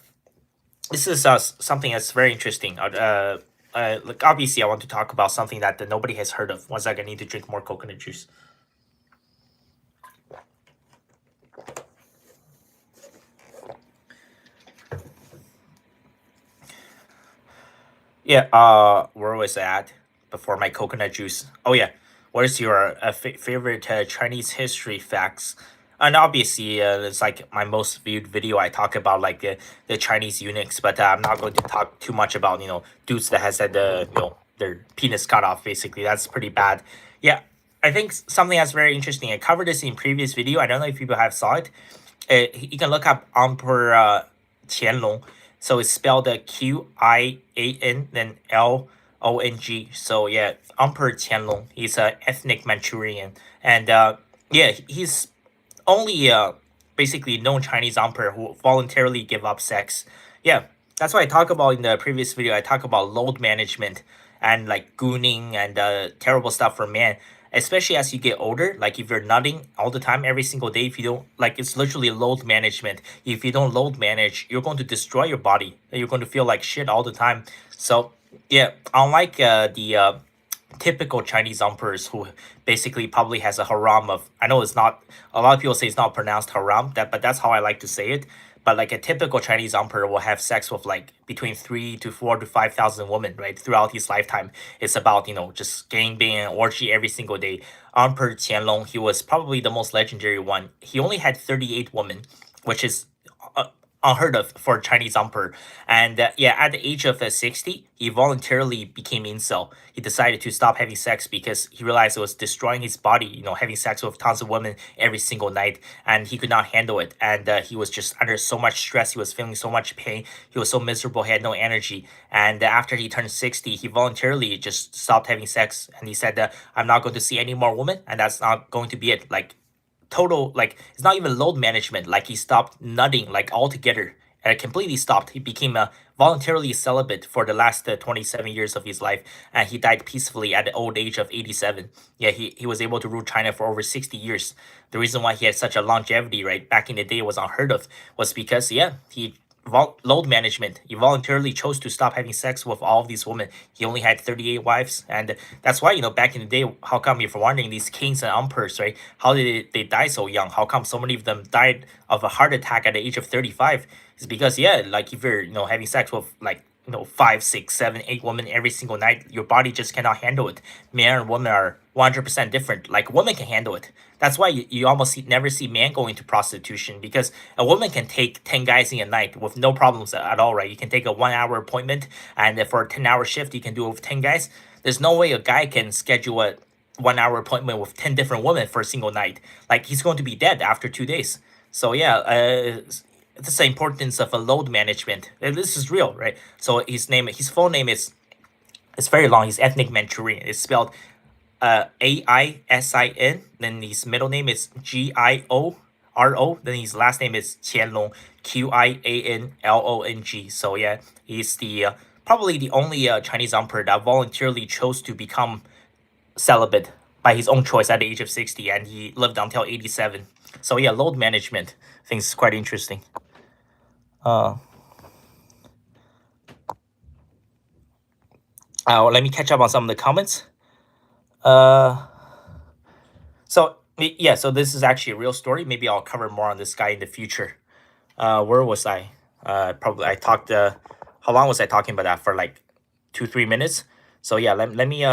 this is something that's very interesting. Like obviously, I want to talk about something that nobody has heard of. One second, I need to drink more coconut juice. Yeah. Where was I at before my coconut juice? Oh yeah. What is your favorite Chinese history facts? And obviously, it's like my most viewed video. I talk about like the Chinese eunuchs, but I'm not going to talk too much about dudes that has had their penis cut off. Basically, that's pretty bad. Yeah, I think something that's very interesting. I covered this in previous video. I don't know if people have saw it. You can look up Emperor Qianlong. So it's spelled Qian then Long. So yeah, Emperor Qianlong. He's an ethnic Manchurian, and yeah, he's only basically known Chinese emperor who voluntarily give up sex. Yeah, that's what I talk about in the previous video. I talk about load management and like gooning and terrible stuff for men. Especially as you get older, like if you're nutting all the time, every single day, if you don't like, it's literally load management. If you don't load manage, you're going to destroy your body. You're going to feel like shit all the time. So yeah, unlike the typical Chinese emperors who basically probably has a haram of, I know it's not, a lot of people say it's not pronounced haram, but that's how I like to say it. But like a typical Chinese emperor will have sex with like between 3 to 4 to 5,000 women, right? Throughout his lifetime. It's about, just gangbang and orgy every single day. Emperor Qianlong, he was probably the most legendary one. He only had 38 women, which is uh, unheard of for a Chinese emperor. And yeah, at the age of 60, he voluntarily became incel. He decided to stop having sex because he realized it was destroying his body, having sex with tons of women every single night, and he could not handle it. And he was just under so much stress. He was feeling so much pain. He was so miserable. He had no energy. And after he turned 60, he voluntarily just stopped having sex. And he said, I'm not going to see any more women, and that's not going to be it. Like, total, like it's not even load management, like he stopped nutting like altogether and completely stopped. He became a voluntarily celibate for the last 27 years of his life, and he died peacefully at the old age of 87. Yeah, he was able to rule China for over 60 years. The reason why he had such a longevity, right, back in the day was unheard of, was because yeah, he load management. He voluntarily chose to stop having sex with all of these women. He only had 38 wives, and that's why back in the day, how come, if you're wondering, these kings and emperors, right? How did they die so young? How come so many of them died of a heart attack at the age of 35? It's because yeah, like if you're having sex with like 5, 6, 7, 8 women every single night, your body just cannot handle it. Men and women are 100% different. Like women can handle it. That's why you almost never see men go into prostitution, because a woman can take 10 guys in a night with no problems at all, right? You can take a 1 hour appointment, and for a 10-hour shift, you can do it with 10 guys. There's no way a guy can schedule a 1 hour appointment with 10 different women for a single night. Like he's going to be dead after 2 days. So yeah, this is the importance of a load management. This is real, right? So his full name is, it's very long. He's ethnic Manchurian. It's spelled Aisin. Then his middle name is Gioro. Then his last name is Qianlong, Qianlong. So yeah, he's the probably the only Chinese emperor that voluntarily chose to become celibate by his own choice at the age of 60, and he lived until 87. So yeah, load management, I think is quite interesting. Uh, Let me catch up on some of the comments. Uh, yeah, so this is actually a real story. Maybe I'll cover more on this guy in the future. Where was I? Probably I talked. How long was I talking about that for? Like 2 3 minutes. So yeah, let me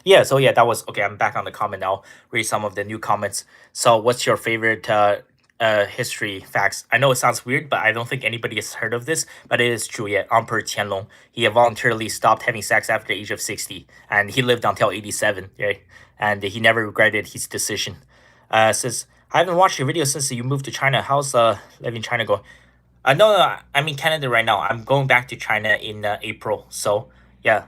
yeah, so yeah, that was okay. I'm back on the comment now. Read some of the new comments. So, what's your favorite history facts? I know it sounds weird, but I don't think anybody has heard of this. But it is true. Yeah, Emperor Qianlong, he voluntarily stopped having sex after the age of 60, and he lived until 87. Right, and he never regretted his decision. Says I haven't watched your video since you moved to China. How's living in China going? No, I'm in Canada right now. I'm going back to China in April. So yeah,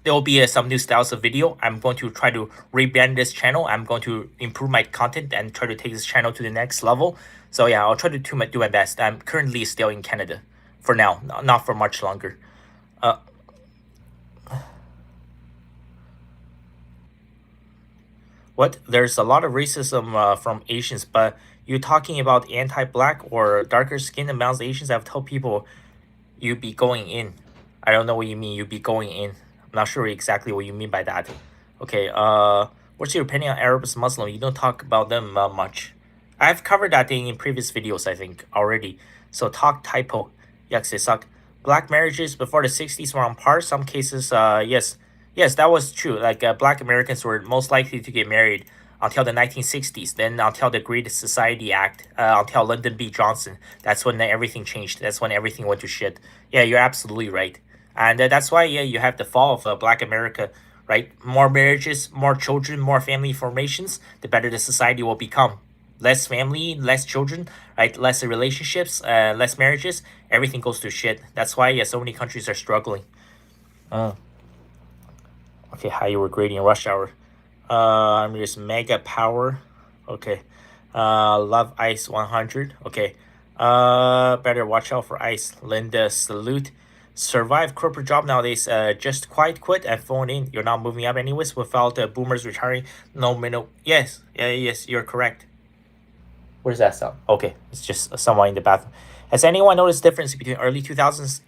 there will be some new styles of video. I'm going to try to rebrand this channel. I'm going to improve my content and try to take this channel to the next level. So yeah, I'll try to do my best. I'm currently still in Canada for now, not for much longer. Uh, what? There's a lot of racism from Asians, but you're talking about anti-black or darker skinned amounts of Asians. I've told people you be going in. I don't know what you mean. You be going in. I'm not sure exactly what you mean by that. Okay. What's your opinion on Arabs, Muslim? You don't talk about them much. I've covered that thing in previous videos, I think, already. So talk typo. Yucks, they suck. Black marriages before the 60s were on par. Some cases, yes. Yes, that was true. Like, black Americans were most likely to get married until the 1960s, then until the Great Society Act, until Lyndon B. Johnson. That's when everything changed. That's when everything went to shit. Yeah, you're absolutely right. And that's why, yeah, you have the fall of Black America, right? More marriages, more children, more family formations, the better the society will become. Less family, less children, right? Less relationships, less marriages, everything goes to shit. That's why, yeah, so many countries are struggling. Uh, okay, how you were grading rush hour. I'm just mega power. Okay. Love ice 100. Okay. Better watch out for ice. Linda salute. Survive corporate job nowadays. Just quite quit and phone in. You're not moving up anyways without the boomers retiring. No minute. Yes. Yes, you're correct. Where's that sound? Okay, it's just someone in the bathroom. Has anyone noticed difference between early 2000s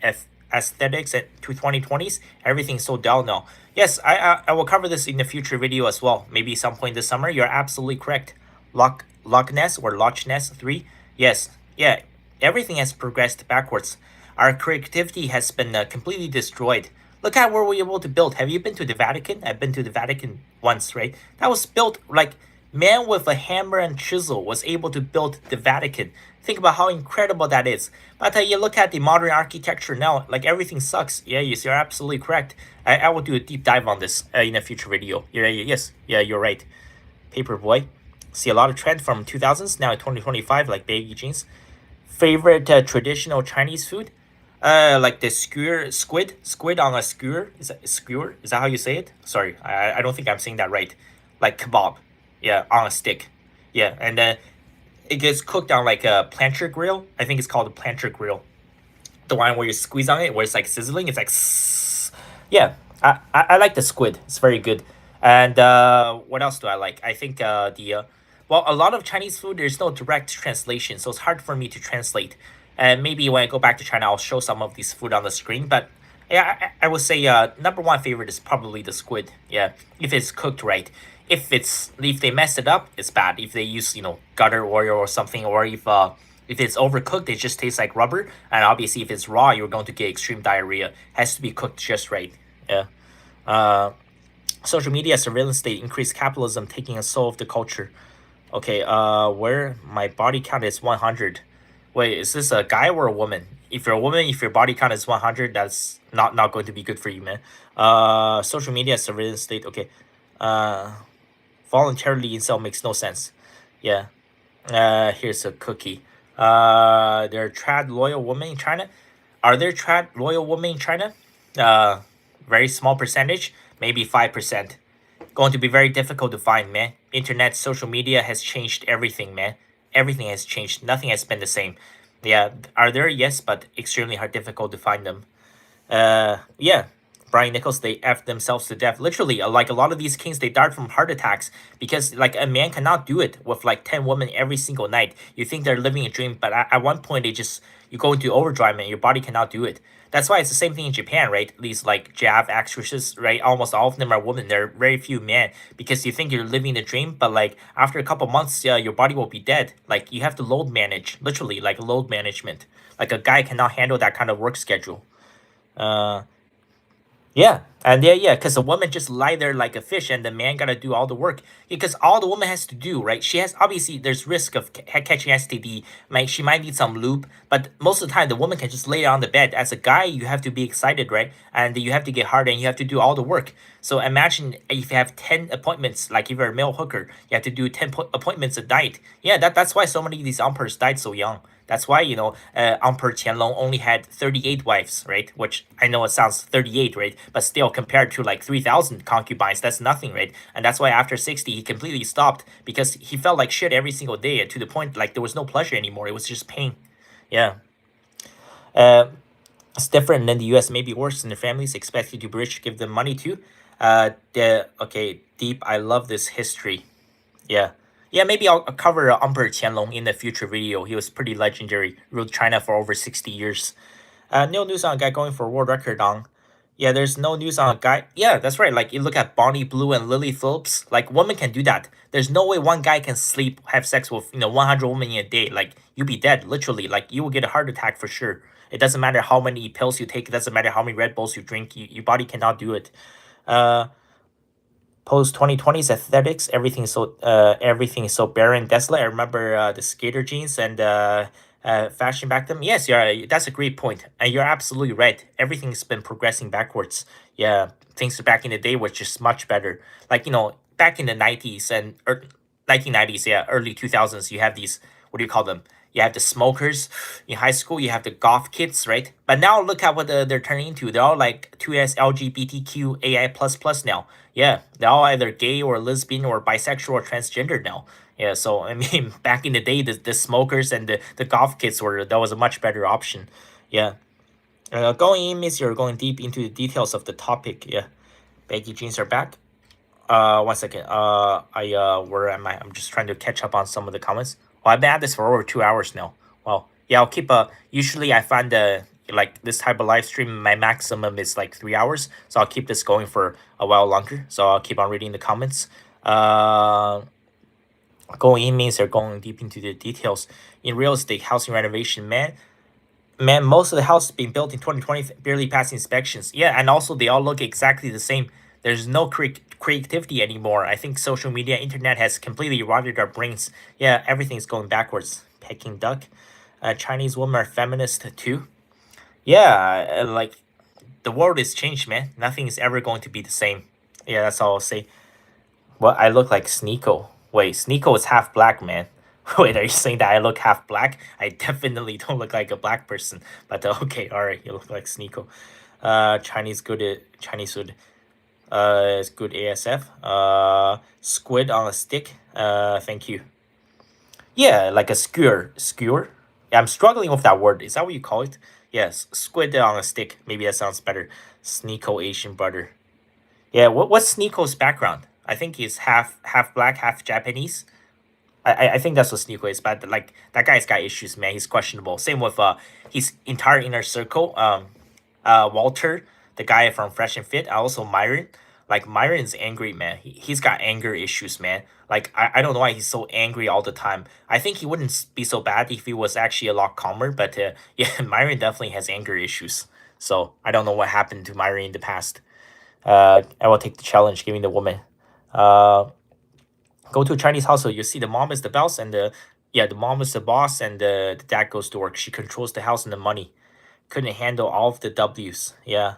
aesthetics and 2020s? Everything's so dull now. Yes, I will cover this in a future video as well. Maybe some point this summer. You're absolutely correct. Loch Ness or Loch Ness 3. Yes, yeah, everything has progressed backwards. Our creativity has been completely destroyed. Look at where we were able to build. Have you been to the Vatican? I've been to the Vatican once, right? That was built like man with a hammer and chisel was able to build the Vatican. Think about how incredible that is. But you look at the modern architecture now, like everything sucks. Yeah, yes, you're absolutely correct. I will do a deep dive on this in a future video. Yes, yeah, you're right. Paperboy. See a lot of trend from 2000s now in 2025, like baggy jeans. Favorite traditional Chinese food? Like the squid on a skewer. Is that skewer? Is that how you say it? Sorry, I don't think I'm saying that right. Like kebab, yeah, on a stick, yeah, and then it gets cooked on like a planter grill. I think it's called a planter grill. The one where you squeeze on it, where it's like sizzling. It's like, yeah. I like the squid. It's very good. And what else do I like? I think the well, a lot of Chinese food there's no direct translation, so it's hard for me to translate. And maybe when I go back to China, I'll show some of these food on the screen. But yeah, I would say number one favorite is probably the squid. Yeah, if it's cooked right. If they mess it up, it's bad. If they use gutter oil or something, or if it's overcooked, it just tastes like rubber. And obviously, if it's raw, you're going to get extreme diarrhea. Has to be cooked just right. Yeah. Uh, Social media surveillance state increased capitalism taking a soul of the culture. Okay. Where my body count is 100. Wait, is this a guy or a woman? If you're a woman, if your body count is 100, that's not going to be good for you, man. Social media surveillance state. Okay. Uh, Voluntarily incel makes no sense. Yeah. Here's a cookie. There are trad loyal women in China. Are there trad loyal women in China? Uh, Very small percentage, maybe 5%. Going to be very difficult to find, man. Internet, social media has changed everything, man. Everything has changed. Nothing has been the same. Yeah, are there? Yes, but extremely hard, difficult to find them. Yeah. Brian Nichols, they F themselves to death. Literally, like a lot of these kings, they died from heart attacks because, like, a man cannot do it with like 10 women every single night. You think they're living a dream, but at one point, you go into overdrive and your body cannot do it. That's why it's the same thing in Japan, right? These like Jav actresses, right? Almost all of them are women. There are very few men because you think you're living the dream, but like after a couple months, your body will be dead. Like you have to load manage, literally like load management. Like a guy cannot handle that kind of work schedule. Uh, yeah, and yeah, because the woman just lie there like a fish, and the man gotta do all the work. Because all the woman has to do, right? She has obviously there's risk of catching STD. She might need some lube, but most of the time the woman can just lay on the bed. As a guy, you have to be excited, right? And you have to get hard, and you have to do all the work. So imagine if you have 10 appointments, like if you're a male hooker, you have to do 10 appointments a night. Yeah, that's why so many of these emperors died so young. That's why, Emperor Qianlong only had 38 wives, right? Which I know it sounds 38, right? But still, compared to like 3,000 concubines, that's nothing, right? And that's why after 60, he completely stopped because he felt like shit every single day to the point like there was no pleasure anymore. It was just pain. Yeah. Uh, it's different than the US, maybe worse than the families expect you to be rich, give them money too. Okay, deep. I love this history. Yeah. Yeah, maybe I'll cover Emperor Qianlong in the future video. He was pretty legendary. Ruled China for over 60 years. No news on a guy going for a world record on. Yeah, there's no news on a guy. Yeah, that's right. Like you look at Bonnie Blue and Lily Phillips. Like women can do that. There's no way one guy can sleep, have sex with 100 women in a day. Like you'll be dead, literally. Like you will get a heart attack for sure. It doesn't matter how many pills you take. It doesn't matter how many Red Bulls you drink. Your body cannot do it. Uh, Post 2020s aesthetics, everything is so barren, desolate. I remember the skater jeans and fashion back then. Yes, that's a great point, and you're absolutely right. Everything's been progressing backwards. Yeah, things back in the day were just much better. Like back in the 90s and 1990s, yeah, early 2000s, you have these, what do you call them? You have the smokers in high school. You have the goth kids, right? But now look at what they're turning into. They're all like 2S LGBTQ AI plus plus now. Yeah, they're all either gay or lesbian or bisexual or transgender now. Yeah, so I mean, back in the day, the smokers and the goth kids that was a much better option. Yeah, going in means you're going deep into the details of the topic. Yeah, baggy jeans are back. One second. Where am I? I'm just trying to catch up on some of the comments. Well, I've been at this for over 2 hours now. Well, yeah, I'll keep. Usually I find like this type of live stream, my maximum is like 3 hours. So I'll keep this going for a while longer. So I'll keep on reading the comments. Going in means they're going deep into the details. In real estate, housing renovation, man, most of the houses being built in 2020 barely pass inspections. Yeah, and also they all look exactly the same. There's no creativity anymore. I think social media, internet has completely rotted our brains. Yeah, everything's going backwards. Peking duck. Chinese women are feminist too. Yeah, like the world is changed, man. Nothing is ever going to be the same. Yeah, that's all I'll say. Well, I look like Sneeko. Wait, Sneeko is half black, man. Wait, are you saying that I look half black? I definitely don't look like a black person. But okay, all right, you look like Sneeko. Chinese food. It's good ASF. Squid on a stick. Thank you. Yeah, like a skewer. Skewer. Yeah, I'm struggling with that word. Is that what you call it? Yes, squid on a stick. Maybe that sounds better. Sneeko Asian butter. Yeah, what's Sneeko's background? I think he's half black, half Japanese. I think that's what Sneeko is, but like that guy's got issues, man. He's questionable. Same with his entire inner circle. Walter, the guy from Fresh and Fit, also Myron. Like Myron's angry, man. He's got anger issues, man. Like I don't know why he's so angry all the time. I think he wouldn't be so bad if he was actually a lot calmer, but yeah, Myron definitely has anger issues. So I don't know what happened to Myron in the past. I will take the challenge, giving the woman. Uh, Go to a Chinese household. You see the mom is the boss, and the mom is the boss, and the dad goes to work. She controls the house and the money. Couldn't handle all of the W's. Yeah.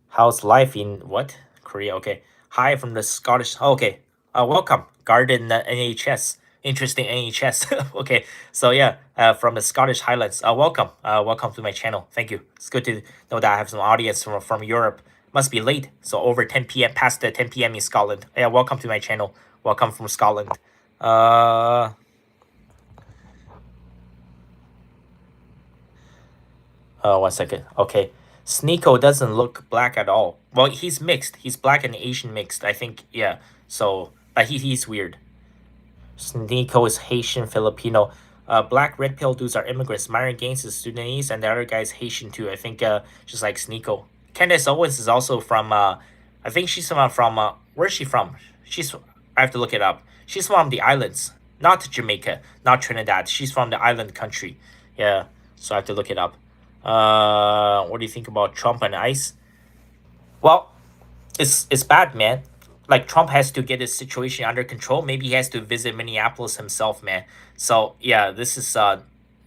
How's life in what? Korea. Okay. Hi from the Scottish. Oh, okay. Welcome. Garden NHS. Interesting NHS. Okay. So yeah, from the Scottish Highlands. Welcome. Welcome to my channel. Thank you. It's good to know that I have some audience from Europe. Must be late. So over 10 p.m. past the 10 p.m. in Scotland. Yeah. Welcome to my channel. Welcome from Scotland. Uh. 1 second. Okay. Sneeko doesn't look black at all. Well, he's mixed. He's black and Asian mixed. I think, yeah. So, but he's weird. Sneeko is Haitian Filipino. Black red pill dudes are immigrants. Myron Gaines is Sudanese, and the other guy's Haitian too. I think just like Sneeko. Candace Owens is also from. I think she's from. Where's she from? She's. I have to look it up. She's from the islands, not Jamaica, not Trinidad. She's from the island country. Yeah, so I have to look it up. What do you think about Trump and ICE? Well, it's bad, man. Like Trump has to get his situation under control. Maybe he has to visit Minneapolis himself, man. So yeah, this is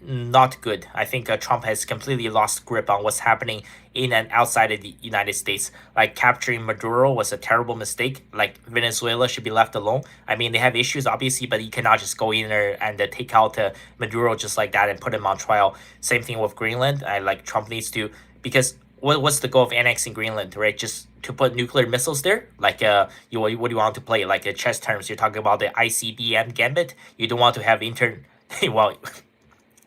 not good. I think Trump has completely lost grip on what's happening in and outside of the United States. Like capturing Maduro was a terrible mistake. Like Venezuela should be left alone. I mean, they have issues obviously, but you cannot just go in there and take out Maduro just like that and put him on trial. Same thing with Greenland. I like Trump needs to, because what's the goal of annexing Greenland, right? Just to put nuclear missiles there? Like, what do you want to play? Like, chess terms, you're talking about the ICBM gambit. You don't want to have well,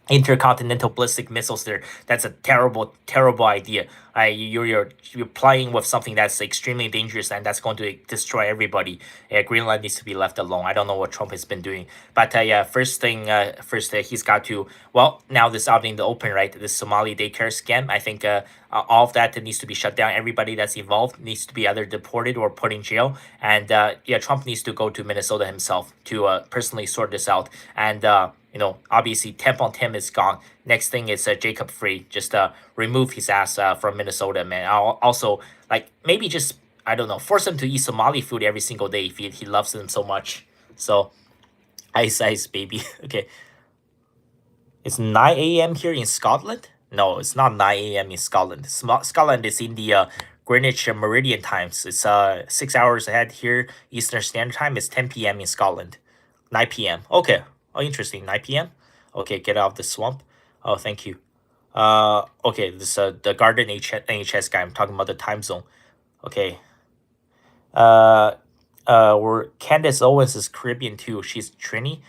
intercontinental ballistic missiles there. That's a terrible idea. You're playing with something that's extremely dangerous, and that's going to destroy everybody. Yeah, Greenland needs to be left alone. I don't know what Trump has been doing, but yeah, first he's got to, well, now this out in the open, right? This Somali daycare scam. I think all of that needs to be shut down. Everybody that's involved needs to be either deported or put in jail. And yeah, Trump needs to go to Minnesota himself to personally sort this out. And obviously Temp on Tim is gone. Next thing is Jacob Free. Just remove his ass from Minnesota, man. I'll also, like, maybe just, I don't know, force him to eat Somali food every single day if he loves them so much. So, ice, baby. Okay. It's 9 a.m. here in Scotland? No, it's not 9 a.m. in Scotland. Scotland is in the Greenwich Meridian times. It's 6 hours ahead here. Eastern Standard Time is 10 p.m. in Scotland. 9 p.m. Okay. Oh, interesting. 9 p.m. Okay, get out of the swamp. Oh, thank you. Okay, this the Garden NHS guy. I'm talking about the time zone. Okay. Where Candace Owens is Caribbean too. She's Trini.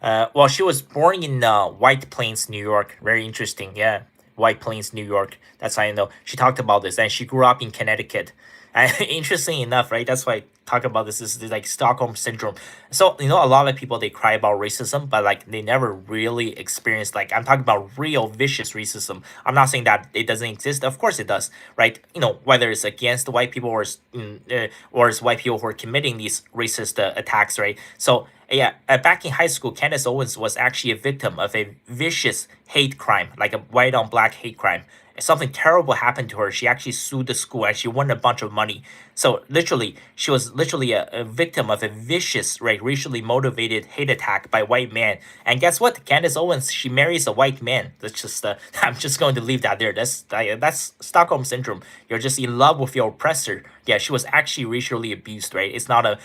Well, she was born in White Plains, New York. Very interesting. Yeah, White Plains, New York. That's how I know. She talked about this, and she grew up in Connecticut. And interesting enough, right? That's why I talk about this. This is like Stockholm syndrome. So a lot of people, they cry about racism, but like they never really experienced, like, I'm talking about real vicious racism. I'm not saying that it doesn't exist. Of course it does, right? Whether it's against the white people or it's white people who are committing these racist attacks, right? So yeah, back in high school, Candace Owens was actually a victim of a vicious hate crime, like a white on black hate crime. Something terrible happened to her. She actually sued the school and she won a bunch of money. So literally, she was literally a victim of a vicious, right, racially motivated hate attack by white man. And guess what? Candace Owens, she marries a white man. That's just I'm just going to leave that there. That's Stockholm syndrome. You're just in love with your oppressor. Yeah, she was actually racially abused, right? It's not a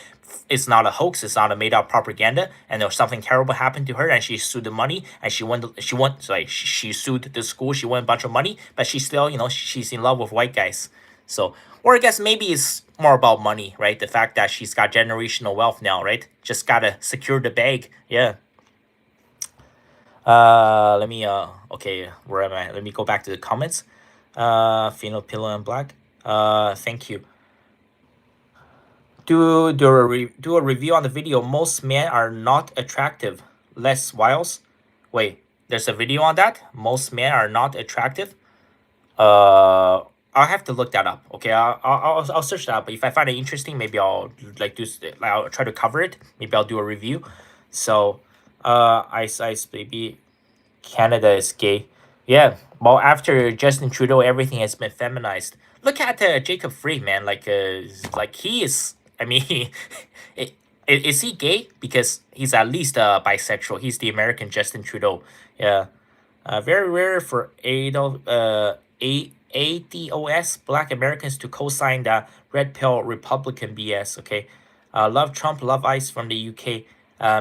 hoax. It's not a made up propaganda. And there was something terrible happened to her, and she sued the money, and she sued the school. She won a bunch of money, but she still, she's in love with white guys. So, or I guess maybe it's more about money, right? The fact that she's got generational wealth now, right? Just gotta secure the bag. Yeah. Let me okay, where am I? Let me go back to the comments. Pheno Pillow and Black. Thank you. Do a review on the video. Most men are not attractive. Les Wiles. Wait, there's a video on that. Most men are not attractive. I'll have to look that up. Okay, I'll search that up. But if I find it interesting, maybe I'll I'll try to cover it. Maybe I'll do a review. So, Ice baby, Canada is gay. Yeah. Well, after Justin Trudeau, everything has been feminized. Look at Jacob Free, man. Like he is. I mean, is he gay? Because he's at least bisexual. He's the American Justin Trudeau. Yeah. Very rare for ADOS Black Americans to co-sign the red pill Republican BS. Okay. Love Trump, love ICE from the UK.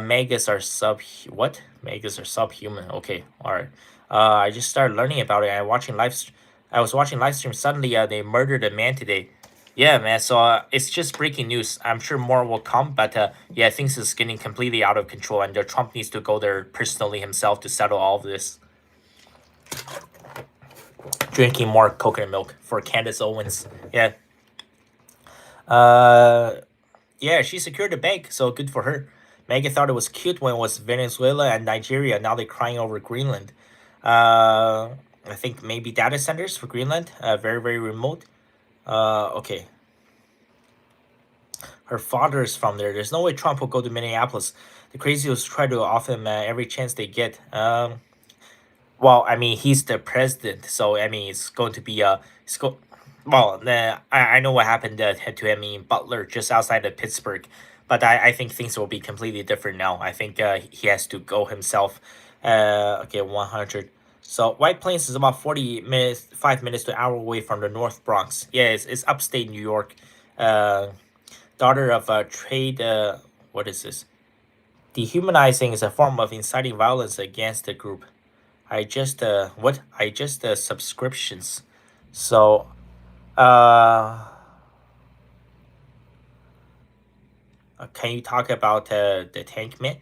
Megas are what? Megas are subhuman. Okay. All right. I just started learning about it. I was watching live stream. Suddenly, they murdered a man today. Yeah, man. So it's just breaking news. I'm sure more will come, but yeah, things is getting completely out of control, and Trump needs to go there personally himself to settle all of this. Drinking more coconut milk for Candace Owens. Yeah. Yeah, she secured the bank, so good for her. Megan thought it was cute when it was Venezuela and Nigeria. Now they're crying over Greenland. Uh, I think maybe data centers for Greenland. Very very remote. Okay. Her father is from there. There's no way Trump will go to Minneapolis. The crazies try to offer him every chance they get. Well, I mean, he's the president, so I mean, it's going to be it's go. Well, I know what happened to him in Butler, just outside of Pittsburgh, but I think things will be completely different now. I think he has to go himself. Okay, 100. So White Plains is about 40 minutes, 5 minutes to an hour away from the North Bronx. Yeah, it's upstate New York. Uh, daughter of a trade. What is this? Dehumanizing is a form of inciting violence against the group. I just what? I just subscriptions. So can you talk about the Tank Man?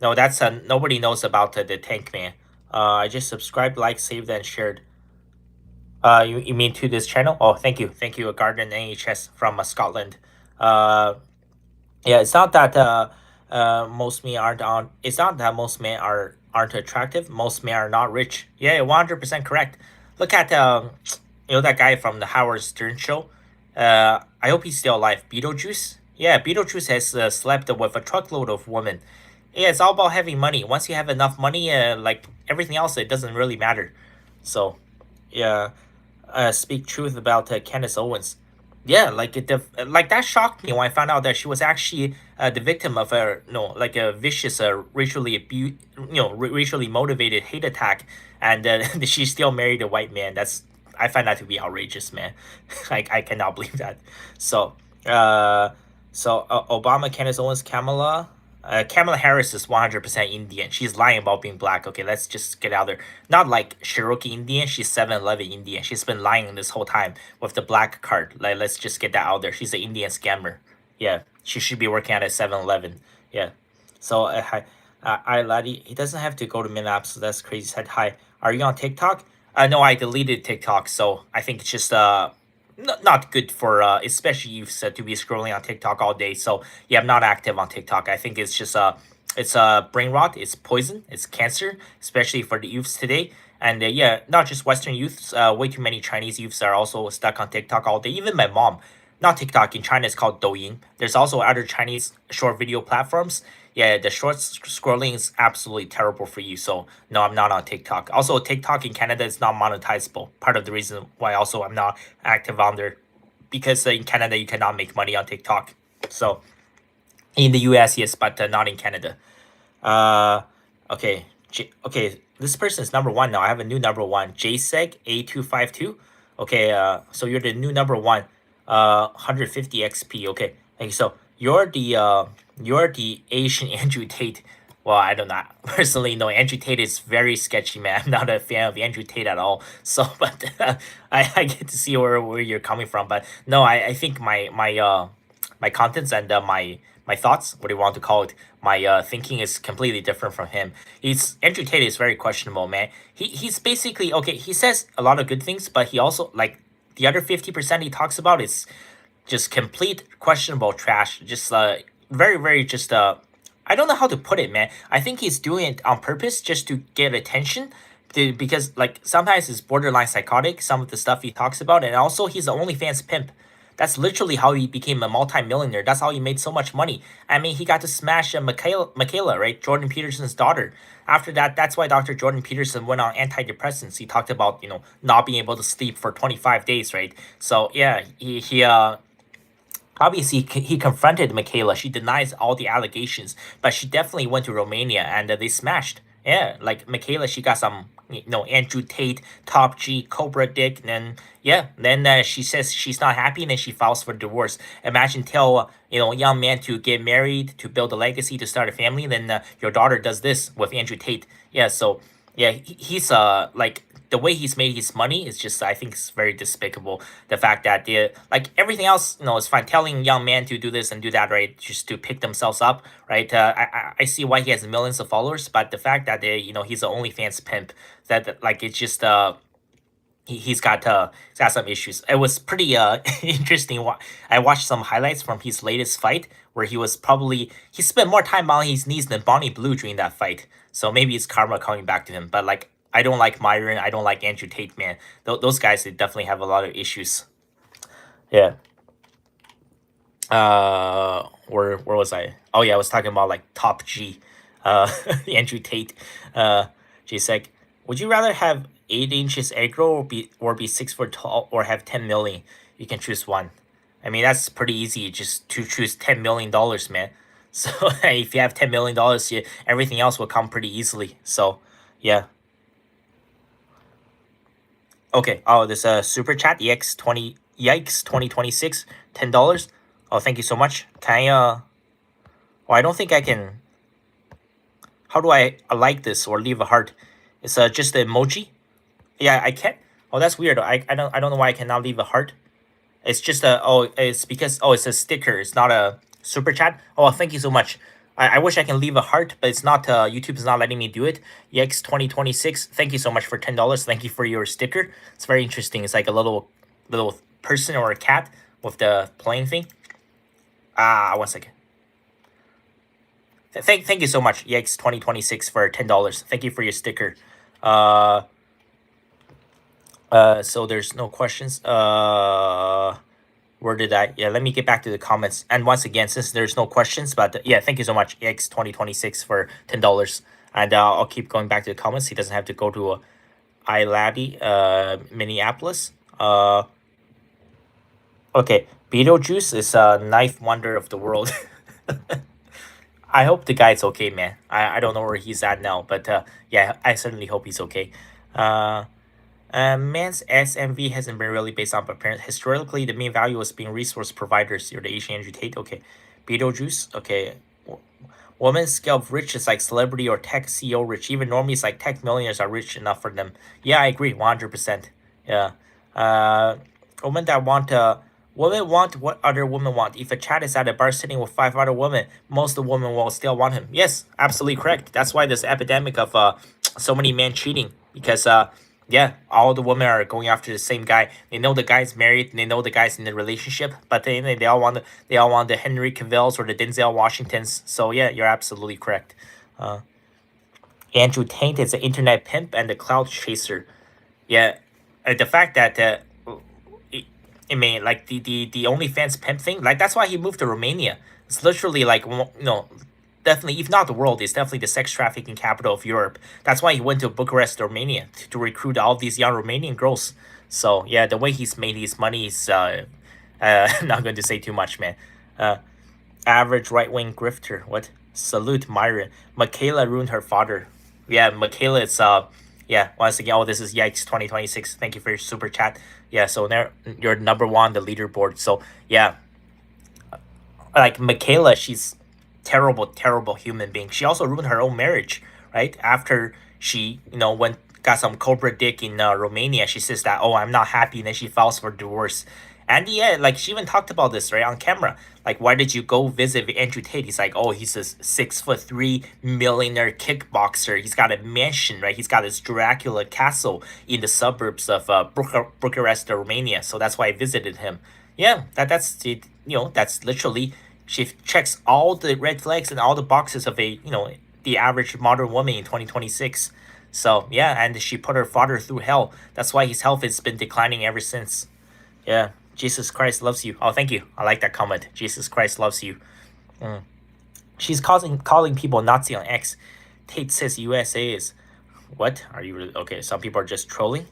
No, that's nobody knows about the Tank Man. I just subscribed, like, saved, and shared. You mean to this channel? Oh, thank you, Garden NHS from Scotland. Uh, Yeah, it's not that most men aren't on. It's not that most men aren't attractive. Most men are not rich. Yeah, 100% correct. Look at that guy from the Howard Stern show. I hope he's still alive. Beetlejuice. Yeah, Beetlejuice has slept with a truckload of women. Yeah, it's all about having money. Once you have enough money, like everything else, it doesn't really matter. So, yeah, speak truth about Candace Owens. Yeah, like that shocked me when I found out that she was actually the victim of a like a vicious racially motivated hate attack, and she still married a white man. I find that to be outrageous, man. Like I cannot believe that. So, uh, Obama, Candace Owens, Kamala Harris is 100% Indian. She's lying about being black. Okay, let's just get out there. Not like Cherokee Indian. She's 7-Eleven Indian. She's been lying this whole time with the black card. Like, let's just get that out there. She's an Indian scammer. Yeah, she should be working at a 7-Eleven. Yeah. So, hi, laddie. He doesn't have to go to Minneapolis. So that's crazy. Said hi. Are you on TikTok? No, I deleted TikTok. So I think it's just not good for especially youth to be scrolling on TikTok all day. So yeah, I'm not active on TikTok. I think it's just it's brain rot. It's poison. It's cancer, especially for the youths today. And yeah, not just Western youths. Way too many Chinese youths are also stuck on TikTok all day. Even my mom. Not TikTok, in China it's called Douyin. There's also other Chinese short video platforms. Yeah, the short scrolling is absolutely terrible for you. So no, I'm not on TikTok. Also, TikTok in Canada is not monetizable. Part of the reason why also I'm not active on there, because in Canada you cannot make money on TikTok. So in the US, yes, but not in Canada. Uh, okay, okay. This person is number one now. I have a new number one, JSEG A252. Okay, so you're the new number one, 150 XP. Okay, thank you. So you're the Asian Andrew Tate. Well, I don't know. Personally, no, Andrew Tate is very sketchy, man. I'm not a fan of Andrew Tate at all. So, but I get to see where you're coming from. But no, I think my contents and my thoughts, what do you want to call it, my thinking is completely different from him. He's Andrew Tate is very questionable, man. He's basically okay. He says a lot of good things, but he also, like, the other 50% he talks about is just complete questionable trash. Just very very just I don't know how to put it, man. I think he's doing it on purpose just to get attention. Because like sometimes it's borderline psychotic, some of the stuff he talks about, and also he's the OnlyFans pimp. That's literally how he became a multi-millionaire. That's how he made so much money. I mean, he got to smash Michaela, right? Jordan Peterson's daughter. After that, that's why Dr. Jordan Peterson went on antidepressants. He talked about, not being able to sleep for 25 days, right? So yeah, he obviously he confronted Michaela. She denies all the allegations, but she definitely went to Romania and they smashed. Yeah, like Michaela, she got some, Andrew Tate, Top G, Cobra Dick, and then yeah, then she says she's not happy, and then she files for divorce. Imagine tell a young man to get married, to build a legacy, to start a family, and then your daughter does this with Andrew Tate. Yeah, so yeah, he's like the way he's made his money is just, I think, it's very despicable. The fact that like everything else, is fine. Telling young men to do this and do that, right, just to pick themselves up, right? I see why he has millions of followers, but the fact that he's an OnlyFans pimp, that like it's just he's got some issues. It was pretty interesting. I watched some highlights from his latest fight where he spent more time on his knees than Bonnie Blue during that fight. So maybe it's karma coming back to him. But like I don't like Myron. I don't like Andrew Tate, man. Those guys, they definitely have a lot of issues. Yeah. Where was I? Oh yeah, I was talking about like top G, uh, Andrew Tate. She's like, would you rather have 8 inches aggro or be 6 foot tall or have 10 million? You can choose one. I mean that's pretty easy. Just to choose $10 million, man. So if you have $10 million, everything else will come pretty easily. So yeah. Okay. Oh, this super chat EX20 yikes 2026 $10. Oh, thank you so much. Can I Oh, I don't think I can. How do I like this or leave a heart? It's just the emoji. Yeah, I can't. Oh, that's weird. I don't know why I cannot leave a heart. It's just a it's because it's a sticker. It's not a super chat. Oh, thank you so much. I wish I can leave a heart, but it's not. YouTube is not letting me do it. EX 2026. Thank you so much for $10. Thank you for your sticker. It's very interesting. It's like a little person or a cat with the playing thing. Ah, 1 second. Thank you so much, EX 2026 for $10. Thank you for your sticker. Uh so there's no questions. Where did I? Yeah, let me get back to the comments. And once again, since there's no questions, but yeah, thank you so much, EX 2026 for $10. And I'll keep going back to the comments. He doesn't have to go to iLabby, Minneapolis. Okay, Beetlejuice is a ninth wonder of the world. I hope the guy's okay, man. I don't know where he's at now, but yeah, I certainly hope he's okay. Uh, Man's SMV hasn't been really based on appearance. Historically, the main value was being resource providers. You're the Asian Andrew Tate. Okay. Beetlejuice. Okay. Woman's scale of rich is like celebrity or tech CEO rich. Even normies like tech millionaires are rich enough for them. Yeah, I agree. 100%. Yeah. Uh, women that want women want what other women want. If a chat is at a bar sitting with 5 other women, most of the women will still want him. Yes, absolutely correct. That's why there's epidemic of so many men cheating because yeah, all the women are going after the same guy. They know the guy's married. They know the guy's in a relationship, but they all want the Henry Cavills or the Denzel Washingtons. So yeah, you're absolutely correct. Uh, Andrew Tate is an internet pimp and a cloud chaser. Yeah, the fact that I mean, like the OnlyFans pimp thing, like that's why he moved to Romania. It's literally like definitely, if not the world, it's definitely the sex trafficking capital of Europe. That's why he went to Bucharest, Romania, to recruit all these young Romanian girls. So yeah, the way he's made his money is I'm not going to say too much, man. Uh, Average right wing grifter. What? Salute Myron. Michaela ruined her father. Yeah, Michaela is yeah, once again, this is Yikes 2026. Thank you for your super chat. Yeah, so there you're number one on the leaderboard. So yeah, like Michaela, she's terrible, terrible human being. She also ruined her own marriage, right? After she, went got some cobra dick in Romania, she says that, oh, I'm not happy, and then she files for divorce. And yeah, like she even talked about this right on camera. Like, why did you go visit Andrew Tate? He's like, oh, he's a 6'3" millionaire kickboxer. He's got a mansion, right? He's got his Dracula castle in the suburbs of Bucharest, Romania. So that's why I visited him. Yeah, that's it. That's literally she checks all the red flags and all the boxes of the average modern woman in 2026. So yeah, and she put her father through hell. That's why his health has been declining ever since. Yeah, Jesus Christ loves you. Oh, thank you. I like that comment. Jesus Christ loves you. She's calling people Nazi on X. Tate says USA is. What are you really? Okay, some people are just trolling.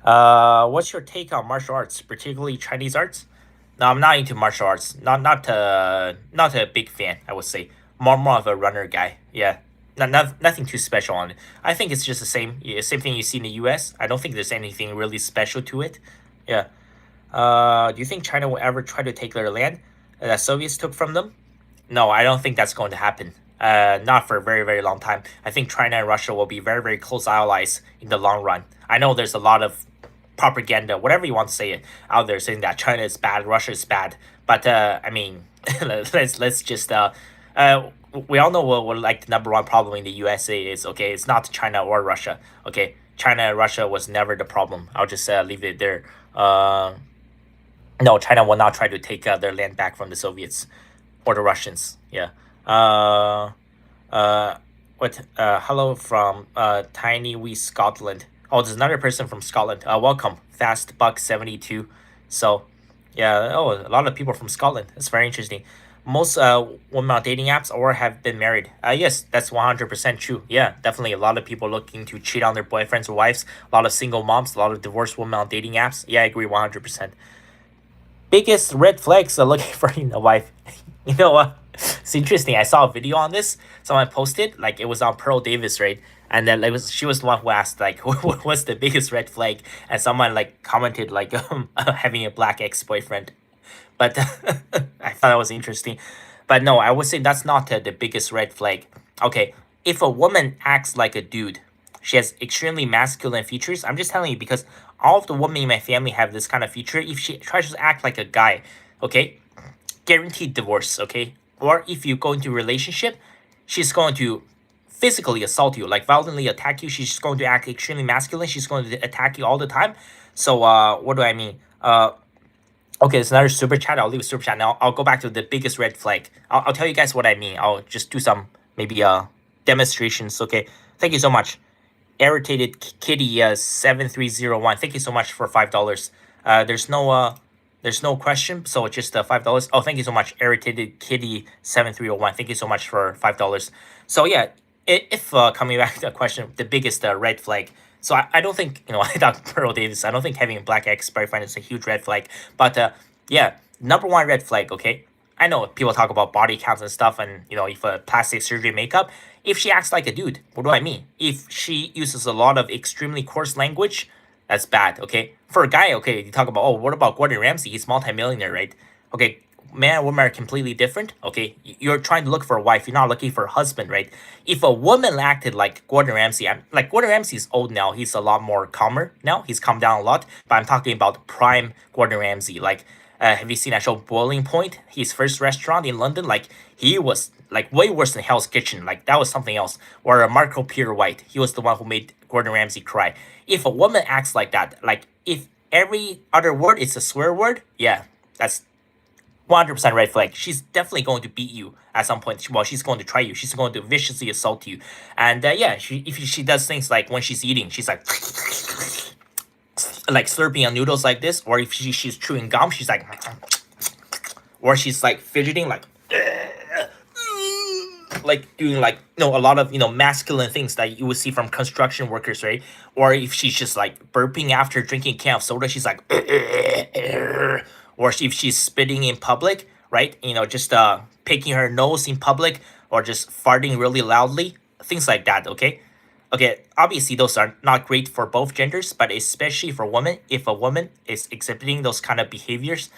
What's your take on martial arts, particularly Chinese arts? No, I'm not into martial arts. Not a big fan. I would say more of a runner guy. Yeah, nothing too special on it. I think it's just the same thing you see in the U.S. I don't think there's anything really special to it. Yeah. Do you think China will ever try to take their land that Soviets took from them? No, I don't think that's going to happen. Not for a very, very long time. I think China and Russia will be very, very close allies in the long run. I know there's a lot of propaganda, whatever you want to say it, out there saying that China is bad, Russia is bad. But I mean, let's just we all know what like the number one problem in the USA is. Okay, it's not China or Russia. Okay, China and Russia was never the problem. I'll just leave it there. Uh, no, China will not try to take their land back from the Soviets or the Russians. Yeah. Uh, uh, what? Hello from Tiny Wee Scotland. Oh, there's another person from Scotland. Welcome, Fast Buck 72. So, yeah. Oh, a lot of people from Scotland. That's very interesting. Most women on dating apps or have been married. Yes, that's 100% true. Yeah, definitely a lot of people looking to cheat on their boyfriends or wives. A lot of single moms, a lot of divorced women on dating apps. Yeah, I agree 100%. Biggest red flags are looking for in a wife. You know what? It's interesting. I saw a video on this. Someone posted like it was on Pearl Davis, right? And then like she was the one who asked like what was the biggest red flag, and someone like commented like having a black ex boyfriend. But I thought that was interesting. But no, I would say that's not the biggest red flag. Okay, if a woman acts like a dude, she has extremely masculine features. I'm just telling you because all of the women in my family have this kind of feature. If she tries to act like a guy, okay, guaranteed divorce, okay? Or if you go into a relationship, she's going to physically assault you, like violently attack you. She's going to act extremely masculine. She's going to attack you all the time. So what do I mean? Okay, it's another super chat. I'll leave a super chat now. I'll go back to the biggest red flag. I'll tell you guys what I mean. I'll just do some maybe demonstrations. Okay, thank you so much. Irritated Kitty 7301. Thank you so much for $5. There's no question, so it's just $5. Oh, thank you so much, Irritated Kitty 7301. Thank you so much for $5. So yeah, if coming back to the question, the biggest red flag. So I don't think I thought Pearl Davis. I don't think having a black ex boyfriend is a huge red flag. But yeah, number one red flag. Okay, I know people talk about body counts and stuff, and if plastic surgery, makeup. If she acts like a dude, what do I mean? If she uses a lot of extremely coarse language, that's bad. Okay, for a guy, okay, you talk about what about Gordon Ramsay? He's multimillionaire, right? Okay, man and woman are completely different. Okay, you're trying to look for a wife. You're not looking for a husband, right? If a woman acted like Gordon Ramsay, like Gordon Ramsay's old now. He's a lot more calmer now. He's calmed down a lot. But I'm talking about prime Gordon Ramsay. Like, have you seen that show Boiling Point? His first restaurant in London. Like, he was like way worse than Hell's Kitchen. Like, that was something else. Or Marco Peter White. He was the one who made Gordon Ramsay cry. If a woman acts like that, like if every other word is a swear word, yeah, that's 100% red flag. She's definitely going to beat you at some point. Well, she's going to try you. She's going to viciously assault you. And yeah, if she does things like when she's eating, she's like slurping on noodles like this, or if she's chewing gum, she's like, or she's like fidgeting like doing like a lot of masculine things that you would see from construction workers, right? Or if she's just like burping after drinking a can of soda, she's like or if she's spitting in public, right? Just picking her nose in public, or just farting really loudly, things like that. Okay, obviously those are not great for both genders, but especially for women. If a woman is exhibiting those kind of behaviors,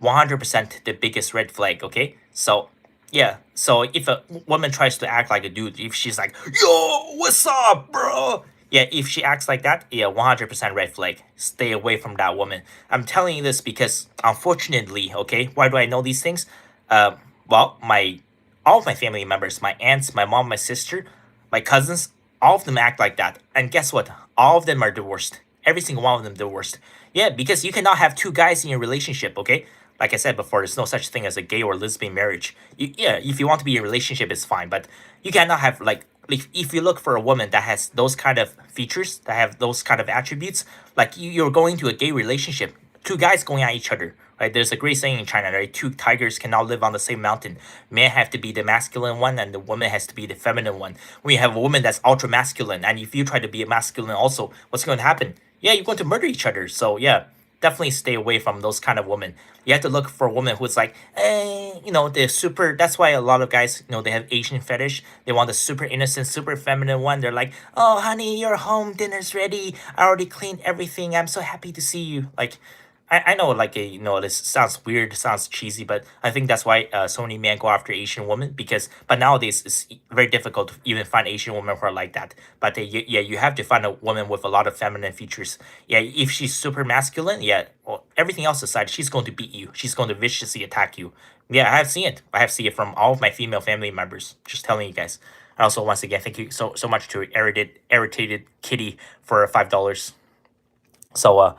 100% the biggest red flag. Okay, so yeah, so if a woman tries to act like a dude, if she's like, yo, what's up, bro? Yeah, if she acts like that, yeah, 100% red flag. Stay away from that woman. I'm telling you this because, unfortunately, okay, why do I know these things? Well, all of my family members, my aunts, my mom, my sister, my cousins, all of them act like that. And guess what? All of them are divorced. Every single one of them divorced. Yeah, because you cannot have two guys in your relationship, okay? Like I said before, there's no such thing as a gay or lesbian marriage. Yeah, if you want to be in a relationship, it's fine. But you cannot have, like, if you look for a woman that has those kind of features, that have those kind of attributes, like you're going to a gay relationship, two guys going at each other, right? There's a great saying in China, right? Two tigers cannot live on the same mountain. Man have to be the masculine one, and the woman has to be the feminine one. When you have a woman that's ultra masculine, and if you try to be a masculine also, what's going to happen? Yeah, you're going to murder each other. So yeah, definitely stay away from those kind of women. You have to look for a woman who's like, the super. That's why a lot of guys, they have Asian fetish. They want the super innocent, super feminine one. They're like, oh, honey, you're home. Dinner's ready. I already cleaned everything. I'm so happy to see you. Like, I know, like, this sounds weird, sounds cheesy, but I think that's why so many men go after Asian women, but nowadays it's very difficult to even find Asian women who are like that. But yeah, you have to find a woman with a lot of feminine features. Yeah, if she's super masculine, yeah, well, everything else aside, she's going to beat you. She's going to viciously attack you. Yeah, I have seen it. I have seen it from all of my female family members. Just telling you guys. And also, once again, thank you so much to irritated Kitty for $5. So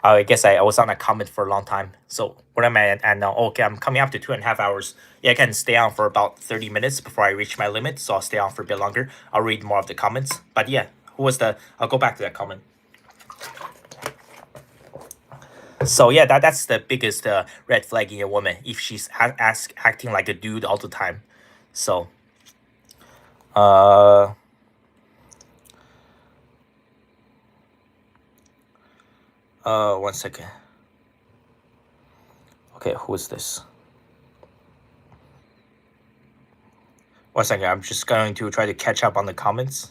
I guess I was on a comment for a long time. So what am I at now? Okay, I'm coming up to 2.5 hours. Yeah, I can stay on for about 30 minutes before I reach my limit. So I'll stay on for a bit longer. I'll read more of the comments. But yeah, who was the? I'll go back to that comment. So yeah, that's the biggest red flag in a woman if she's acting like a dude all the time. So uh 1 second. Okay, who is this? 1 second. I'm just going to try to catch up on the comments.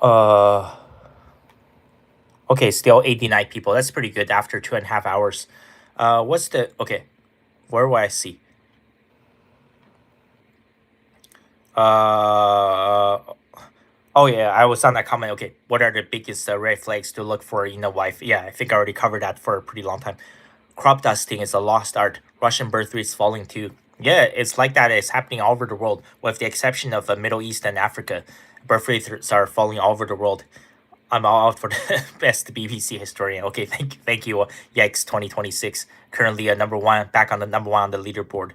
Uh okay, still 89 people. That's pretty good after 2.5 hours. What's the okay? Where will I see? Uh oh yeah, I was on that comment. Okay, what are the biggest red flags to look for in a wife? Yeah, I think I already covered that for a pretty long time. Crop dusting is a lost art. Russian birth rates falling too. Yeah, it's like that. It's happening all over the world, with the exception of Middle East and Africa. Birth rates are falling all over the world. I'm all out for the best BBC historian. Okay, thank you. Yikes, 2026. Currently number one, back on the number one on the leaderboard.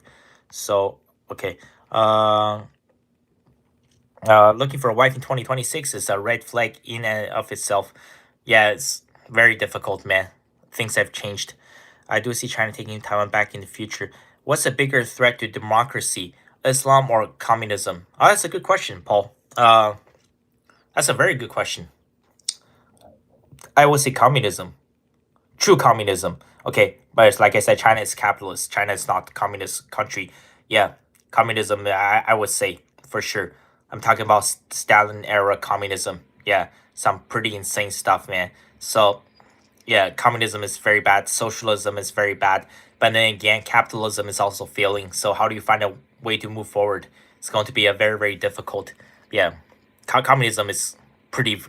So okay. Uh, Looking for a wife in 2026 is a red flag in and of itself. Yeah, it's very difficult, man. Things have changed. I do see China taking Taiwan back in the future. What's a bigger threat to democracy, Islam or communism? Oh, that's a good question, Paul. That's a very good question. I would say communism, true communism. Okay, but it's like I said, China is capitalist. China is not a communist country. Yeah, communism. I would say for sure. I'm talking about Stalin era communism. Yeah, some pretty insane stuff, man. So yeah, communism is very bad. Socialism is very bad. But then again, capitalism is also failing. So how do you find a way to move forward? It's going to be a very difficult. Yeah, communism is pretty.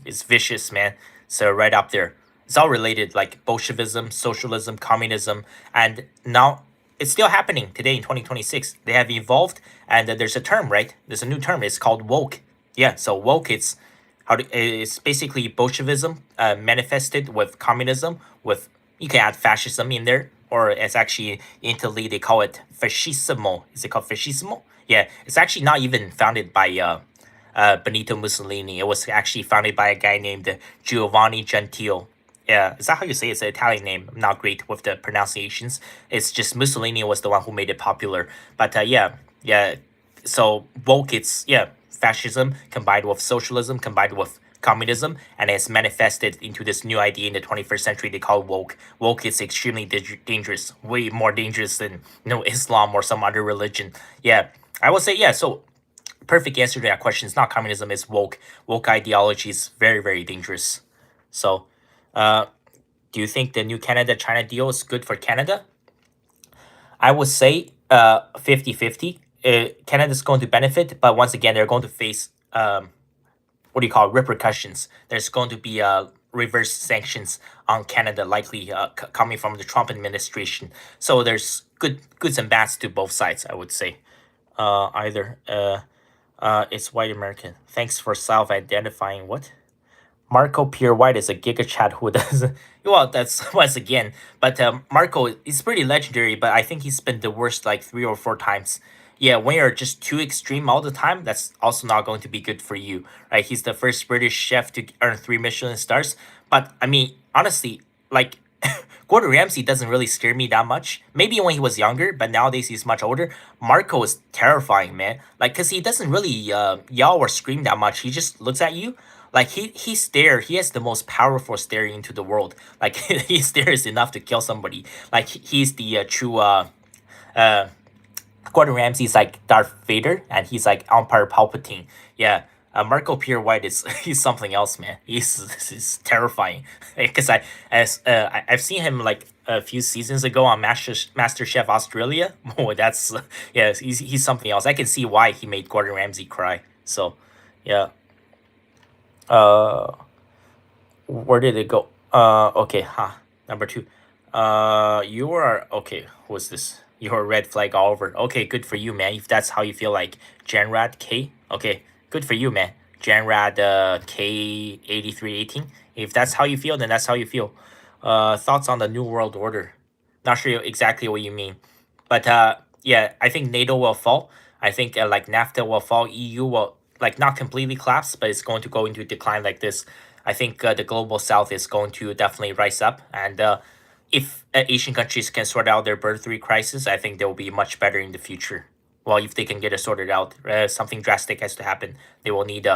It's vicious, man. So right up there. It's all related, like Bolshevism, socialism, communism, and now it's still happening today in 2026. They have evolved, and there's a term, right? There's a new term. It's called woke. Yeah, so woke. It's basically Bolshevism manifested with communism. With you can add fascism in there, or it's actually in Italy they call it fascismo. Is it called fascismo? Yeah, it's actually not even founded by Benito Mussolini. It was actually founded by a guy named Giovanni Gentile. Yeah, is that how you say it? It's an Italian name. I'm not great with the pronunciations. It's just Mussolini was the one who made it popular. But yeah. So woke, it's yeah, fascism combined with socialism combined with communism, and it's manifested into this new idea in the 21st century they call woke. Woke is extremely dangerous, way more dangerous than Islam or some other religion. Yeah, I would say yeah. So perfect answer to that question is not communism, it's woke. Woke ideology is very dangerous. So uh, do you think the new Canada China deal is good for Canada? I would say 50-50. Canada's going to benefit, but once again, they're going to face what do you call it, repercussions. There's going to be reverse sanctions on Canada, likely coming from the Trump administration. So there's goods and bads to both sides, I would say. Either it's white American. Thanks for self-identifying. What? Marco Pierre White is a Giga Chat who does well. That's once again, but Marco is pretty legendary. But I think he's been the worst like 3 or 4 times. Yeah, when you're just too extreme all the time, that's also not going to be good for you, right? He's the first British chef to earn 3 Michelin stars. But I mean, honestly, like Gordon Ramsay doesn't really scare me that much. Maybe when he was younger, but nowadays he's much older. Marco is terrifying, man. Like, cause he doesn't really yell or scream that much. He just looks at you. Like he stare. He has the most powerful stare into the world. Like his stare is enough to kill somebody. Like he's the true uh Gordon Ramsay's like Darth Vader, and he's like Emperor Palpatine. Yeah, Marco Pierre White is he's something else, man. He's terrifying. Because I've seen him like a few seasons ago on Master Chef Australia. Oh, that's yeah, he's something else. I can see why he made Gordon Ramsay cry. So, yeah. Uh, Where did it go? Okay, huh. Number two. You are okay. What's this? You're a red flag all over. Okay, good for you, man. If that's how you feel, like Janrad K. Okay, good for you, man. Janrad K 8318. If that's how you feel, then that's how you feel. Thoughts on the New World Order? Not sure exactly what you mean, but yeah, I think NATO will fall. I think like NAFTA will fall. EU will like not completely collapse, but it's going to go into decline like this. I think the global south is going to definitely rise up. And if Asian countries can sort out their birth rate crisis, I think they will be much better in the future. Well, if they can get it sorted out, something drastic has to happen. They will need,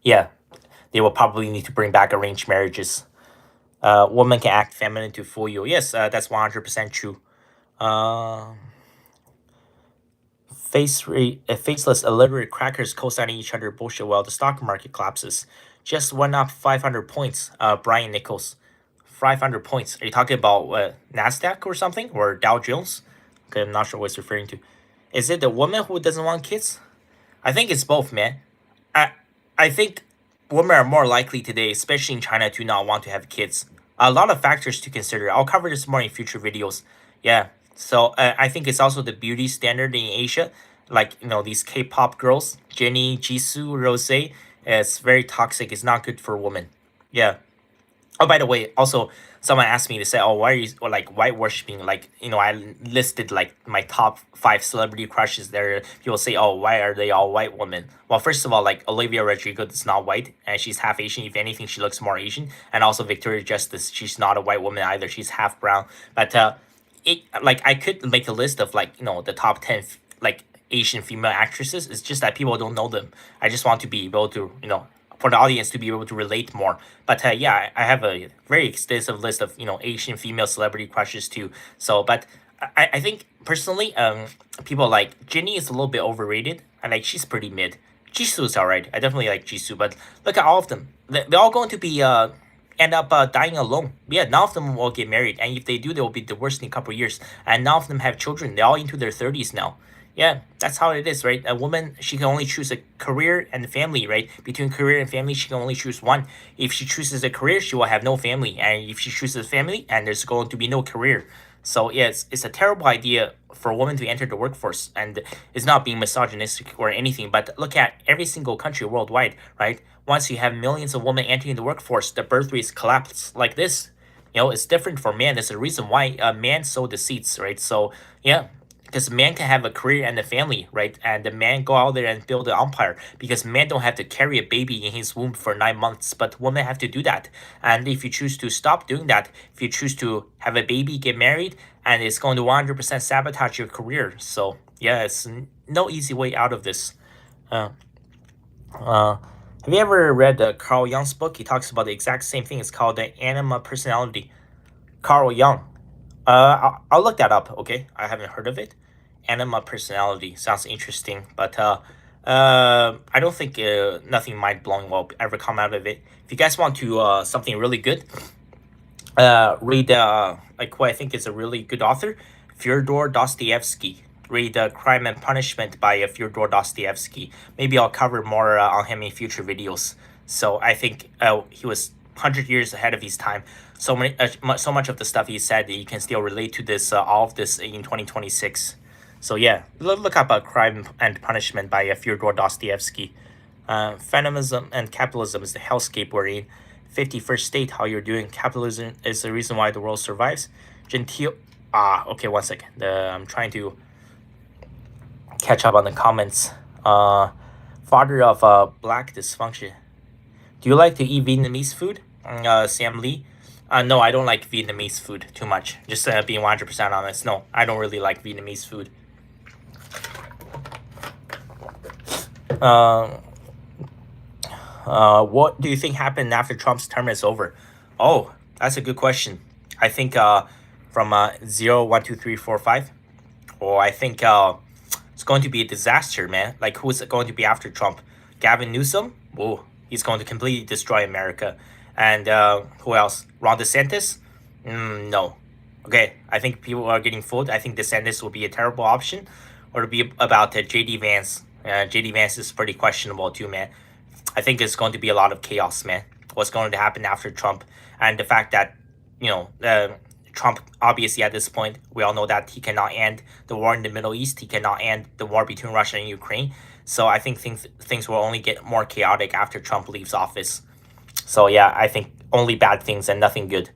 yeah, they will probably need to bring back arranged marriages. Woman can act feminine to fool you. Yes, that's 100% true. Uh, faceless, illiterate crackers co-signing each other bullshit while the stock market collapses. Just went up 500 points. Brian Nichols, 500 points. Are you talking about Nasdaq or something or Dow Jones? Okay, I'm not sure what it's referring to. Is it the woman who doesn't want kids? I think it's both, man. I I think women are more likely today, especially in China, to not want to have kids. A lot of factors to consider. I'll cover this more in future videos. Yeah. So I think it's also the beauty standard in Asia, like these K-pop girls, Jennie, Jisoo, Rose. It's very toxic. It's not good for women. Yeah. Oh, by the way, also someone asked me to say, "Oh, why are you or like white worshiping?" Like, I listed like my top five celebrity crushes. There, people say, "Oh, why are they all white women?" Well, first of all, like Olivia Rodrigo is not white, and she's half Asian. If anything, she looks more Asian. And also Victoria Justice, she's not a white woman either. She's half brown. But it like I could make a list of like the top 10 like Asian female actresses. It's just that people don't know them. I just want to be able to for the audience to be able to relate more. But yeah, I have a very extensive list of Asian female celebrity crushes too. So, but I think personally, people like Jenny is a little bit overrated. I like she's pretty mid. Jisoo is alright. I definitely like Jisoo, but look at all of them. They're all going to be end up dying alone. Yeah, none of them will get married, and if they do, they will be divorced in a couple of years. And none of them have children. They're all into their 30s now. Yeah, that's how it is, right? A woman, she can only choose a career and family, right? Between career and family, she can only choose one. If she chooses a career, she will have no family. And if she chooses family, and there's going to be no career. So, yeah, it's a terrible idea for a woman to enter the workforce. And it's not being misogynistic or anything, but look at every single country worldwide, right? Once you have millions of women entering the workforce, the birth rates collapse like this. It's different for men. There's a reason why men sow the seeds, right? So, yeah, because man can have a career and a family, right? And the man go out there and build an empire because man don't have to carry a baby in his womb for 9 months, but women have to do that. And if you choose to stop doing that, if you choose to have a baby, get married, and it's going to 100% sabotage your career. So yeah, it's no easy way out of this. Uh, uh, have you ever read Carl Jung's book? He talks about the exact same thing. It's called the Anima Personality. Carl Jung. I'll look that up. Okay, I haven't heard of it. Anima personality sounds interesting, but I don't think nothing mind blowing will ever come out of it. If you guys want to something really good, read like who I think is a really good author, Fyodor Dostoevsky. Read Crime and Punishment by Fyodor Dostoevsky. Maybe I'll cover more on him in future videos. So I think he was 100 years ahead of his time. So much of the stuff he said that you can still relate to this all of this in 2026. So yeah, look up Crime and Punishment by Fyodor Dostoevsky. Feminism and capitalism is the hellscape we're in. 51st state, how you're doing. Capitalism is the reason why the world survives. Gentile. Okay, one second. I'm trying to catch up on the comments. Father of black dysfunction. Do you like to eat Vietnamese food? Sam Lee. No, I don't like Vietnamese food too much. Just being 100% honest. No, I don't really like Vietnamese food. What do you think happened after Trump's term is over? Oh, that's a good question. I think from 0, 1, 2, 3, 4, 5. Oh, I think it's going to be a disaster, man. Like, who's it going to be after Trump? Gavin Newsom? Oh, he's going to completely destroy America. And who else? Ron DeSantis? No. Okay, I think people are getting fooled. I think DeSantis will be a terrible option. Or it'll be about J.D. Vance. J.D. Vance is pretty questionable too, man. I think it's going to be a lot of chaos, man. what's going to happen after Trump, and the fact that you know Trump obviously at this point we all know that he cannot end the war in the Middle East. He cannot end the war between Russia and Ukraine. So I think things will only get more chaotic after Trump leaves office. So yeah, I think only bad things and nothing good.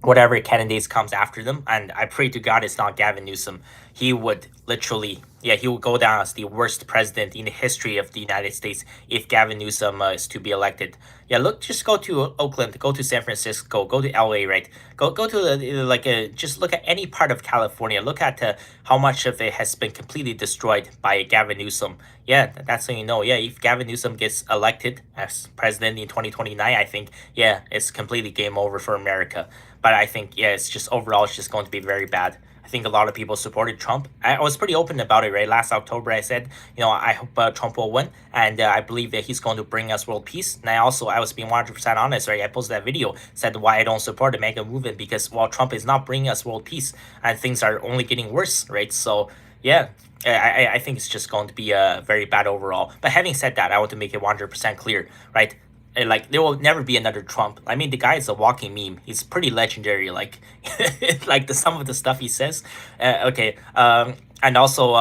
Whatever candidates comes after them, and I pray to God it's not Gavin Newsom. He would literally, yeah, he would go down as the worst president in the history of the United States if Gavin Newsom is to be elected. Yeah, look, just go to Oakland, go to San Francisco, go to LA, right? Go to just look at any part of California. Look at how much of it has been completely destroyed by Gavin Newsom. Yeah, that's how you know. Yeah, if Gavin Newsom gets elected as president in 2029, I think, yeah, it's completely game over for America. But I think, yeah, it's just overall, it's just going to be very bad. I think a lot of people supported Trump. I was pretty open about it, right? Last October, I said, I hope Trump will win, and I believe that he's going to bring us world peace. And I was being 100% honest, right? I posted that video, said why I don't support the MAGA movement, because, well, Trump is not bringing us world peace, and things are only getting worse, right? So, yeah, I think it's just going to be very bad overall. But having said that, I want to make it 100% clear, right? Like there will never be another Trump. I mean, the guy is a walking meme. He's pretty legendary. Like, like some of the stuff he says. Okay. And also,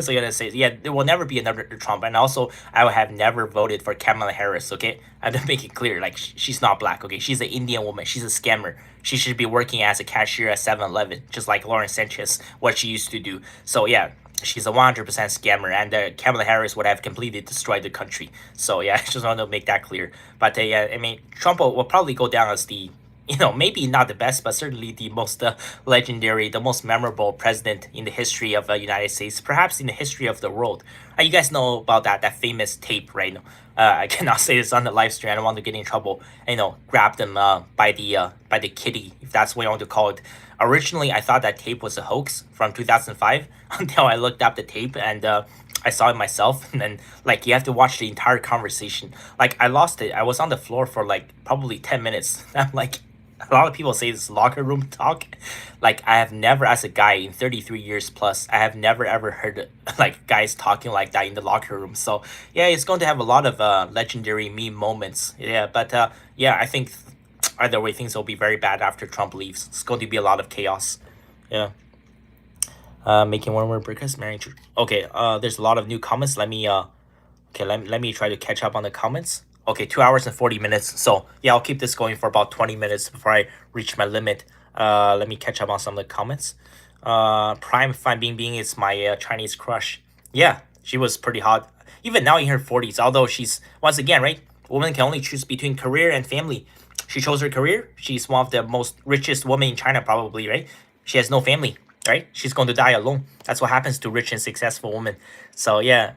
so you're gonna say, yeah, there will never be another Trump. And also, I would have never voted for Kamala Harris. Okay, I have to make it clear. Like, she's not black. Okay, she's an Indian woman. She's a scammer. She should be working as a cashier at 7-Eleven, just like Lauren Sanchez, what she used to do. So yeah, she's a 100% scammer, and Kamala Harris would have completely destroyed the country. So yeah, I just want to make that clear. But yeah, I mean, Trump will probably go down as the, maybe not the best, but certainly the most legendary, the most memorable president in the history of the United States, perhaps in the history of the world. You guys know about that famous tape, right? I cannot say this on the live stream. I don't want to get in trouble. Grab them by the kitty, if that's what you want to call it. Originally, I thought that tape was a hoax from 2005 until I looked up the tape and I saw it myself. And then, like, you have to watch the entire conversation. Like, I lost it. I was on the floor for like probably 10 minutes. I'm like, a lot of people say this locker room talk. Like, I have never, as a guy in 33 years plus, I have never ever heard like guys talking like that in the locker room. So yeah, it's going to have a lot of legendary meme moments. Yeah, but yeah, I think either way, things will be very bad after Trump leaves. It's going to be a lot of chaos. Yeah. Making one more breakfast, marrying. Okay. There's a lot of new comments. Let me okay, let me try to catch up on the comments. Okay, 2 hours and 40 minutes. So yeah, I'll keep this going for about 20 minutes before I reach my limit. Let me catch up on some of the comments. Prime Fan Bingbing is my Chinese crush. Yeah, she was pretty hot. Even now in her 40s, although she's, once again, right? Women can only choose between career and family. She chose her career. She's one of the most richest women in China, probably, right? She has no family, right? She's going to die alone. That's what happens to rich and successful women. So yeah,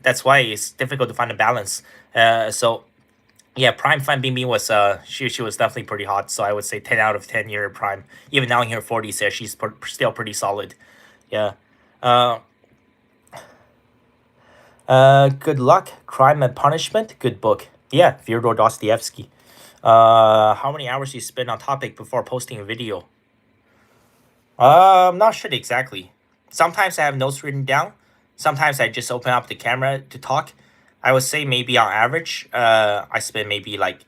that's why it's difficult to find a balance. So yeah, Prime Fan Bingbing was she was definitely pretty hot. So I would say 10 out of 10 year Prime. Even now in her 40s, she's still pretty solid. Yeah. Good Luck, Crime and Punishment, good book. Yeah, Fyodor Dostoevsky. How many hours you spend on topic before posting a video? I'm not sure exactly. Sometimes I have notes written down. Sometimes I just open up the camera to talk. I would say maybe on average, I spend maybe like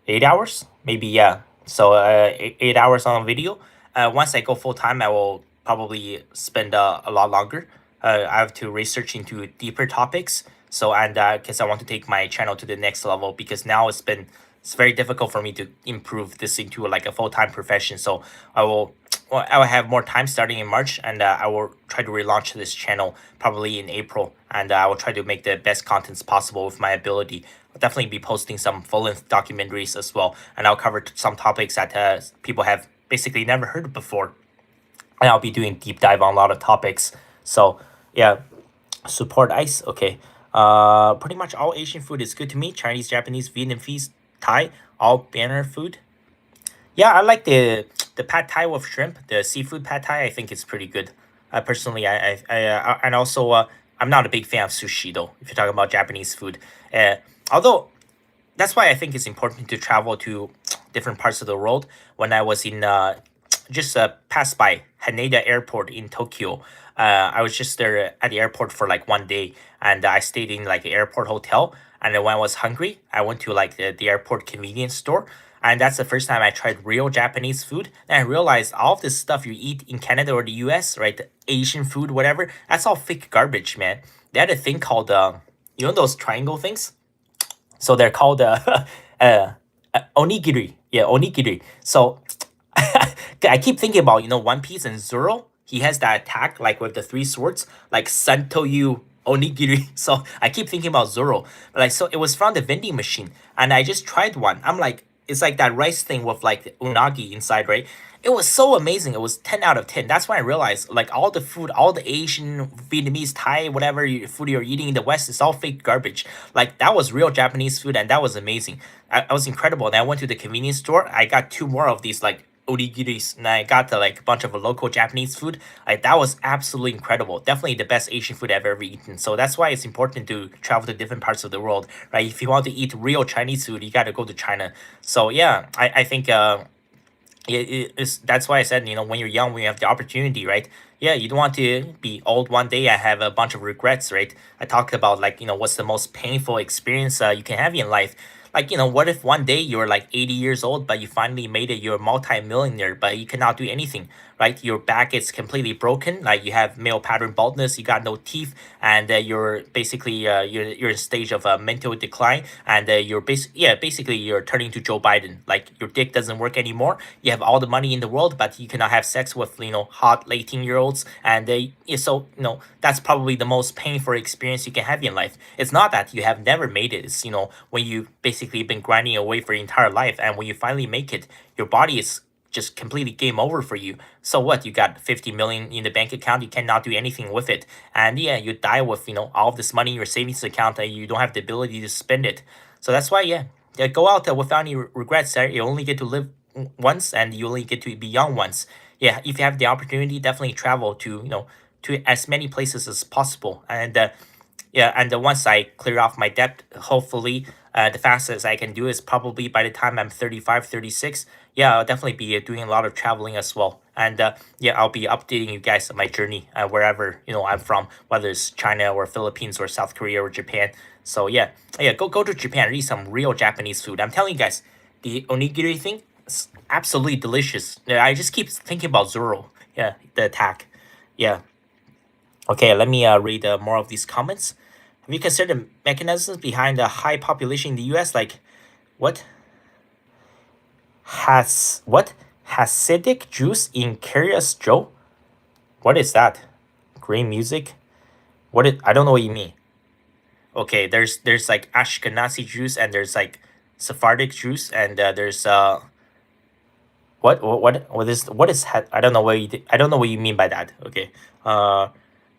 8 hours. Maybe, yeah. So 8 hours on a video. Once I go full time, I will probably spend a lot longer. I have to research into deeper topics. So, and because I want to take my channel to the next level, because now it's very difficult for me to improve this into like a full-time profession. So I will have more time starting in March, and I will try to relaunch this channel probably in April, and I will try to make the best contents possible with my ability. I'll definitely be posting some full-length documentaries as well, and I'll cover some topics that people have basically never heard of before, and I'll be doing deep dive on a lot of topics. So yeah, support ICE. Okay. Pretty much all Asian food is good to me. Chinese, Japanese, Vietnamese, Thai, all banner food. Yeah, I like the pad Thai with shrimp, the seafood pad Thai. I think it's pretty good. Personally, and also I'm not a big fan of sushi though. If you're talking about Japanese food, although that's why I think it's important to travel to different parts of the world. When I was in just passed by Haneda Airport in Tokyo. I was just there at the airport for like one day, and I stayed in like an airport hotel. And then when I was hungry, I went to like the airport convenience store. And that's the first time I tried real Japanese food. And I realized all of this stuff you eat in Canada or the US, right? The Asian food, whatever, that's all fake garbage, man. They had a thing called, you know, those triangle things? So they're called uh, onigiri. Yeah, onigiri. So I keep thinking about, you know, One Piece and Zoro. He has that attack like with the three swords, like Santoyu onigiri. So I keep thinking about Zoro. Like, so it was from the vending machine, and I just tried one. I'm like, it's like that rice thing with like unagi inside, right? It was so amazing. It was 10 out of 10. That's when I realized like all the food, all the Asian, Vietnamese, Thai, whatever food you're eating in the West is all fake garbage. Like that was real Japanese food, and that was amazing. I was incredible. And I went to the convenience store. I got two more of these like onigiris, and I got the like bunch of local Japanese food. Like that was absolutely incredible. Definitely the best Asian food I've ever eaten. So that's why it's important to travel to different parts of the world, right? If you want to eat real Chinese food, you got to go to China. So yeah, I think it's that's why I said, you know, when you're young, when you have the opportunity, right? Yeah, you don't want to be old one day. I have a bunch of regrets, right? I talked about like, you know, what's the most painful experience you can have in life. Like, you know, what if one day you're like 80 years old, but you finally made it, you're a multi-millionaire, but you cannot do anything, right? Your back is completely broken, like you have male pattern baldness, you got no teeth, and you're basically you're in a stage of mental decline, and basically you're turning to Joe Biden. Like your dick doesn't work anymore. You have all the money in the world, but you cannot have sex with, you know, hot 18-year-olds, and yeah, so you know that's probably the most painful experience you can have in life. It's not that you have never made it. It's, you know, when you basically been grinding away for your entire life, and when you finally make it, your body is just completely game over for you. So what? You got 50 million in the bank account, you cannot do anything with it. And yeah, you die with, you know, all of this money in your savings account, and you don't have the ability to spend it. So that's why, yeah, go out without any regrets. You only get to live once, and you only get to be young once. Yeah, if you have the opportunity, definitely travel to, you know, to as many places as possible. And yeah, and once I clear off my debt, hopefully, the fastest I can do is probably by the time I'm 35, 36. Yeah, I'll definitely be doing a lot of traveling as well. And yeah, I'll be updating you guys on my journey wherever, you know, I'm from, whether it's China or Philippines or South Korea or Japan. So yeah, go to Japan, eat some real Japanese food. I'm telling you guys, the onigiri thing is absolutely delicious. Yeah, I just keep thinking about Zoro. Yeah, the attack. Yeah. Okay, let me read more of these comments. Have you considered the mechanisms behind the high population in the U.S.? Like, what what Hasidic Jews in Curious Joe? What is that? Green music? I don't know what you mean. Okay, there's like Ashkenazi Jews, and there's like Sephardic Jews, and there's I don't know I don't know what you mean by that. Okay. Uh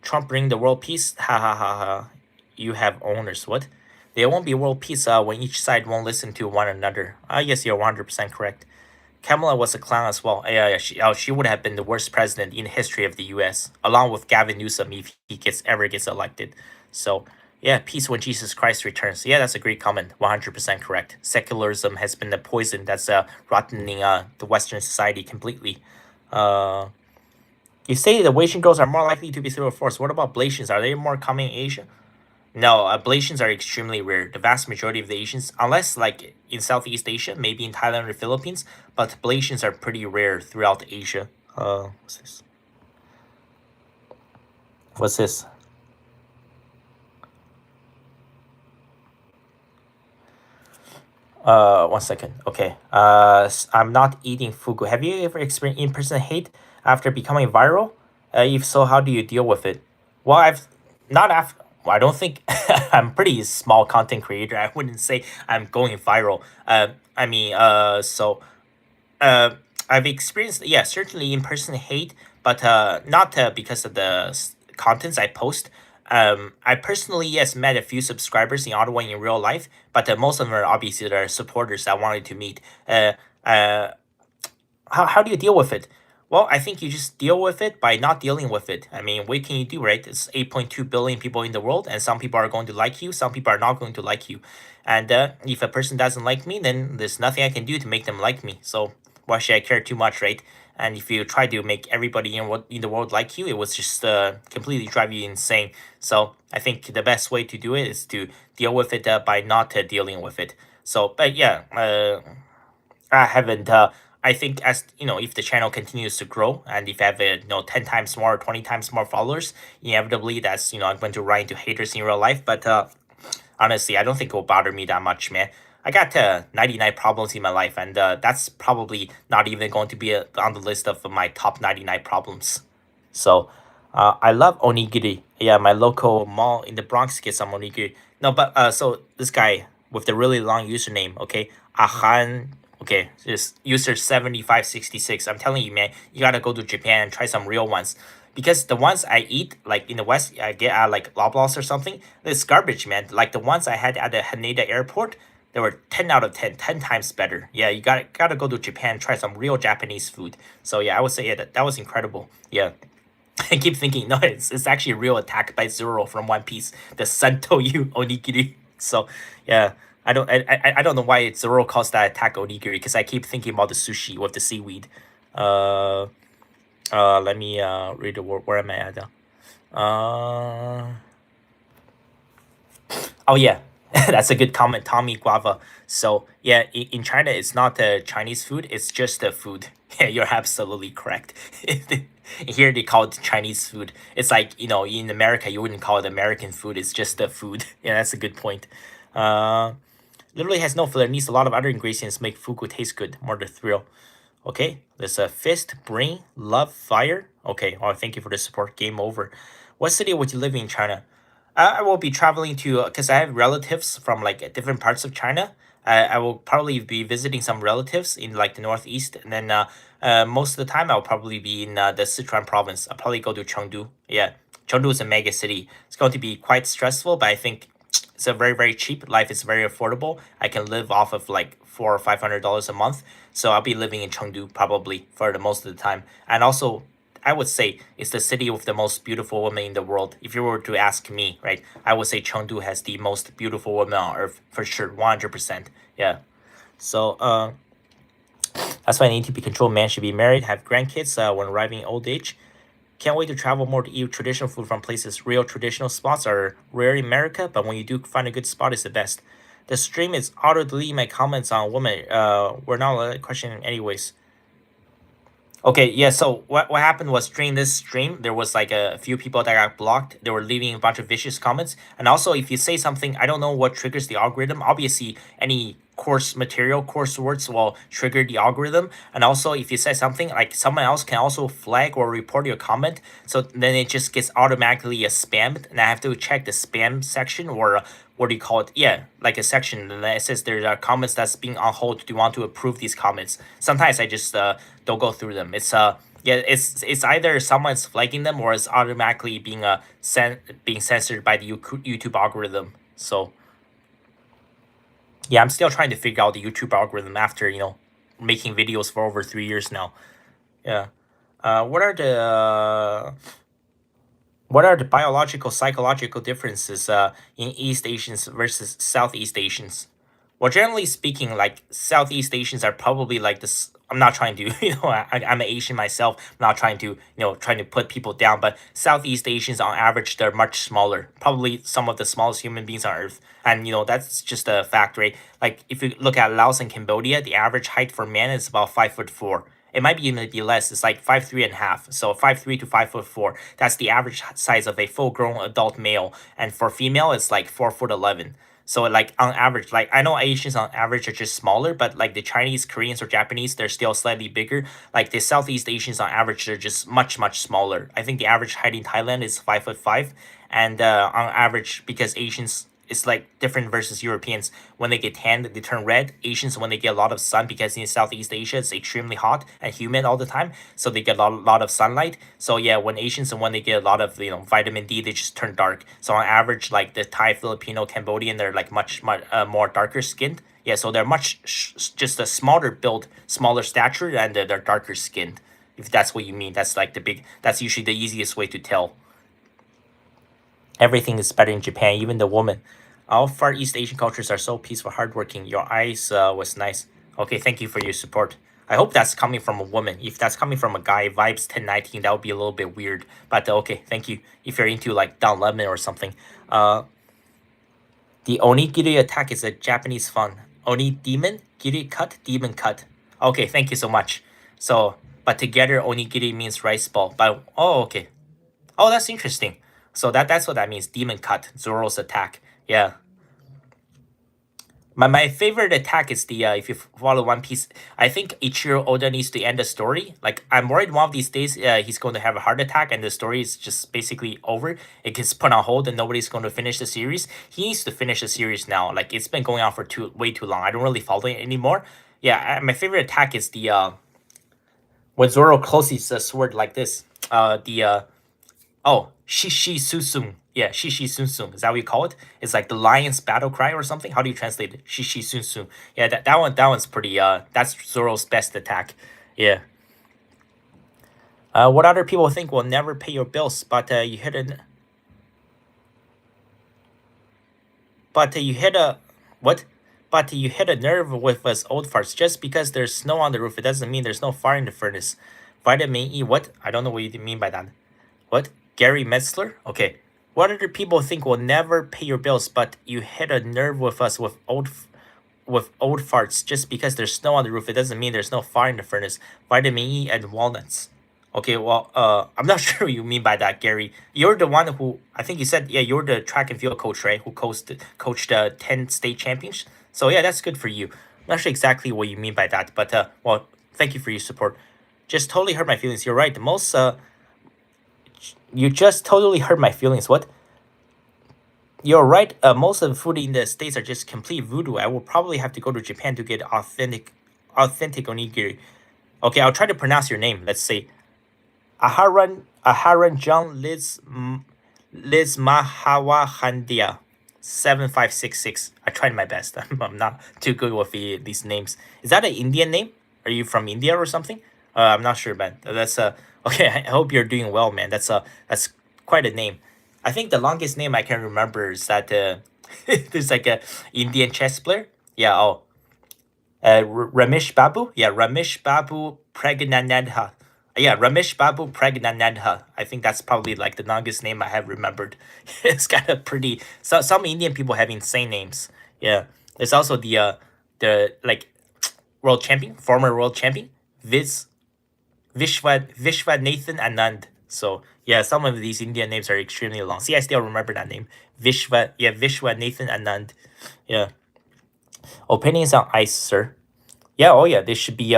Trump bring the world peace. Ha ha ha ha. You have owners. What? There won't be world peace when each side won't listen to one another. Yes, you're 100% correct. Kamala was a clown as well. Yeah, she would have been the worst president in the history of the U.S., along with Gavin Newsom if he ever gets elected. So yeah, peace when Jesus Christ returns. Yeah, that's a great comment. 100% correct. Secularism has been the poison that's rottening the Western society completely. Uh, you say the Asian girls are more likely to be through a force. What about Blasians? Are they more common in Asia? No, Blasians are extremely rare. The vast majority of the Asians, unless like in Southeast Asia, maybe in Thailand or Philippines, but Blasians are pretty rare throughout Asia. What's this? What's this? One second. Okay. I'm not eating fugu. Have you ever experienced in-person hate after becoming viral? If so, how do you deal with it? Well, I've not after. Well, I don't think I'm pretty small content creator. I wouldn't say I'm going viral. I mean, uh, I've experienced, yeah, certainly in-person hate, but not because of the contents I post. I personally, yes, met a few subscribers in Ottawa in real life, but most of them are obviously their supporters I wanted to meet. Uh, how do you deal with it? Well, I think you just deal with it by not dealing with it. I mean, what can you do, right? It's 8.2 billion people in the world, and some people are going to like you, some people are not going to like you. And if a person doesn't like me, then there's nothing I can do to make them like me. So why should I care too much, right? and if you try to make everybody in the world like you, it was just completely drive you insane. So I think the best way to do it is to deal with it by not dealing with it. So, but yeah, I haven't. I think as if the channel continues to grow and if I have 10 times more or 20 times more followers, inevitably that's I'm going to run into haters in real life. But honestly, I don't think it will bother me that much, man. I got 99 problems in my life, and that's probably not even going to be on the list of my top 99 problems. So, I love onigiri. Yeah, my local mall in the Bronx gets some onigiri. No, but so this guy with the really long username, okay, Ahan, okay, just user 7566. I'm telling you, man, you gotta go to Japan and try some real ones. Because the ones I eat, like in the West, I get at like Loblaws or something, it's garbage, man. Like the ones I had at the Haneda airport, they were 10 out of 10, 10 times better. Yeah, you gotta go to Japan and try some real Japanese food. So yeah, I would say yeah, that was incredible. Yeah. I keep thinking, no, it's actually a real attack by Zoro from One Piece, the Santoyu onigiri. So, yeah, I don't know why Zoro calls that attack onigiri because I keep thinking about the sushi with the seaweed. Uh, Let me read the word. Where am I at now? Oh yeah, that's a good comment, Tommy Guava. So yeah, in China, it's not the Chinese food; it's just the food. Yeah, you're absolutely correct. Here they call it Chinese food. It's like in America, you wouldn't call it American food. It's just the food. Yeah, that's a good point. Uh, Literally has no flavor. Needs a lot of other ingredients to make fugu taste good. More the thrill. Okay, there's a fist, brain, love, fire. Okay, oh, thank you for the support. Game over. What city would you live in China? I will be traveling to because I have relatives from like different parts of China. I will probably be visiting some relatives in like the northeast, and then most of the time I'll probably be in the Sichuan province. I'll probably go to Chengdu. Yeah, Chengdu is a mega city. It's going to be quite stressful, but I think it's a very cheap. Life is very affordable. I can live off of like $400 or $500 a month. So I'll be living in Chengdu probably for the most of the time. And also, I would say it's the city with the most beautiful women in the world. If you were to ask me, right, I would say Chengdu has the most beautiful women on earth for sure, 100%. Yeah. So that's why I need to be controlled. Man should be married, have grandkids when arriving old age. Can't wait to travel more to eat traditional food from places. Real traditional spots are rare in America, but when you do find a good spot, it's the best. The stream is auto deleting my comments on women. We're not allowed to question anyways. Okay, yeah, so what happened was during this stream, there was like a few people that got blocked. They were leaving a bunch of vicious comments. And also, if you say something, I don't know what triggers the algorithm. Obviously, any course material, course words will trigger the algorithm. And also, if you say something, like someone else can also flag or report your comment. So then it just gets automatically spammed. And I have to check the spam section or what do you call it? Yeah, like a section and it says there are comments that's being on hold. Do you want to approve these comments? Sometimes I just don't go through them. It's yeah, it's either someone's flagging them or it's automatically being being censored by the YouTube algorithm. So yeah, I'm still trying to figure out the YouTube algorithm after making videos for over 3 years now. Yeah. What are the biological psychological differences in East Asians versus Southeast Asians? Well, generally speaking, like Southeast Asians are probably like this. I'm not trying to, I'm an Asian myself. I'm not trying to, trying to put people down. But Southeast Asians, on average, they're much smaller. Probably some of the smallest human beings on Earth, and that's just a fact, right? Like if you look at Laos and Cambodia, the average height for men is about 5'4". It might be even be less. It's like 5'3.5". So 5'3" to 5'4". That's the average size of a full-grown adult male, and for female, it's like 4'11". So like on average, like I know Asians on average are just smaller, but like the Chinese, Koreans, or Japanese, they're still slightly bigger. Like the Southeast Asians on average, they're just much smaller. I think the average height in Thailand is 5'5", and on average, because Asians it's like different versus Europeans. When they get tanned, they turn red. Asians, when they get a lot of sun, because in Southeast Asia it's extremely hot and humid all the time, so they get a lot of sunlight. So yeah, when Asians and when they get a lot of vitamin D, they just turn dark. So on average, like the Thai, Filipino, Cambodian, they're like much more darker skinned. Yeah, so they're just a smaller build, smaller stature, and they're darker skinned. If that's what you mean, that's like that's usually the easiest way to tell. Everything is better in Japan, even the woman. All Far East Asian cultures are so peaceful, hardworking. Your eyes was nice. Okay, thank you for your support. I hope that's coming from a woman. If that's coming from a guy, vibes 1019, that would be a little bit weird. But okay, thank you. If you're into like Don Lemon or something. The onigiri attack is a Japanese fun. Oni demon, giri cut, demon cut. Okay, thank you so much. So, but together onigiri means rice ball. But oh, okay. Oh, that's interesting. So that's what that means. Demon cut, Zoro's attack. Yeah. My favorite attack is the if you follow One Piece, I think Ichiro Oda needs to end the story. Like I'm worried one of these days he's going to have a heart attack and the story is just basically over. It gets put on hold and nobody's going to finish the series. He needs to finish the series now. Like it's been going on for way too long. I don't really follow it anymore. Yeah, my favorite attack is the when Zoro closes the sword like this. The Oh, Shishi Susung. Yeah, Shishi Susung. Is that what you call it? It's like the lion's battle cry or something. How do you translate it? Shishi Susung. Yeah, that one's pretty that's Zoro's best attack. Yeah. What other people think will never pay your bills, but you hit a you hit a what? But you hit a nerve with us old farts. Just because there's snow on the roof, it doesn't mean there's no fire in the furnace. Vitamin E, what? I don't know what you mean by that. What? Gary Metzler? Okay. What other people think will never pay your bills, but you hit a nerve with us with old farts. Just because there's snow on the roof, it doesn't mean there's no fire in the furnace. Vitamin E and walnuts. Okay, well, I'm not sure what you mean by that, Gary. You're the one who I think you said, yeah, you're the track and field coach, right? Who coached 10 state champions. So yeah, that's good for you. I'm not sure exactly what you mean by that, but well, thank you for your support. Just totally hurt my feelings. You're right. You just totally hurt my feelings. What? You're right. Most of the food in the States are just complete voodoo. I will probably have to go to Japan to get authentic onigiri. Okay, I'll try to pronounce your name. Let's say Aharan John Liz Mahawa Handia 7566. I tried my best. I'm not too good with these names. Is that an Indian name? Are you from India or something? I'm not sure, man. That's okay. I hope you're doing well, man. That's quite a name. I think the longest name I can remember is that there's like a Indian chess player. Yeah. Oh, Ramesh Babu. Yeah, Ramesh Babu Pragnanadha. Yeah, Ramesh Babu Pragnanadha. I think that's probably like the longest name I have remembered. It's got a pretty. Some Indian people have insane names. Yeah. There's also the like world champion, former world champion, Vishwa Nathan Anand. So yeah, some of these Indian names are extremely long. See, I still remember that name. Vishwa Nathan Anand. Yeah. Opinions on ICE, sir. Yeah, oh yeah, they should be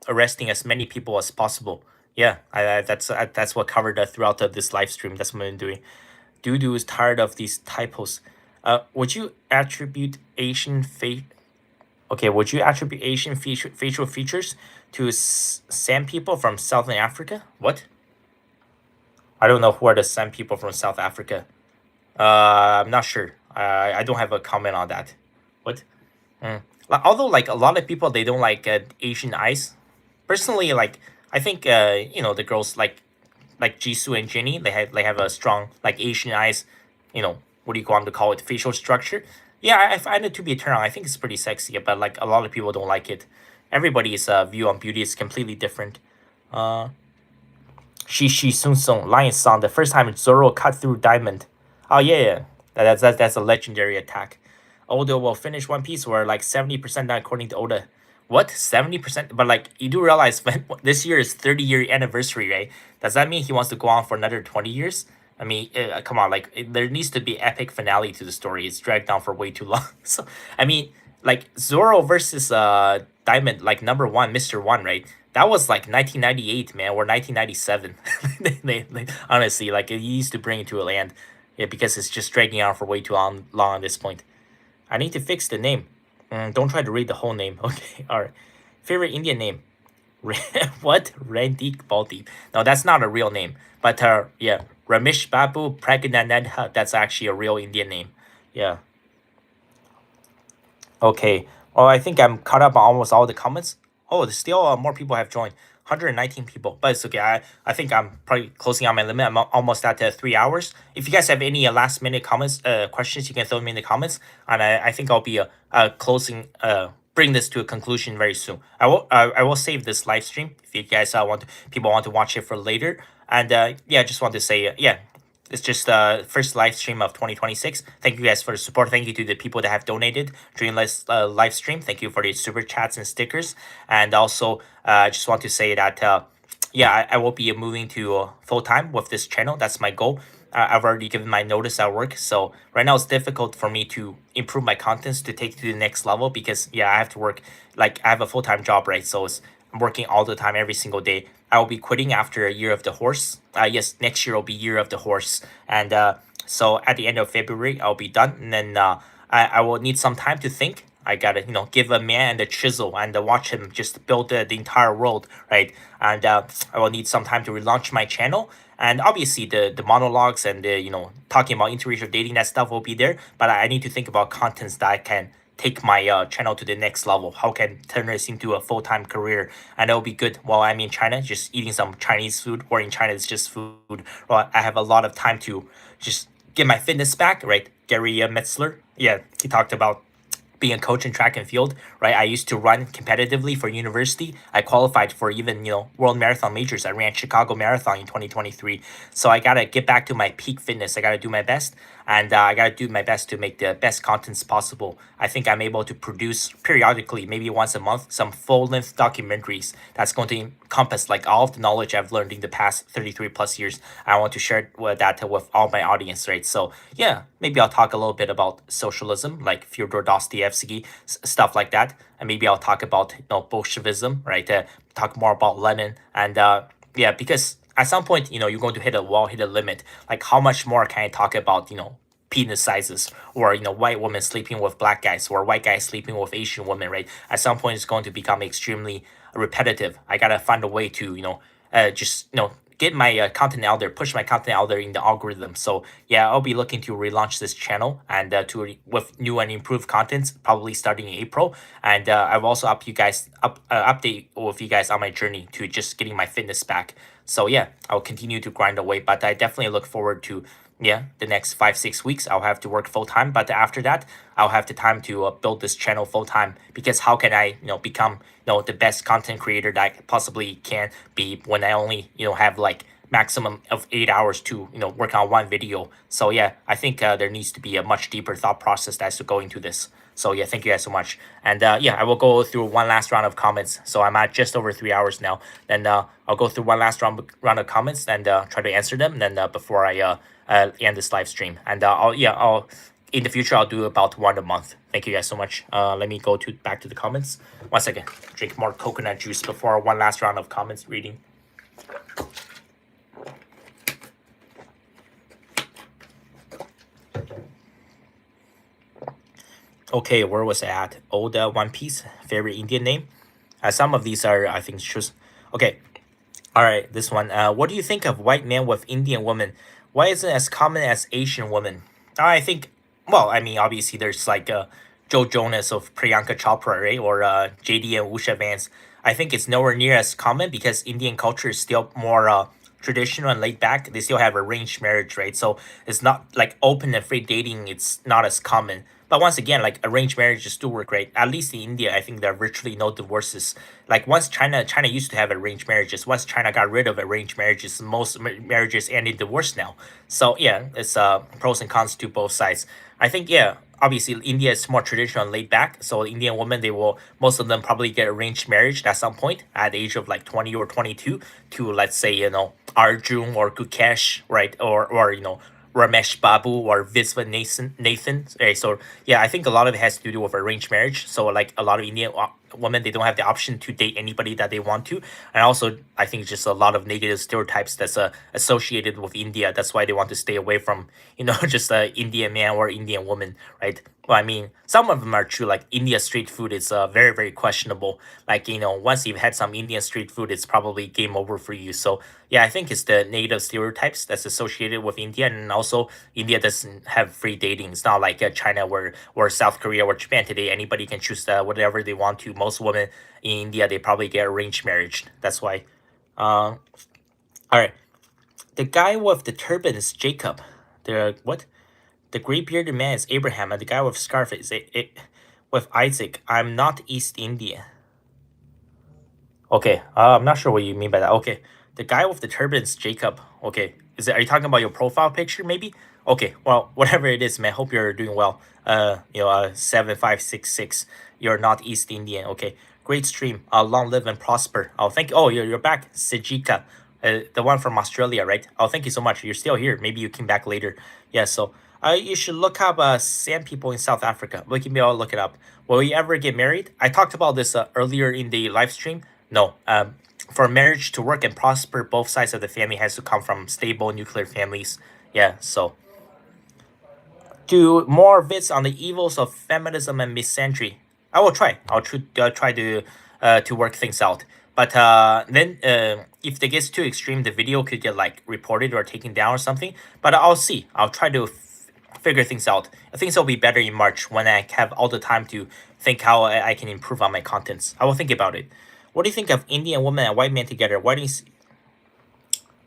arresting as many people as possible. Yeah, that's what covered throughout this live stream. That's what I'm doing. Dudu is tired of these typos. Would you attribute Asian fate? Okay, would you attribute Asian facial features to San people from Southern Africa? What? I don't know who are the San people from South Africa. I'm not sure. I don't have a comment on that. What? Although like a lot of people they don't like Asian eyes. Personally, like I think the girls like Jisoo and Jenny they have a strong like Asian eyes. What do you want to call it? Facial structure. Yeah, I find it to be a turn on. I think it's pretty sexy, but like a lot of people don't like it. Everybody's view on beauty is completely different. Shishi Sung Sung Lion Song. The first time Zoro cut through Diamond. Oh yeah. That's a legendary attack. Oda will finish One Piece. We're like 70% done according to Oda. What? 70%? But like you do realize this year is 30-year anniversary, right? Does that mean he wants to go on for another 20 years? I mean, come on, like there needs to be epic finale to the story. It's dragged on for way too long. So I mean, like Zoro versus Diamond, like number one, Mr. One, right? That was like 1998, man, or 1997. Honestly, like it used to bring it to a land, yeah, because it's just dragging on for way too long at this point. I need to fix the name. Don't try to read the whole name. Okay, all right. Favorite Indian name? What? Randeep Baldeep. No, that's not a real name. But yeah, Ramesh Babu Pragnanadha. That's actually a real Indian name. Yeah. Okay. Oh, I think I'm caught up on almost all the comments. Oh, there's still more people have joined. 119 people, but it's okay. I think I'm probably closing out my limit. I'm almost at 3 hours. If you guys have any last minute comments, questions, you can throw them in the comments, and I think I'll be closing bring this to a conclusion very soon. I will save this live stream if you guys people want to watch it for later. And yeah, I just want to say yeah, it's just first live stream of 2026. Thank you guys for the support. Thank you to the people that have donated during this live stream. Thank you for the super chats and stickers. And also, I just want to say that yeah, I will be moving to full time with this channel. That's my goal. I've already given my notice at work, so right now it's difficult for me to improve my contents to take to the next level because yeah, I have to work like I have a full time job, right? So I'm working all the time, every single day. I will be quitting after a year of the horse. Yes, next year will be year of the horse, and so at the end of February I'll be done, and then I will need some time to think. I gotta, give a man the chisel and watch him just build the entire world, right? And I will need some time to relaunch my channel. And obviously, the monologues and the, talking about interracial dating, that stuff will be there. But I need to think about contents that I can take my channel to the next level. How can turn this into a full-time career? And it'll be good while I'm in China, just eating some Chinese food, or in China, it's just food. Well, I have a lot of time to just get my fitness back, right? Gary Metzler, yeah, he talked about being a coach in track and field, right? I used to run competitively for university. I qualified for even, world marathon majors. I ran Chicago Marathon in 2023. So I got to get back to my peak fitness. I got to do my best. And I got to do my best to make the best contents possible. I think I'm able to produce periodically, maybe once a month, some full-length documentaries that's going to encompass like all of the knowledge I've learned in the past 33 plus years. I want to share that with all my audience, right? So yeah, maybe I'll talk a little bit about socialism, like Fyodor Dostoevsky, stuff like that. And maybe I'll talk about Bolshevism, right? Talk more about Lenin. And yeah, because at some point, you're going to hit a wall, hit a limit. Like how much more can I talk about, penis sizes, or white women sleeping with black guys, or white guys sleeping with Asian women, right? At some point it's going to become extremely repetitive. I gotta find a way to just get my content out there, push my content out there in the algorithm. So yeah, I'll be looking to relaunch this channel and with new and improved contents, probably starting in April. And I've also update with you guys on my journey to just getting my fitness back. So yeah, I'll continue to grind away, but I definitely look forward to the next 5-6 weeks. I'll have to work full time, but after that, I'll have the time to build this channel full time. Because how can I become the best content creator that I possibly can be when I only have like maximum of 8 hours to work on one video. So yeah, I think there needs to be a much deeper thought process that's to go into this. So yeah, thank you guys so much. And yeah, I will go through one last round of comments. So I'm at just over 3 hours now. Then I'll go through one last round of comments and try to answer them. And then before I end this live stream. And I'll in the future I'll do about one a month. Thank you guys so much. Let me go back to the comments. 1 second. Drink more coconut juice before one last round of comments reading. Okay, where was I at? Old One Piece, favorite Indian name. Some of these are, I think, choose. Okay, all right, this one. What do you think of white men with Indian women? Why isn't it as common as Asian women? I think, well, I mean, obviously there's like Joe Jonas of Priyanka Chopra, right? Or JD and Usha Vance. I think it's nowhere near as common because Indian culture is still more traditional and laid back. They still have arranged marriage, right? So it's not like open and free dating. It's not as common. But once again, like arranged marriages do work great. At least in India, I think there are virtually no divorces. Like once China used to have arranged marriages. Once China got rid of arranged marriages, most marriages end in divorce now. So yeah, it's pros and cons to both sides. I think yeah, obviously India is more traditional and laid back. So Indian women, most of them probably get arranged marriage at some point at the age of like 20 or 22 to let's say Arjun or Gukesh, right? Or Ramesh Babu or Visva Nathan. Okay, so yeah, I think a lot of it has to do with arranged marriage. So like a lot of Indian women, they don't have the option to date anybody that they want to. And also, I think just a lot of negative stereotypes that's associated with India. That's why they want to stay away from just a Indian man or Indian woman, right? Well, I mean, some of them are true. Like India street food is very, very questionable. Like, once you've had some Indian street food, it's probably game over for you. So, yeah, I think it's the negative stereotypes that's associated with India. And also, India doesn't have free dating. It's not like China or South Korea or Japan today. Anybody can choose whatever they want to. Most women in India, they probably get arranged marriage. That's why. All right. The guy with the turban is Jacob. What? The gray bearded man is Abraham, and the guy with scarf is with Isaac. I'm not East Indian. Okay, I'm not sure what you mean by that. Okay, the guy with the turban's Jacob. Okay, are you talking about your profile picture, maybe? Okay, well, whatever it is, man. Hope you're doing well. 7566. You're not East Indian. Okay, great stream. Long live and prosper. Oh, thank you. Oh, you're back, Sajika. The one from Australia, right? Oh, thank you so much. You're still here. Maybe you came back later. Yeah, so you should look up San people in South Africa. We can all look it up. Will you ever get married? I talked about this earlier in the live stream. No. For marriage to work and prosper, both sides of the family has to come from stable nuclear families. Yeah, so do more vids on the evils of feminism and misandry. I will try. Try to work things out. But then if it gets too extreme, the video could get like reported or taken down or something. But I'll see. I'll try to figure things out. I think it'll be better in March when I have all the time to think how I can improve on my contents. I will think about it. What do you think of Indian woman and white man together? Why do you?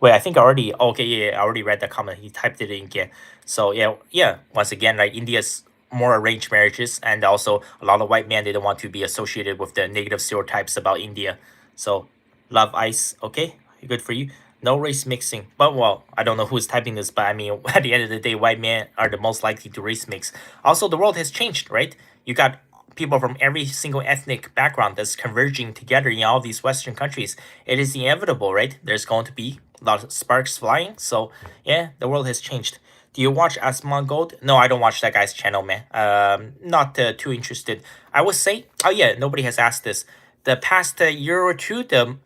Wait, I think I already. Okay, yeah, I already read the comment. He typed it in again. So yeah. Once again, like India's more arranged marriages, and also a lot of white men they don't want to be associated with the negative stereotypes about India. So, love ice. Okay, good for you. No race mixing. But well, I don't know who's typing this, but I mean, at the end of the day, white men are the most likely to race mix. Also, the world has changed, right? You got people from every single ethnic background that's converging together in all these Western countries. It is inevitable, right? There's going to be a lot of sparks flying. So yeah, the world has changed. Do you watch Asman Gold? No, I don't watch that guy's channel, man. Not too interested. I would say, oh yeah, nobody has asked this. The past year or two, the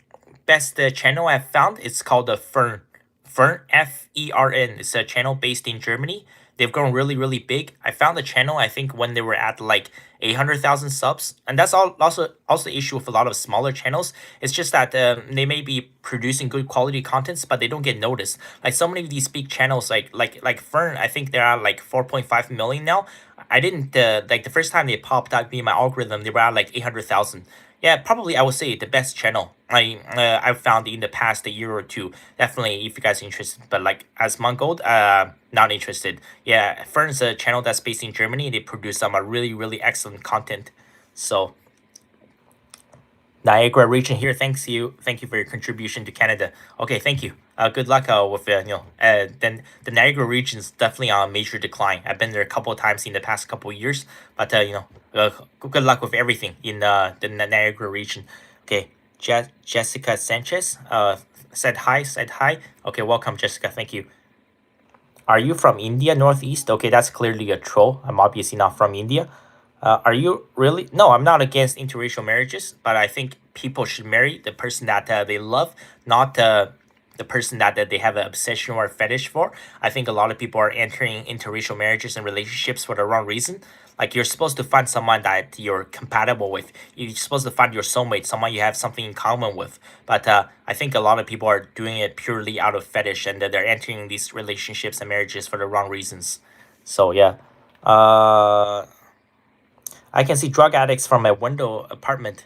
best channel I've found is called the Fern. Fern, Fern. It's a channel based in Germany. They've grown really, really big. I found the channel, I think, when they were at like 800,000 subs. And that's also the issue with a lot of smaller channels. It's just that they may be producing good quality contents, but they don't get noticed. Like so many of these big channels, like Fern, I think they're at like 4.5 million now. I didn't, like the first time they popped out in my algorithm, they were at like 800,000. Yeah, probably I would say the best channel I've found in the past year or two. Definitely, if you guys are interested. But like as Mongold, not interested. Yeah, Fern's a channel that's based in Germany. They produce some really really excellent content. So Niagara region here. Thank you for your contribution to Canada. Okay, thank you. Good luck with then the Niagara region is definitely on a major decline. I've been there a couple of times in the past couple of years, but good luck with everything in the Niagara region. Okay, Jessica Sanchez said hi. Okay, welcome Jessica. Thank you. Are you from India, Northeast? Okay, that's clearly a troll. I'm obviously not from India. Are you really? No, I'm not against interracial marriages, but I think people should marry the person that they love, not the person that they have an obsession or a fetish for. I think a lot of people are entering interracial marriages and relationships for the wrong reason. Like you're supposed to find someone that you're compatible with. You're supposed to find your soulmate, someone you have something in common with. But I think a lot of people are doing it purely out of fetish, and that they're entering these relationships and marriages for the wrong reasons. So yeah. I can see drug addicts from my window apartment.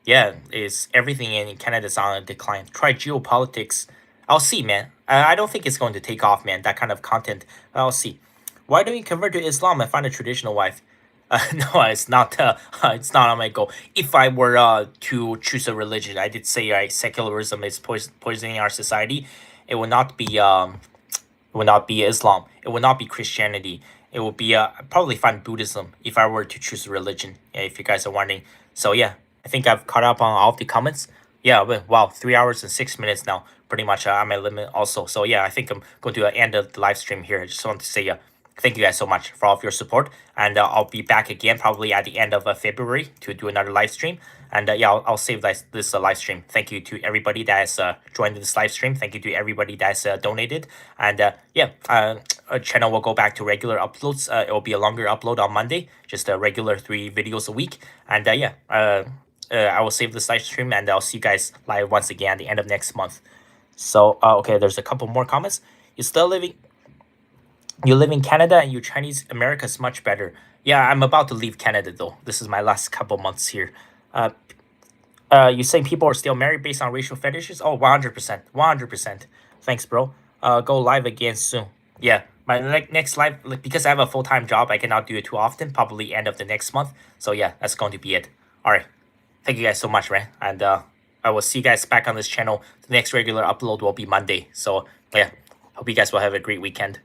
Yeah, is everything in Canada's on a decline. Try geopolitics. I'll see, man. I don't think it's going to take off, man. That kind of content. I'll see. Why don't you convert to Islam and find a traditional wife? No, it's not. It's not on my goal. If I were to choose a religion, I did say secularism is poisoning our society. It will not be it would not be Islam. It would not be Christianity. It would be probably find Buddhism if I were to choose a religion. Yeah, if you guys are wondering. So yeah, I think I've caught up on all of the comments. Yeah, but wow, 3 hours and 6 minutes now. Pretty much on my limit also. So yeah, I think I'm going to end the live stream here. I just want to say thank you guys so much for all of your support. And I'll be back again probably at the end of February to do another live stream. And yeah, I'll save this live stream. Thank you to everybody that has joined this live stream. Thank you to everybody that's donated. And yeah, our channel will go back to regular uploads. It will be a longer upload on Monday, just a regular 3 videos a week. And yeah, I will save this live stream and I'll see you guys live once again at the end of next month. So okay, there's a couple more comments. You live in Canada and you Chinese America's much better. Yeah, I'm about to leave Canada though. This is my last couple months here. You saying people are still married based on racial fetishes? Oh, 100%. 100%. Thanks, bro. Go live again soon. Yeah, my next live, like, because I have a full-time job, I cannot do it too often. Probably end of the next month. So yeah, that's going to be it. All right. Thank you guys so much, man. And I will see you guys back on this channel. The next regular upload will be Monday. So yeah, hope you guys will have a great weekend.